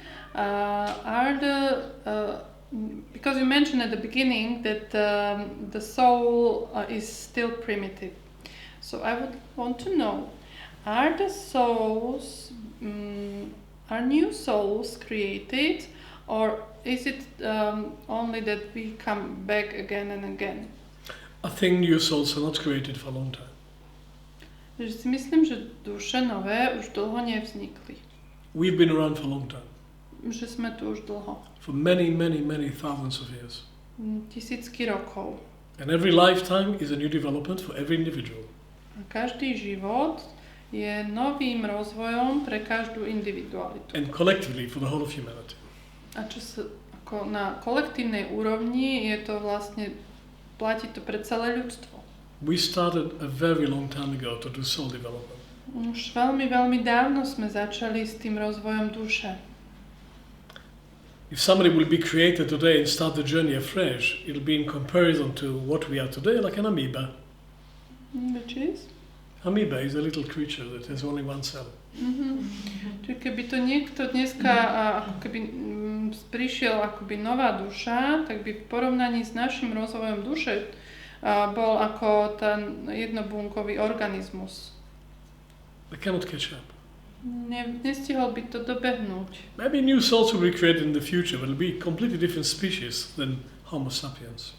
Because you mentioned at the beginning that the soul is still primitive, so I would want to know: are the souls, are new souls created, or is it only that we come back again and again? I think new souls are not created for a long time. Že si myslím, že duše nové už dlho nevznikli. We've been around for a long time. Že sme tu už dlho. For many, many, many thousands of years. Tisícky rokov. And every lifetime is a new development for every individual. A každý život je novým rozvojom pre každú individualitu. And collectively for the whole of humanity. A čo sa ako na kolektívnej úrovni je to vlastne, platí to pre celé ľudstvo. We started a very long time ago to do soul development. Už veľmi, veľmi dávno sme začali s tým rozvojom duše. if somebody will be created today and start the journey afresh, it'll be in comparison to what we are today, like an amoeba. Which is? Amoeba is a little creature that has only one cell. Čiže keby to niekto dneska ako keby prišiel akoby nová duša, tak by v porovnaní s našim rozvojom duše bol ako ten jednobunkový organizmus. They cannot catch up. Nestihol by to dobehnúť. Maybe new souls will be created in the future, but it'll be a completely different species than Homo sapiens.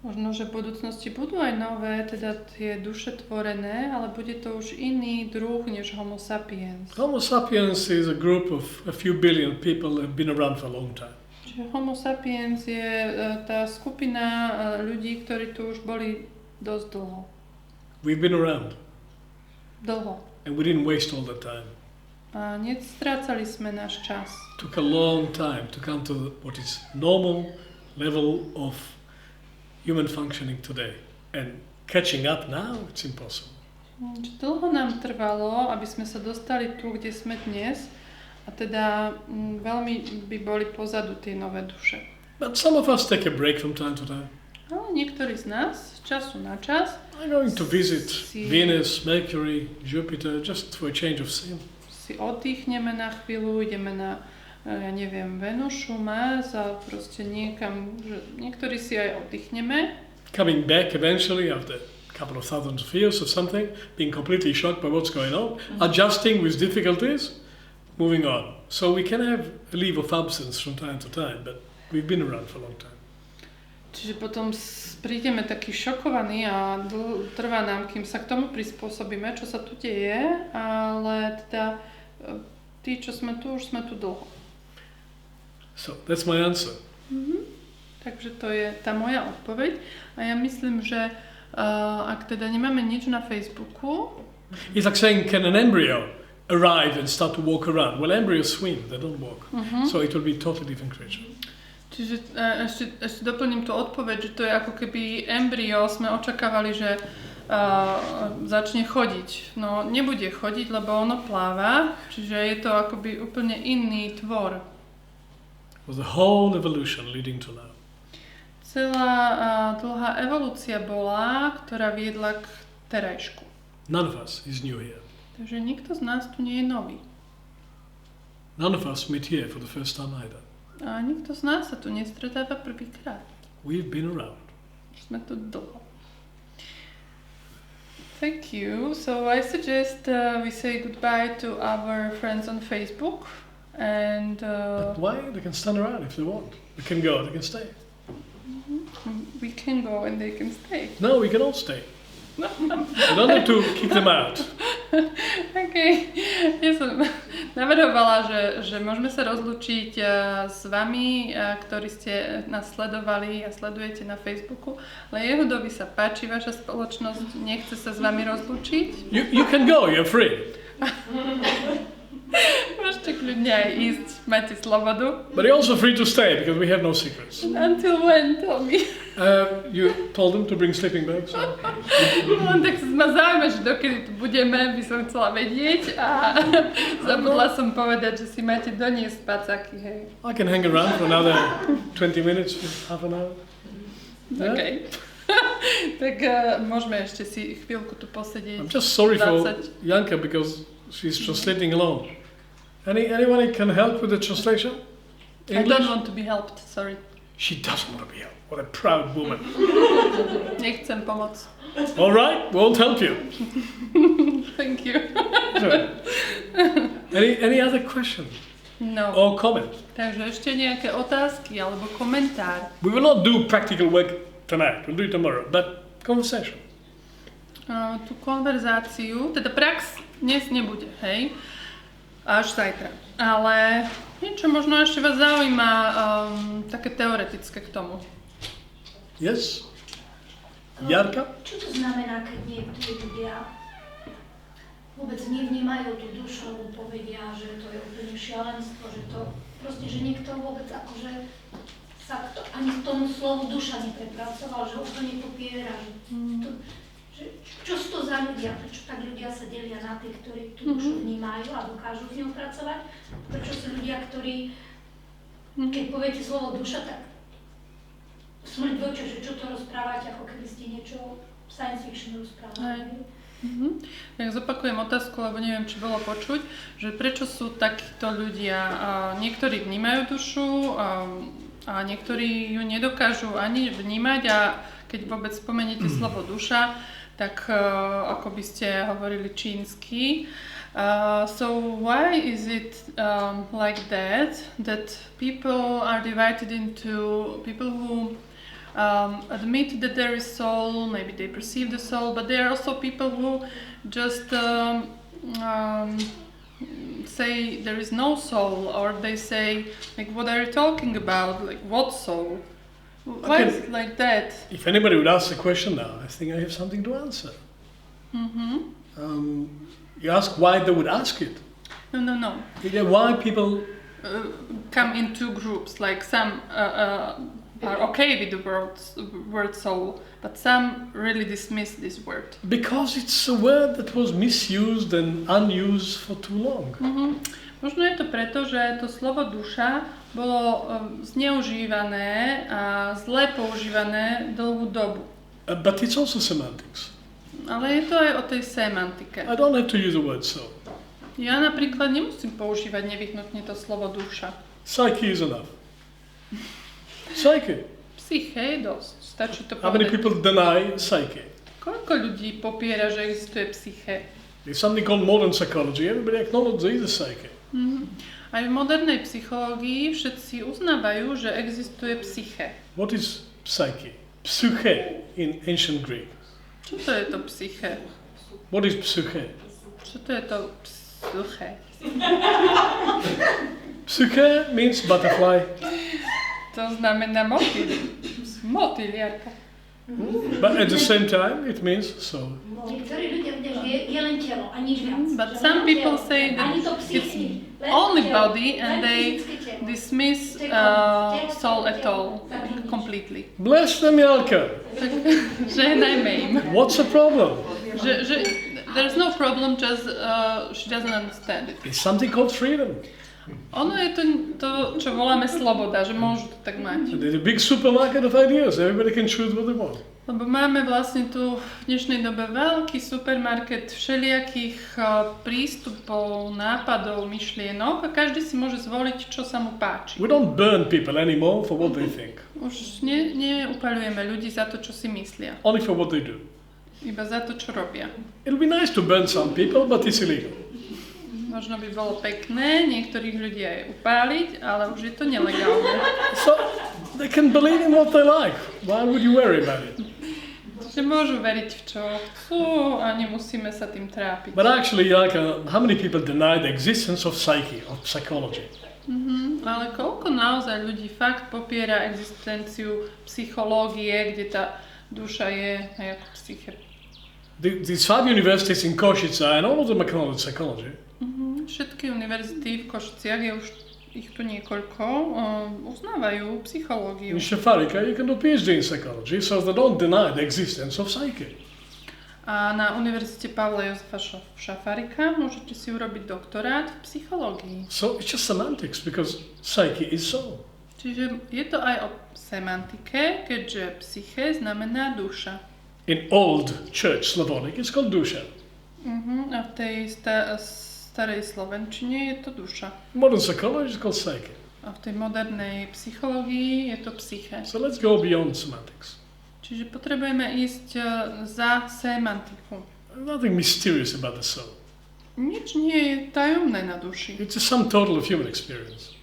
Možno, že v budúcnosti budú aj nové, teda tie duše tvorené, ale bude to už iný druh než Homo sapiens. Homo sapiens is a group of a few billion people that have been around for a long time. Čiže Homo sapiens je tá skupina ľudí, ktorí tu už boli dosť dlho. We've been around. Dlho. And we didn't waste all the time. A nestrácali sme náš čas. Took a long time to come to what is normal level of human functioning today. And catching up now, it's impossible. Dlho nám trvalo, aby sme sa dostali tu, kde sme dnes. A teda veľmi by boli pozadu tie nové duše. But some of us take a break from time to time. Ale niektorí z nás z času na čas I'm going to visit Venus, Mercury, Jupiter, just for a change of scene. Si oddychneme na chvíľu, ideme na, ja neviem, Venušu, Mars a proste niekam, že niektorí si aj oddychneme. Coming back eventually after a couple of thousands of years or something, being completely shocked by what's going on, adjusting with difficulties, moving on. So we can have a leave of absence from time to time, but we've been around for a long time. Čiže potom prídeme taký šokovaní a trvá nám, kým sa k tomu prispôsobíme, čo sa tu deje, ale teda tí, čo sme tu, už sme tu dlho. So that's my answer. Takže to je tá moja odpoveď. A ja myslím, že ak teda nemáme nič na Facebooku... It's like saying, can an embryo arrive and start to walk around? Well, embryos swim, they don't walk. So it will be a totally different creature. Čiže ešte doplním tú odpoveď, že to je ako keby embryo, sme očakávali, že začne chodiť. No nebude chodiť, lebo ono pláva, čiže je to akoby úplne iný tvor. It was the whole evolution leading to now. Celá dlhá evolúcia bola, ktorá viedla k terajšku. None of us is new here. Takže nikto z nás tu nie je nový. None of us meet here for the first time either. A nikto z nás sa tu nestretáva prvýkrát. We've been around. Už sme tu dlho. Thank you. So I suggest we say goodbye to our friends on Facebook. And But why? They can stand around if they want. They can go, they can stay. We can go and they can stay. No, we can all stay. You don't have to kick them out. OK. Ja som navrhovala, že môžeme sa rozlúčiť s vami, ktorí ste nás sledovali a sledujete na Facebooku, ale Jehudovi sa páči vaša spoločnosť, nechce sa s vami rozlúčiť. You can go, you're free. Môžete kľudne aj ísť, máte slobodu. But you're also free to stay because we have no secrets. Until when? Tell me. You told them to bring sleeping bags? So. Tak ma zaujíma, že dokedy tu budeme, by som chcela vedieť a zabudla som povedať, že si máte doniesť spacáky, hej. I can hang around for another 20 minutes, half an hour. Yeah? OK. Tak môžeme ešte si chvíľku tu posedieť. I'm just sorry for Janka because she's translating alone. Anyone can help with the translation? English? I don't want to be helped, sorry. She doesn't want to be helped. What a proud woman. Nechcem pomoc. All right, won't help you. Thank you. Any other question? No. Or comment? Takže ešte nejaké otázky alebo komentár. We will not do practical work tonight. We'll do it tomorrow. But conversation. Tú konverzáciu, teda prax dnes nebude, hej? Až zajtra. Ale niečo možno ešte vás zaujíma také teoretické k tomu. Yes? Jarka? Čo to znamená, keď niektorí ľudia vôbec nevnímajú tú dušu, alebo povedia, že to je úplne šialenstvo, že to proste, že niekto vôbec akože sa ani k tomu slovu duša neprepracoval, že úplne popiera, že čo sú to za ľudia, prečo tak ľudia sa delia na tých, ktorí tú dušu vnímajú a dokážu s ňou pracovať, prečo sú ľudia, ktorí Keď poviete slovo duša, tak smrť v očiach, že čo to rozprávate, ako keby ste niečo science fiction rozprávali. Tak zopakujem otázku, lebo neviem, či bolo počuť, že prečo sú takíto ľudia, niektorí vnímajú dušu a niektorí ju nedokážu ani vnímať a keď vôbec spomeniete slovo duša, tak ako by ste hovorili čínsky. So why is it like that people are divided into people who admit that there is soul, maybe they perceive the soul, but there are also people who just say there is no soul, or they say, like, what are you talking about? Like, what soul? Why is it like that? If anybody would ask the question now, I think I have something to answer. You ask why they would ask it. No. Why people come in two groups, like some are okay with the word soul, but some really dismiss this word. Because it's a word that was misused and unused for too long. Možno je to preto, že to slovo duša bolo zneužívané a zle používané dlhú dobu. But it's also semantics. Ale je to aj o tej semantike. I don't have to use the word soul. Ja napríklad nemusím používať nevyhnutne to slovo duša. Psyche is enough. Psyche. Psyche je dosť. Stačí to How many povedať. people deny psyche? Koľko ľudí popiera, že existuje psyche? There's something called modern psychology. Everybody acknowledges there is a psyche. Aj v modernej psychológii všetci uznávajú, že existuje psyche. What is psyche? Psyche in ancient Greek. Čo to je to psyche? What is psyche? Čo to je to psyche? Psyche means butterfly. To znamená motýl. Motýl, Jarka. But at the same time, it means soul. Niektorí ľudia vedia, že je len telo a nič viac. But some people say that it's only body and they dismiss soul at all, completely. Bless them, Jalka. Žehnajme im. What's the problem? Že there's no problem, just she doesn't understand it. It's something called freedom. Ono je to, čo voláme sloboda, že môžu to tak mať. There's a big supermarket of ideas. Everybody can choose what they want. Lebo máme vlastne tu v dnešnej dobe veľký supermarket všelijakých prístupov, nápadov, myšlienok a každý si môže zvoliť, čo sa mu páči. We don't burn people anymore for what they think. Už neupaľujeme ľudí za to, čo si myslia. Only for what they do. Iba za to, čo robia. It'll be nice to burn some people, but it's illegal. Možno by bolo pekné niektorých ľudí aj upáliť, ale už je to nelegálne. So they can believe in what they like. Why would you worry about it? Že môžu veriť v čo chcú a nemusíme sa tým trápiť. But actually, Jalka, how many people deny the existence of psyche, of psychology? Ale koľko naozaj ľudí fakt popiera existenciu psychológie, kde tá duša je ako psyche? These 5 universities in Košice, and all of them acknowledge psychology. Všetky univerzity v Košiciach, je už ich tu niekoľko, uznávajú psychológiu. In Šafárika, you can do PhD in psychology, so they don't deny the existence of psyche. A na Univerzite Pavla Jozefa Šafárika môžete si urobiť doktorát v psychológii. So it's just semantics, because psyche is soul. Čiže je to aj o semantike, keďže psyche znamená duša. In old church Slavonic, it's called dusha. A v tej starej slovenčine je to duša. Modern psychology is called psyche. A v tej modernej psychológii je to psyche. So let's go beyond semantics. Čiže potrebujeme ísť za semantiku. Nothing mysterious about the soul. Nič nie je tajomné na duši. It's a sum total of human experience.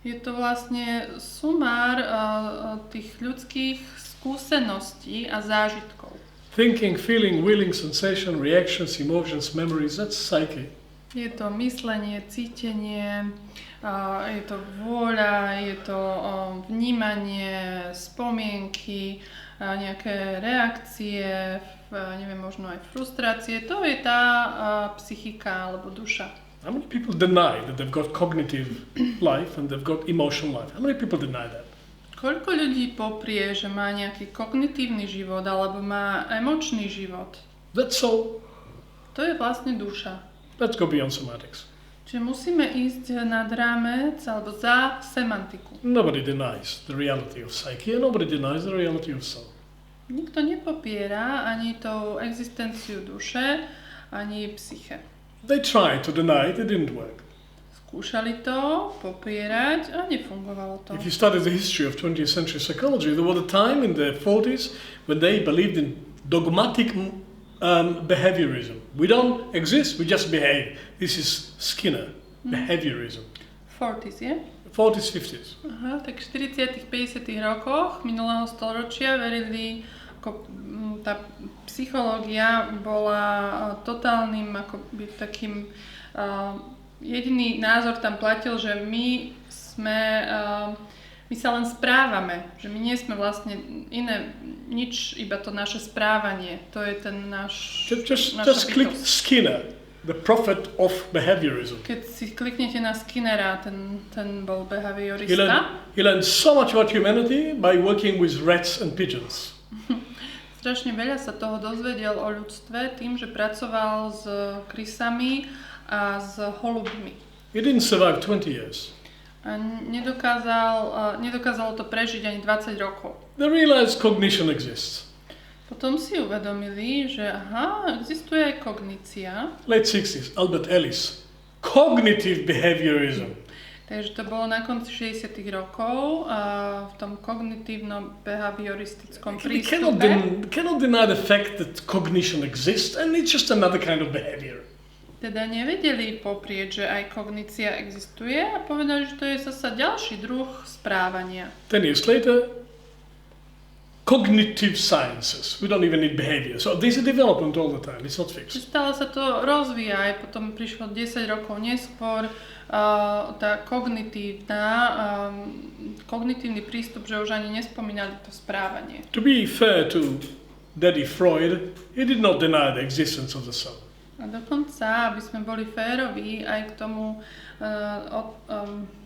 Je to vlastne sumár tých ľudských skúseností a zážitkov. Thinking, feeling, willing, sensation, reactions, emotions, memories, that's psyche. Je to myslenie, cítenie, je to vôľa, je to vnímanie, spomienky, nejaké reakcie, neviem, možno aj frustrácie. To je tá psychika alebo duša. How many people deny that they've got cognitive life and they've got emotional life? How many people deny that? Koľko ľudí poprie, že má nejaký kognitívny život alebo má emočný život? That's soul. To je vlastne duša. Let's go beyond semantics. Čiže musíme ísť nad rámec alebo za semantiku. Nobody denies the reality of psyche and nobody denies the reality of soul. Nikto nepopiera ani tú existenciu duše, ani psyche. They tried to deny it didn't work. Skúšali to popierať a nefungovalo to. If you study the history of 20th century psychology, there was a time in the 40s when they believed in dogmatic behaviorism. We don't exist, we just behave. This is Skinner, behaviorism. 40s, je? 40s, 50s. Aha, tak v 40 50 rokoch minulého storočia verili, ako tá psychológia bola totálnym akoby takým jediný názor tam platil, že my sa len správame, že my nie sme vlastne iné, nič, iba to naše správanie, to je ten náš Just click Skinner, the prophet of behaviorism. Keď si kliknete na Skinnera, ten bol behaviorista. He learned so much about humanity by working with rats and pigeons. Strašne veľa sa toho dozvedel o ľudstve tým, že pracoval s krysami a s holubmi. He didn't survive 20 years. A nedokázalo to prežiť ani 20 rokov. They realized cognition exists. Potom si uvedomili, že existuje aj kognícia. Late 60s, Albert Ellis. Cognitive behaviorism. Takže to bolo na konci 60 rokov v tom kognitívno-behavioristickom prístupe. Cannot deny the fact that cognition exists and it's just another kind of behavior. Teda nevedeli poprieť, že aj kognícia existuje a povedali, že to je zasa ďalší druh správania. 10 years later, cognitive sciences. We don't even need behavior. So there's a development all the time. It's not fixed. Stále sa to rozvíja, aj potom prišlo 10 rokov neskôr tá kognitívny prístup, že už ani nespomínali to správanie. To be fair to Daddy Freud, he did not deny the existence of the soul. A dokonca, aby sme boli féroví aj k tomu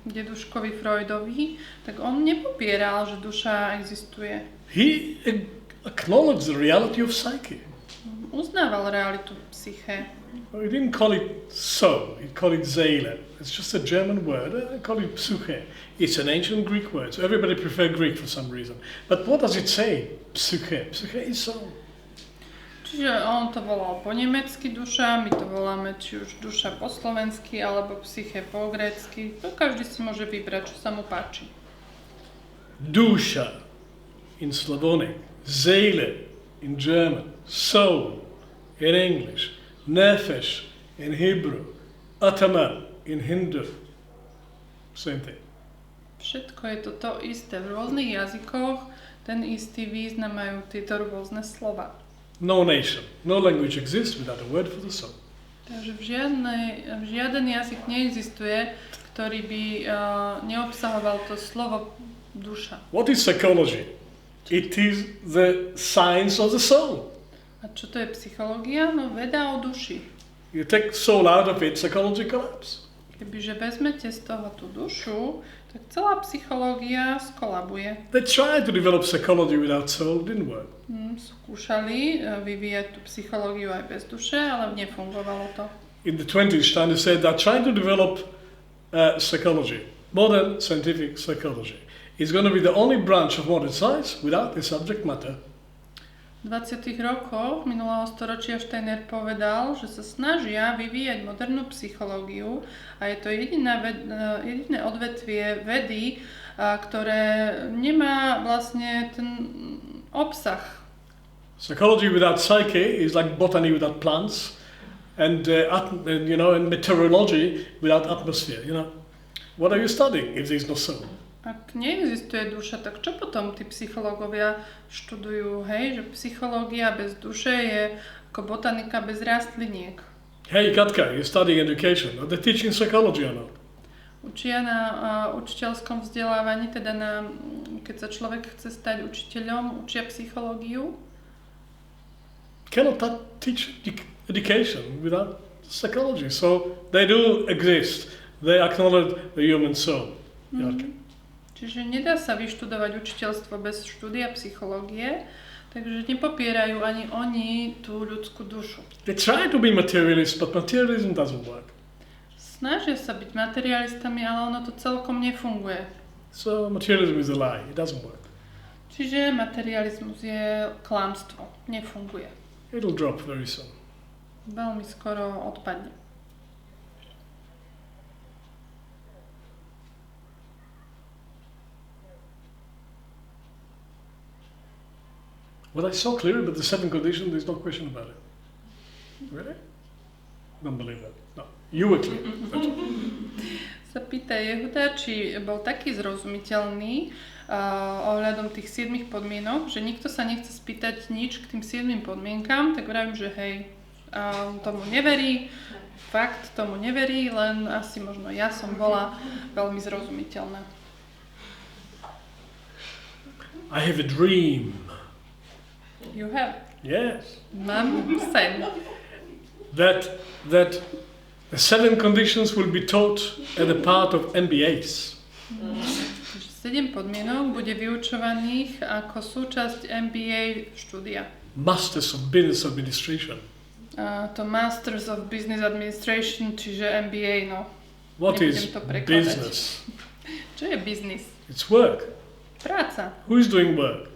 deduškovi Freudovi, tak on nepopieral, že duša existuje. He acknowledged the reality of psyche. Uznával realitu psyche. He didn't call it soul, he called it Seele. It's just a German word, I call it psyche. It's an ancient Greek word, so everybody prefers Greek for some reason. But what does it say? Psyche. Psyche is soul. Čiže on to volal po nemecky duša, my to voláme či už duša po slovensky, alebo psyche po grécky. To každý si môže vybrať, čo sa mu páči. Dusha in Slavonic, Seele in German, soul in English, Nefesh in Hebrew, Atman in Hindu. Same thing. Všetko je to isté. V rôznych jazykoch ten istý význam majú tieto rôzne slova. No nation, no language exists without a word for the soul. Takže žiaden jazyk neexistuje, ktorý by neobsahoval to slovo duša. What is psychology? It is the science of the soul. A čo to je psychológia? No veda o duši. You take soul out of it, psychology collapses. Kebyže vezmete z toho tú dušu, tak celá psychológia skolabuje. They tried to develop psychology without soul, didn't work. Skúšali vyvíjať tú psychológiu aj bez duše, ale nefungovalo to. In the 20s, Steiner said that trying to develop psychology, modern scientific psychology, is going to be the only branch of modern science without the subject matter. V 20. rokoch minulého storočia Steiner povedal, že sa snažia vyvíjať modernú psychológiu a je to jediné odvetvie vedy, ktoré nemá vlastne ten obsah. Psychology without psyche is like botany without plants, and meteorology without atmosphere. What are you studying if there is no soul? Ak neexistuje duša, tak čo potom tí psychológovia študujú, hej? Že psychológia bez duše je ako botanika bez rastliniek. Hey Katka, you're studying education. Are they teaching psychology or not? Učia na učiteľskom vzdelávaní, teda keď sa človek chce stať učiteľom, učia psychológiu. Cannot teach education without psychology. So they do exist. They acknowledge the human soul. Čiže nedá sa vyštudovať učiteľstvo bez štúdia psychológie, takže nepopierajú ani oni tú ľudskú dušu. They try to be materialist, but materialism doesn't work. Snažia sa byť materialistami, ale ono to celkom nefunguje. So materialism is a lie. It doesn't work. Čiže materializmus je klamstvo. Nefunguje. It'll drop very soon. Veľmi skoro odpadne. Was I so clear about the 7 conditions? There's no question about it. Really? Don't believe that. No. You were clear. Sa pýta Jehuda, či bol taký zrozumiteľný ohľadom tých 7 podmienok, že nikto sa nechce spýtať nič k tým 7 podmienkam, tak vravím, že hej, tomu neverí, fakt tomu neverí, len asi možno ja som bola veľmi zrozumiteľná. I have a dream. You have? Yes. Mám sen. That the 7 conditions will be taught as a part of MBAs. 7 podmienok bude vyučovaných ako súčasť MBA štúdia. Masters of Business Administration. To Masters of Business Administration, čiže MBA, no. What Nebudem is to prekladať. business? Čo je biznis? It's work. Práca. Who is doing work?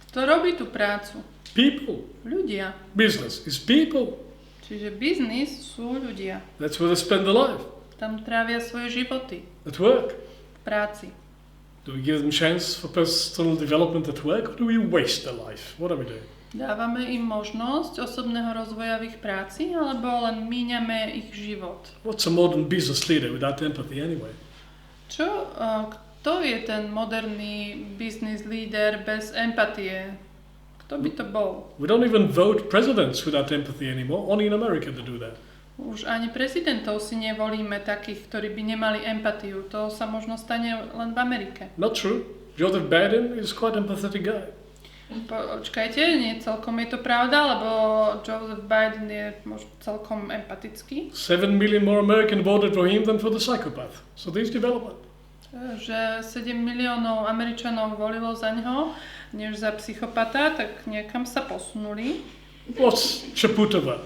Kto robí tú prácu? People. Ľudia. Business is people. Čiže biznis sú ľudia. That's where they spend their life. Tam trávia svoje životy. At work. V práci. Do we give them chance for personal development at work, or do we waste their life? What are we doing? Dávame im možnosť osobného rozvoja v ich práci, alebo len míňame ich život. What's a modern business leader without empathy anyway? Kto je ten moderný business leader bez empatie? Kto by to bol? We don't even vote presidents without empathy anymore. Only in America to do that. Už ani prezidentov si nevolíme takých, ktorí by nemali empatiu. To sa možno stane len v Amerike. Not true. Joseph Biden is quite an empathetic guy. Počkajte, nie celkom je to pravda, lebo Joseph Biden je možno celkom empatický. 7 million more Americans voted for him than for the psychopath. So there's development. Že 7 miliónov Američanov volilo za ňoho, než za psychopata, tak niekam sa posunuli. What's Chaputova?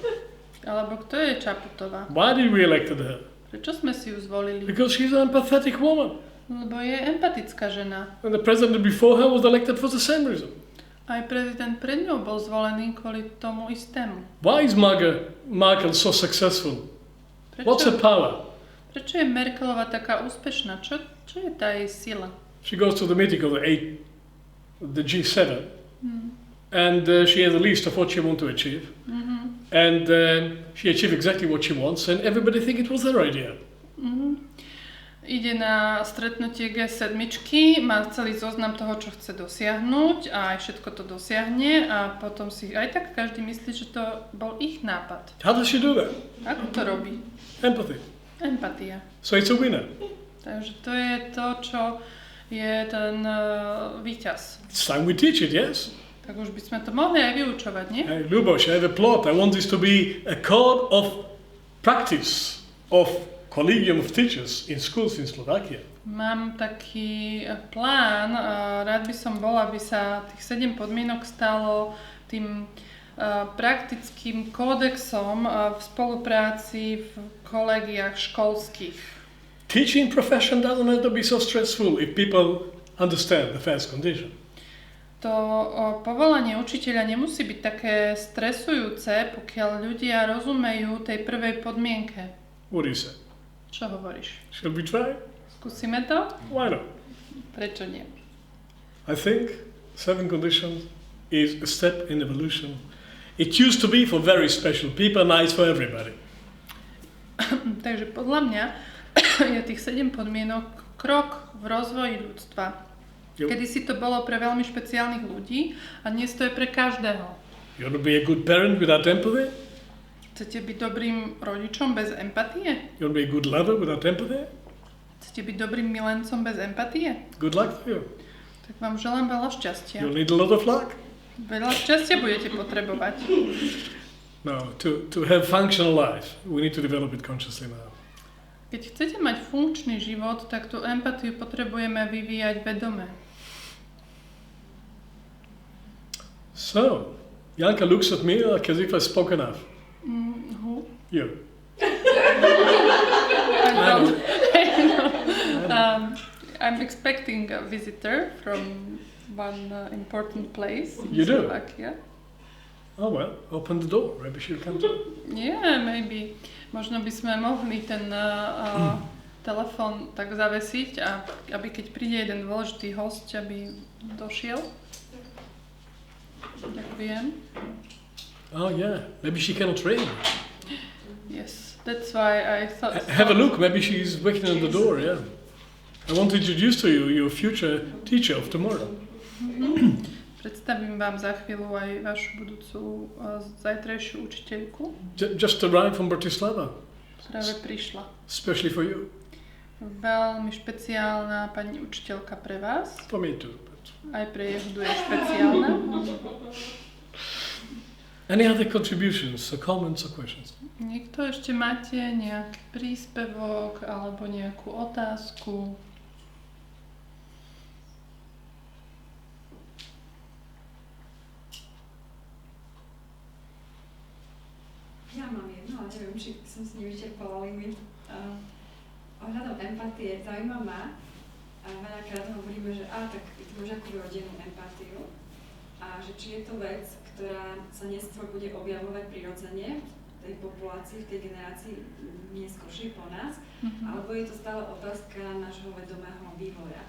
Alebo kto je Čaputová? Why did we elected her? Prečo sme si ju zvolili? Because she's an empathetic woman. Lebo je empatická žena. And the president before her was elected for the same reason. Aj prezident pred ňou bol zvolený kvôli tomu istému. Why is Merkel so successful? What's her power? Prečo je Merkelová taká úspešná? Čo je tá jej sila? She goes to the meeting of the G7, and she has a list of what she wants to achieve. And she achieved exactly what she wants, and everybody think it was her idea. Ide na stretnutie G7, má celý zoznam toho, čo chce dosiahnuť a aj všetko to dosiahne a potom si aj tak každý myslí, že to bol ich nápad. How does she do that? Ako to robí? Empathy. Empatia. So it's a winner. Takže to je to, čo je ten víťaz. It's time we teach it, yes? Tak už by sme to mohli aj vyučovať, nie? Hey, Luboš, I have a plot. I want this to be a code of practice of Collegium of Teachers in schools in Slovakia. Mám taký plán, rád by som bol, aby sa tých 7 podmienok stalo tým praktickým kódexom v spolupráci v kolegiách školských. Teaching profession doesn't have to be so stressful if people understand the first condition. To povolanie učiteľa nemusí byť také stresujúce, pokiaľ ľudia rozumejú tej prvej podmienke. What do you say? Čo hovoríš? Shall we try? Skúsime to? Why not? Prečo nie? I think 7 conditions is a step in evolution. It used to be for very special people, now it's for everybody. Takže podľa mňa je tých 7 podmienok krok v rozvoji ľudstva. Kedy si to bolo pre veľmi špeciálnych ľudí a dnes to je pre každého. You want to be a good parent without empathy? Chcete byť dobrým rodičom bez empatie? You want to be a good lover without empathy? Chcete byť dobrým milencom bez empatie? Good luck to you. Tak vám želám veľa šťastia. You'll need a lot of luck. Veľa šťastia budete potrebovať. No, to have functional life, we need to develop it consciously now. Keď chcete mať funkčný život, tak tú empatiu potrebujeme vyvíjať vedome. So, Janka looks at me like as if I spoke enough. Who? You. I'm expecting a visitor from one important place in You do? Slovakia. Oh well, open the door. Maybe she'll come to. Yeah, maybe. Možno by sme mohli ten telefón tak zavesiť, a aby keď príde jeden dôležitý hosť, aby došiel. Ďakujem. Oh yeah, maybe she cannot ring. Yes, that's why I thought... Have a look, maybe she's waiting on the door, yeah. I want to introduce to you your future teacher of tomorrow. Predstavím vám za chvíľu aj vašu budúcu zajtrajšiu učiteľku, Just arrived from Bratislava, práve prišla. especially for you. Veľmi špeciálna pani učiteľka pre vás, For me too. But... aj pre Jehudu je špeciálna. Any other contributions, or comments, or questions? Niekto ešte máte nejaký príspevok alebo nejakú otázku? Ja mám jedno, ale neviem, či som si nevyčerpala limit. Ohľadom empatie zaujíma ma, a veľakrát hovoríme, že tak ty máš akú rodennú empatiu, a že či je to vec, ktorá sa neskôr bude objavovať prirodzene v tej populácii, v tej generácii neskôršie po nás, alebo je to stále otázka nášho vedomého vývoja.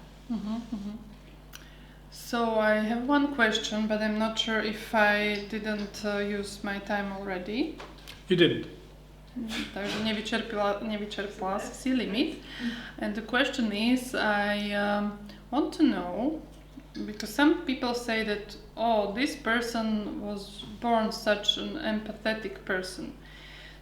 So I have one question, but I'm not sure if I didn't use my time already. You didn't. Takže nevyčerpala si limit. And the question is, I want to know, because some people say that, this person was born such an empathetic person.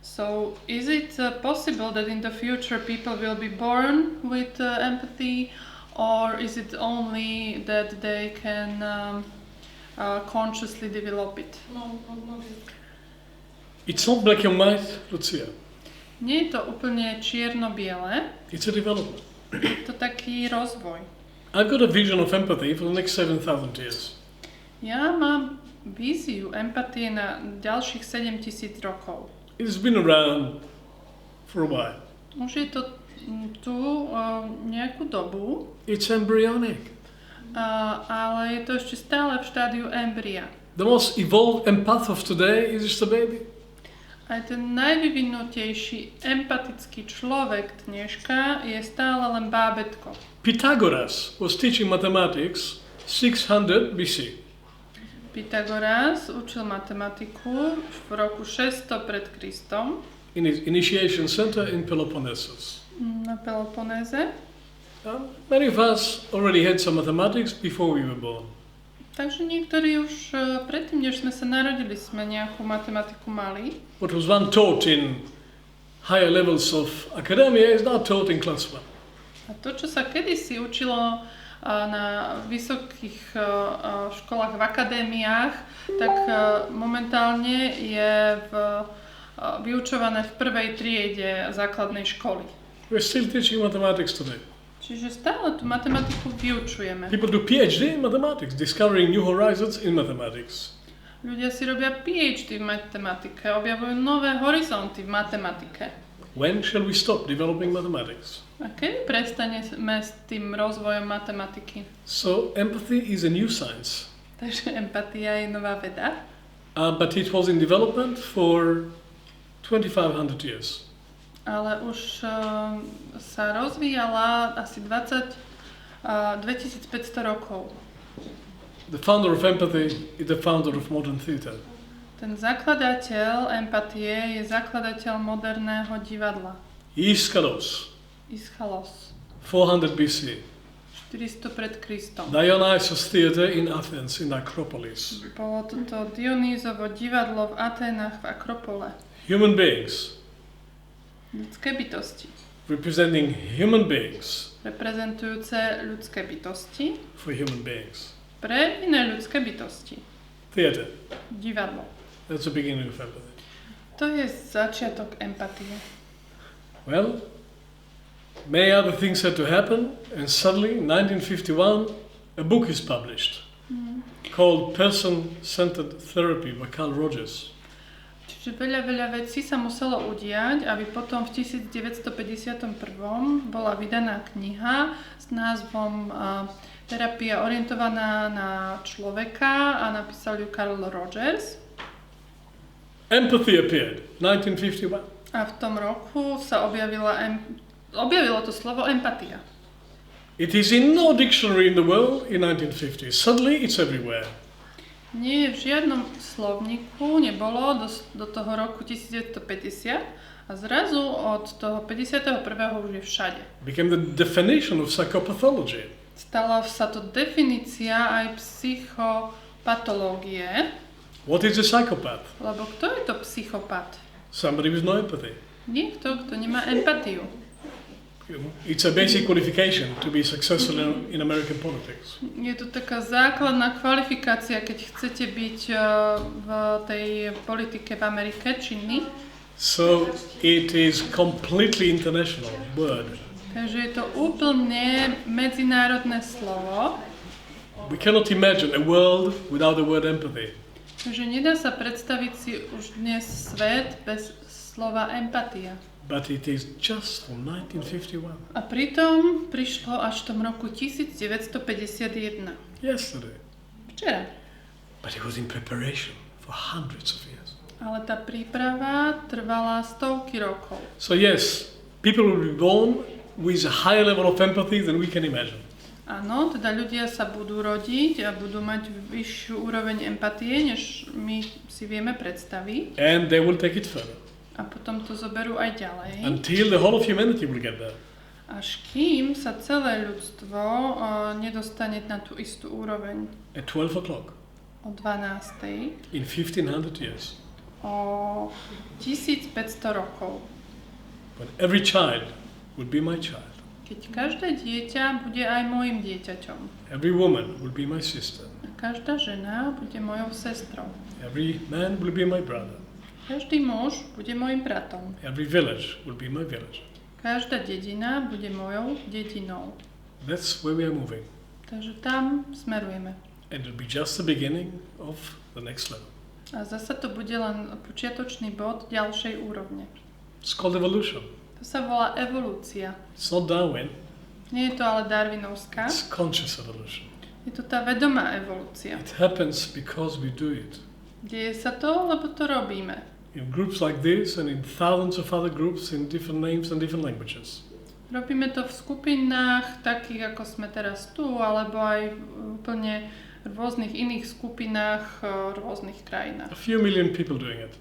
So is it possible that in the future people will be born with empathy, or is it only that they can consciously develop it? No. It's not black and white, Lucia. Nie je to úplne čierno-biele, It's a development. je to taký rozvoj. I've got a vision of empathy for the next 7,000 years. Ja mám víziu empatie na ďalších 7,000 rokov. It's been around for a while. Už je to tu nejakú dobu, It's embryonic. ale je to ešte stále v štádiu embria. The most evolved empath of today is just a baby. Aj ten najvyvinutejší empatický človek dneška je stále len bábätko. Pythagoras was teaching mathematics 600 BC. Pythagoras učil matematiku v roku 600 pred Kristom In his initiation center in Peloponnesus. na Peloponéze. Many of us already had some mathematics before we were born. Takže niektorí už predtým, než sme sa narodili, sme nejakú matematiku mali. What was one taught in higher levels of academia is now taught in class 1. A to, čo sa kedysi učilo na vysokých školách, v akadémiách, tak momentálne je vyučované v prvej triede základnej školy. We're still teaching mathematics today. Čiže stále tú matematiku vyučujeme. People do PhD in mathematics, discovering new horizons in mathematics. Ľudia si robia PhD v matematike, objavujú nové horizonty v matematike. When shall we stop developing mathematics? A kedy prestaneme s tým rozvojom matematiky? So empathy is a new science. Takže empatia je nová veda. But it was in development for 2,500 years. Ale už sa rozvíjala asi 2500 rokov. The founder of empathy is the founder of modern theatre. Ten zakladateľ empatie je zakladateľ moderného divadla. Iskalos, Ischalos, 400 BC. 400 pred Kristom. Dionysus Theatre in Athens, in Acropolis. Bolo toto Dionýzovo divadlo v Aténach v Akropole. Human beings, Ľudské bytosti, representing human beings reprezentujúce ľudské bytosti for human beings. pre iné ľudské bytosti. Theatre, Divadlo. that's the beginning of empathy. To je začiatok empatie. Well, many other things had to happen, and suddenly, in 1951, a book is published called Person-Centered Therapy by Carl Rogers. Čiže veľa vecí sa muselo udiať, aby potom v 1951 bola vydaná kniha s názvom Terapia orientovaná na človeka a napísal ju Carl Rogers. Empathy appeared, 1951. A v tom roku sa objavilo to slovo empatia. It is in no dictionary in the world in 1950. Suddenly it's everywhere. Nie je v žiadnom slovníku, nebolo do toho roku 1950 a zrazu od toho 51. už je všade. Became the definition of psychopathology. Stala sa to definícia aj psychopatológie. What is a psychopath? Lebo kto je to psychopat? Somebody with no empathy. Niekto, kto nemá empatiu. It's a basic qualification to be successful in American politics. Je to taká základná kvalifikácia, keď chcete byť v tej politike v Amerike činný. So it is completely international word. Takže je to úplne medzinárodné slovo. We cannot imagine a world without the word empathy. Takže nedá sa predstaviť si už dnes svet bez slova empatia. But it is just from 1951. A pritom prišlo až v tom roku 1951. Yesterday. Včera. But it was in preparation for hundreds of years. Ale tá príprava trvala stovky rokov. So yes, people will be born with a higher level of empathy than we can imagine. Áno, teda ľudia sa budú rodiť a budú mať vyššiu úroveň empatie, než my si vieme predstaviť. And they will take it further. A potom to zoberú aj ďalej. Until the whole of humanity will get there. Až kým sa celé ľudstvo nedostane na tú istú úroveň. At 12 o'clock. O 12. In 1500 years. O 1500 rokov. When every child will be my child. Keď každé dieťa bude aj môjim dieťaťom. Every woman will be my sister. A každá žena bude mojou sestrou. Every man will be my brother. Každý muž bude môjim bratom. Every village will be my village. Každá dedina bude mojou dedinou. That's where we are moving. Takže tam smerujeme. And it'll be just the beginning of the next level. A zasa to bude len počiatočný bod ďalšej úrovne. It's called evolution. To sa volá evolúcia. It's not Darwin. Nie je to ale darwinovská. It's conscious evolution. Je to tá vedomá evolúcia. It happens because we do it. Deje sa to, lebo to robíme. In groups like this and in thousands of other groups in different names and different languages. Robíme to v skupinách takých, ako sme teraz tu, alebo aj v úplne rôznych iných skupinách v rôznych krajinách. A few million people doing it.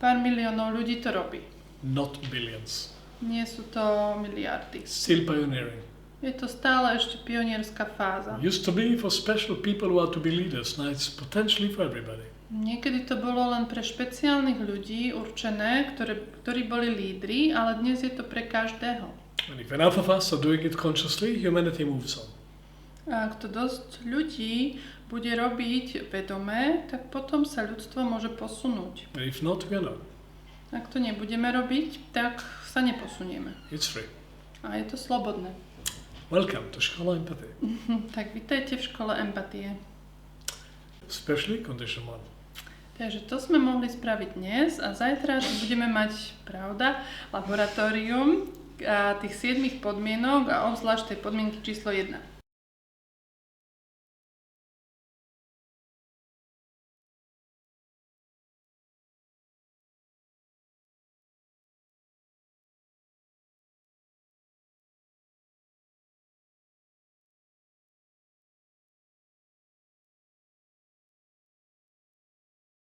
Pár miliónov ľudí to robí. Not billions. Nie sú to miliardy. Still pioneering. Je to stále ešte pionierská fáza. Used to be for special people who are to be leaders. Now it's potentially for everybody. Niekedy to bolo len pre špeciálnych ľudí určené, ktorí boli lídri, ale dnes je to pre každého. And if enough of us are doing it consciously, humanity moves on. A ak to dosť ľudí bude robiť vedomé, tak potom sa ľudstvo môže posunúť. But if not, we are not. Ak to nebudeme robiť, tak sa neposunieme. It's free. A je to slobodné. Welcome to Škola Empathy. Tak vitajte v škole empatie. Especially condition 1. Takže to sme mohli spraviť dnes a zajtra budeme mať, pravda, laboratórium tých 7 podmienok a obzvlášť tej podmienky číslo 1.